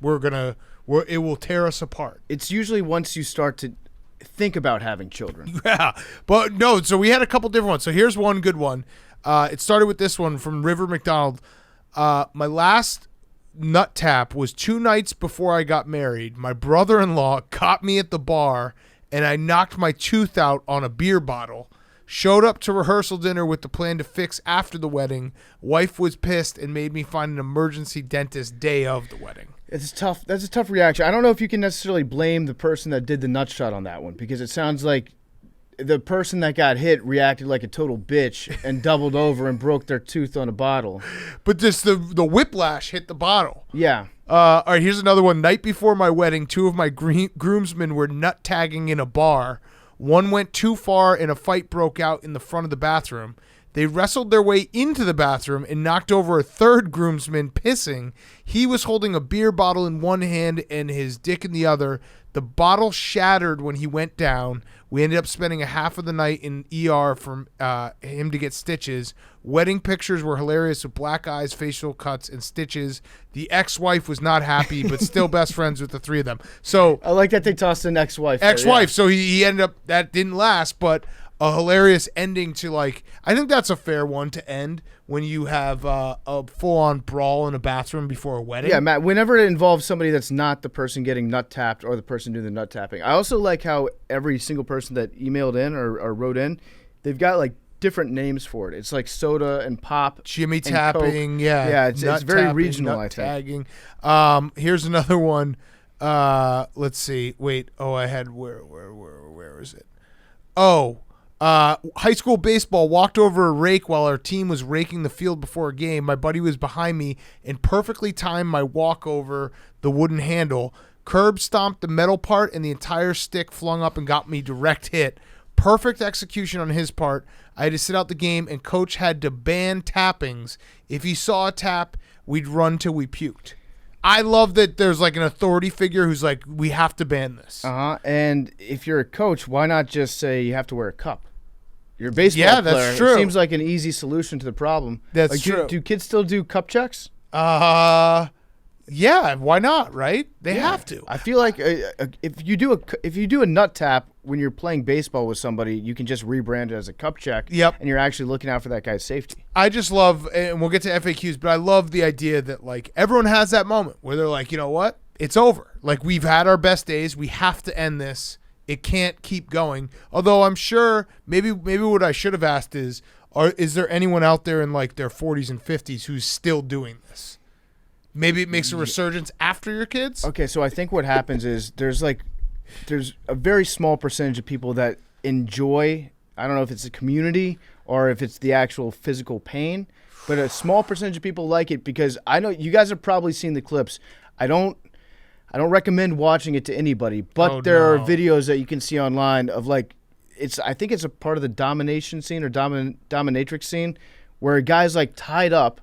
It will tear us apart. It's usually once you start to think about having children. Yeah, but no. So we had a couple different ones. So here's one good one. It started with this one from River McDonald. My last nut tap was 2 nights before I got married. My brother-in-law caught me at the bar, and I knocked my tooth out on a beer bottle. Showed up to rehearsal dinner with the plan to fix after the wedding. Wife was pissed and made me find an emergency dentist day of the wedding. It's tough. That's a tough reaction. I don't know if you can necessarily blame the person that did the nut shot on that one, because it sounds like the person that got hit reacted like a total bitch and doubled over and broke their tooth on a bottle. But just the whiplash hit the bottle. Yeah. All right, here's another one. Night before my wedding, 2 of my groomsmen were nut tagging in a bar. One went too far and a fight broke out in the front of the bathroom. They wrestled their way into the bathroom and knocked over a third groomsman pissing. He was holding a beer bottle in one hand and his dick in the other. The bottle shattered when he went down. We ended up spending a half of the night in ER for him to get stitches. Wedding pictures were hilarious with black eyes, facial cuts, and stitches. The ex-wife was not happy, but still best friends with the 3 of them. So I like that they tossed an ex-wife. Ex-wife. So he ended up, that didn't last, but a hilarious ending to, like, I think that's a fair one to end when you have a full-on brawl in a bathroom before a wedding. Yeah, Matt, whenever it involves somebody that's not the person getting nut tapped or the person doing the nut tapping. I also like how every single person that emailed in or wrote in, they've got like different names for it. It's like soda and pop. Jimmy and tapping, Coke. yeah. Yeah, it's very tapping, regional, nut I think. tagging. Here's another one. Let's see. Wait. Oh, I had, where is it? Oh, high school baseball, walked over a rake while our team was raking the field before a game. My buddy was behind me and perfectly timed my walk over the wooden handle. Curb stomped the metal part and the entire stick flung up and got me direct hit. Perfect execution on his part. I had to sit out the game and coach had to ban tappings. If he saw a tap, we'd run till we puked. I love that there's like an authority figure who's like, we have to ban this. And if you're a coach, why not just say you have to wear a cup? You're a baseball player. That's true. It seems like an easy solution to the problem. That's like, true. Do kids still do cup checks? Yeah, why not, right? They have to. I feel like if you do a nut tap when you're playing baseball with somebody, you can just rebrand it as a cup check. Yep. And you're actually looking out for that guy's safety. I just love, and we'll get to FAQs, but I love the idea that like everyone has that moment where they're like, you know what? It's over. Like we've had our best days. We have to end this. It can't keep going. Although I'm sure maybe what I should have asked is there anyone out there in like their 40s and 50s who's still doing this? Maybe it makes a resurgence after your kids? Okay, so I think what happens is there's a very small percentage of people that enjoy, I don't know if it's a community or if it's the actual physical pain, but a small percentage of people like it because I know you guys have probably seen the clips. I don't recommend watching it to anybody, but there are videos that you can see online of like I think it's a part of the domination scene or dominatrix scene where a guy's like tied up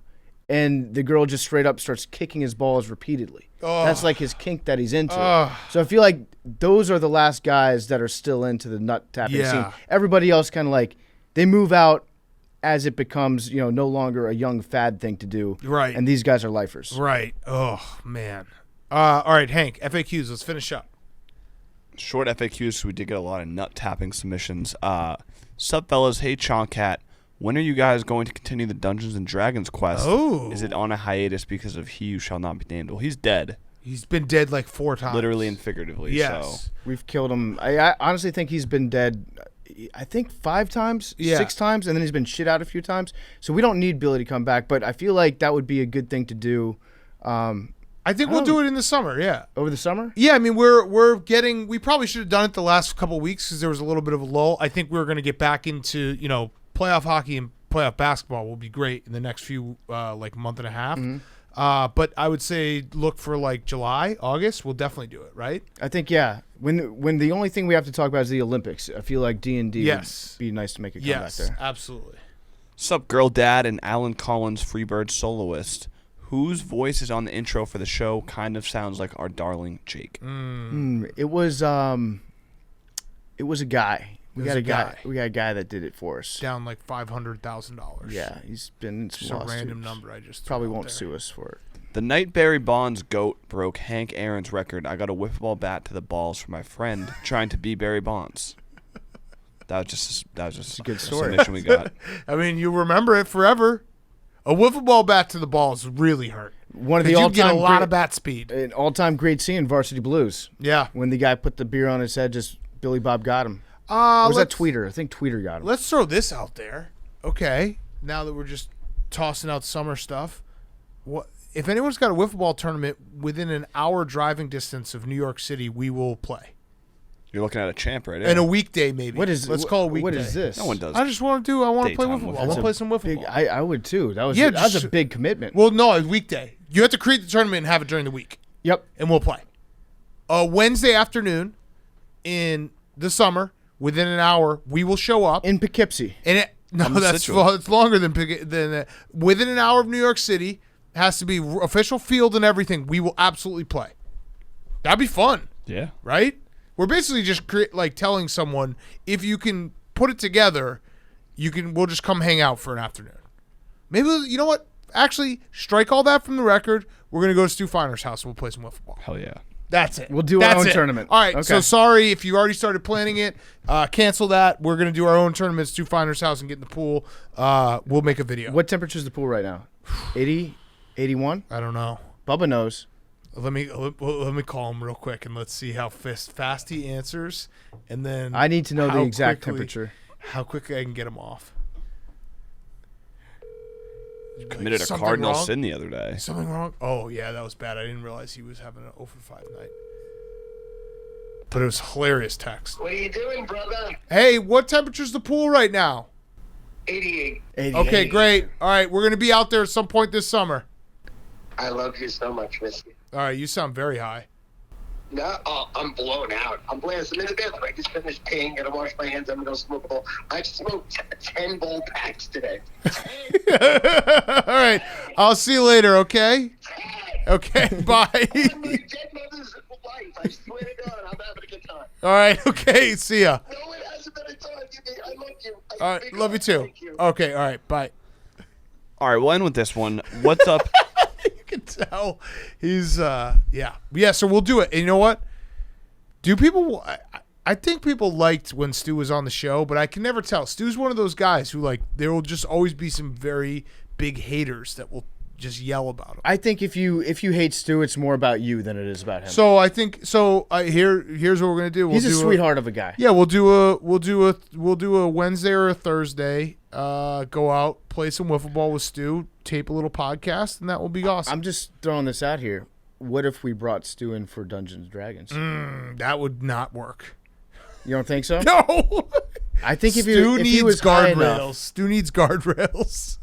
and the girl just straight up starts kicking his balls repeatedly. That's like his kink that he's into. So I feel like those are the last guys that are still into the nut tapping scene. Everybody else kind of like they move out as it becomes, no longer a young fad thing to do. Right. And these guys are lifers. Right. Oh, man. All right, Hank, FAQs, let's finish up. Short FAQs, so we did get a lot of nut tapping submissions. Sup, fellas? Hey, Chonkat. When are you guys going to continue the Dungeons and Dragons quest? Oh. Is it on a hiatus because of he who shall not be named? Well, he's dead. He's been dead like 4 times. Literally and figuratively. Yes. So. We've killed him. I honestly think he's been dead, I think 5 times, 6 times, and then he's been shit out a few times. So we don't need Billy to come back, but I feel like that would be a good thing to do. I think we'll do it in the summer, yeah. Over the summer? Yeah, I mean, we probably should have done it the last couple of weeks because there was a little bit of a lull. I think we're going to get back into, playoff hockey and playoff basketball will be great in the next few, month and a half. Mm-hmm. But I would say look for like July, August. We'll definitely do it, right? I think, yeah. When the only thing we have to talk about is the Olympics, I feel like D&D would be nice to make a comeback there. Yes, absolutely. Sup, Girl Dad and Alan Collins, Freebird soloist. Whose voice is on the intro for the show kind of sounds like our darling Jake. It was a guy. We got a guy that did it for us. Down like $500,000. Yeah, he's been in some just a lawsuits. random number I just probably won't sue us for it. The night Barry Bonds goat broke Hank Aaron's record. I got a wiffle ball bat to the balls for my friend trying to be Barry Bonds. That was just a good story. submission we got. I mean, you remember it forever. A wiffle ball bat to the balls really hurt. One of the You all-time get a lot great- of bat speed. An all-time great scene in Varsity Blues Yeah. when the guy put the beer on his head. Just Billy Bob got him. Or was that Tweeter? I think Tweeter got him. Let's throw this out there. Okay. Now that we're just tossing out summer stuff, what if anyone's got a wiffle ball tournament within an hour driving distance of New York City, we will play. You're looking at a champ right now. And a weekday, maybe. Let's call it a weekday. What is this? No one does. I just want to I want to play Daytime wiffle ball. I wiffle want to play some wiffle Big, ball. I would too. That was Yeah, that was just- a big commitment. Well, no, a weekday. You have to create the tournament and have it during the week, Yep. and we'll play. Wednesday afternoon in the summer, within an hour, we will show up. In Poughkeepsie. And I'm that's Situate. it's longer than within an hour of New York City. Has to be official field and everything. We will absolutely play. That'd be fun, Yeah. right? We're basically just telling someone if you can put it together, we'll just come hang out for an afternoon. Maybe you know what? Actually, strike all that from the record. We're gonna go to Stu Finer's house and we'll play some wiffle ball. Hell yeah. That's it. We'll do our That's own it. tournament. All right. Okay. So sorry if you already started planning it. Cancel that. We're gonna do our own tournament at Stu Finer's house and get in the pool. We'll make a video. What temperature is the pool right now? 80, 81? I don't know. Bubba knows. Let me call him real quick and let's see how fast he answers, and then I need to know the how exact quickly- temperature. How quickly I can get him off. Committed a Something cardinal wrong? sin the other day. Something wrong? Oh yeah, that was bad. I didn't realize he was having an 0 for 5 night. But it was a hilarious text. What are you doing, brother? Hey, what temperature's the pool right now? 88. 88. Okay, great. All right, we're gonna be out there at some point this summer. I love you so much, miss you. All right, you sound very high. No, I'm blown out. I'm blasted. I'm in the bathroom. I just finished peeing. Gotta wash my hands. I'm gonna go smoke a bowl. I've smoked 10 bowl packs today. 10. All right, I'll see you later. Okay. 10. Okay. Bye. I'm my dead mother's wife. I swear to God, I'm having a good time. All right. Okay. See ya. No, it hasn't been a time. I love you. All right. Love you too. Thank you. Okay. All right. Bye. All right, we'll end with this one. What's up? You can tell he's yeah. So we'll do it. And you know what? Do people? I think people liked when Stu was on the show, but I can never tell. Stu's one of those guys who there will just always be some very big haters that will just yell about him. I think if you hate Stu, it's more about you than it is about him. So I think here's what we're gonna do. He's a sweetheart of a guy. Yeah, we'll do a Wednesday or a Thursday. Go out, play some wiffle ball with Stu, tape a little podcast, and that will be awesome. I'm just throwing this out here. What if we brought Stu in for Dungeons and Dragons? That would not work. You don't think so? No. I think if Stu he needs was high guardrails. enough, Stu needs guardrails.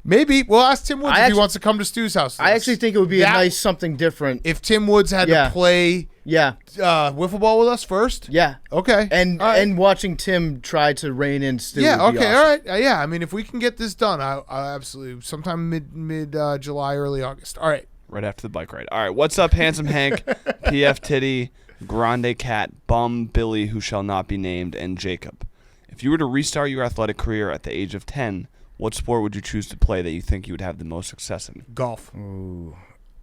Maybe we'll ask Tim Woods if he wants to come to Stu's house. I actually think it would be a That- nice something different. if Tim Woods had Yeah. to play Yeah, wiffle ball with us first. yeah. Okay. And All right. and watching Tim try to rein in Stu. Yeah. would be Okay. awesome. All right. Yeah. I mean, if we can get this done, I absolutely sometime mid July, early August. All right. Right after the bike ride. All right, what's up, Handsome Hank, PF Titty, Grande Cat, Bum, Billy, who shall not be named, and Jacob? If you were to restart your athletic career at the age of 10, what sport would you choose to play that you think you would have the most success in? Golf.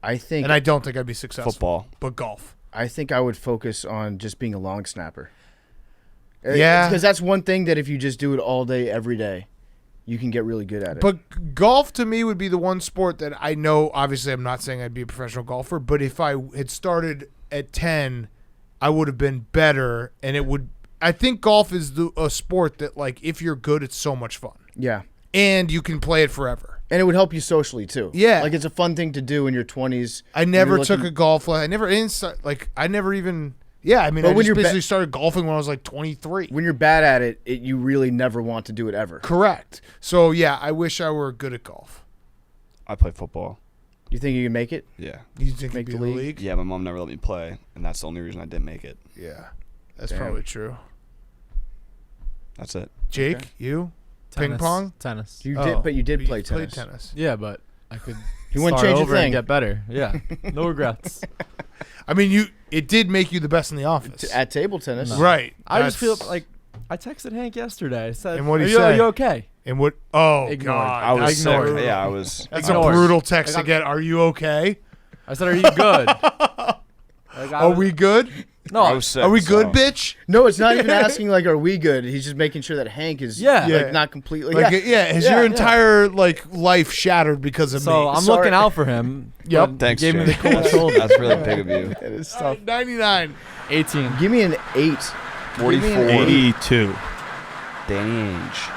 I think And I don't think I'd be successful. Football. But golf. I think I would focus on just being a long snapper. Yeah. Because that's one thing that if you just do it all day, every day, you can get really good at it. But golf to me would be the one sport that I know. Obviously, I'm not saying I'd be a professional golfer, but if I had started at 10, I would have been better. And it would. I think golf is a sport that, if you're good, it's so much fun, yeah. and you can play it forever. And it would help you socially, too. Yeah. Like, it's a fun thing to do in your 20s. I never You're took looking- a golf lesson. I never even. Yeah, I mean, But I when just you're basically started golfing when I was 23. When you're bad at it, you really never want to do it ever. Correct. So yeah, I wish I were good at golf. I play football. You think you can make it? Yeah. You think Make you'd be the in the league? league? Yeah, my mom never let me play, and that's the only reason I didn't make it. Yeah, that's Damn. probably true. That's it. Jake, Okay. you Tennis. ping pong? Tennis. You Oh, did, but you did play played tennis. tennis. Yeah, but I could You wouldn't start change a over thing. and get better. Yeah, no regrets. I mean, it did make you the best in the office, At table tennis. No. right? I just feel That's- like I texted Hank yesterday. I said, And what'd he are say? you okay? And what? Oh Ignored. God, I was sick. ignored. Yeah, I was. That's Ignored. a brutal text I to got- get. Are you okay? I said, are you good? Are we good? No, I was sick, Are we good, so- bitch? No, it's not even asking like, are we good? He's just making sure that Hank is Yeah. not completely. Like, has your entire like life shattered because of so me? I'm looking out for him. Yep. but Thanks, Gave me Jay. the cold shoulder. That's really big of you. It is All tough. right, 99. 18. Give me an 8. 44. 82. Danny Ainge.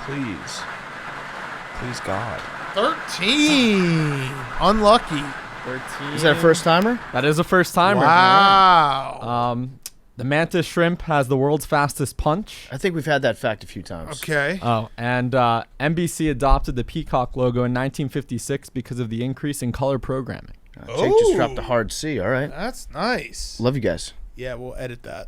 Please. Please, God. 13. Unlucky. 13. Is that a first timer? That is a first timer. Wow. The mantis shrimp has the world's fastest punch. I think we've had that fact a few times. Okay. Oh, and NBC adopted the peacock logo in 1956 because of the increase in color programming. Jake just dropped a hard C. All right. That's nice. Love you guys. Yeah, we'll edit that.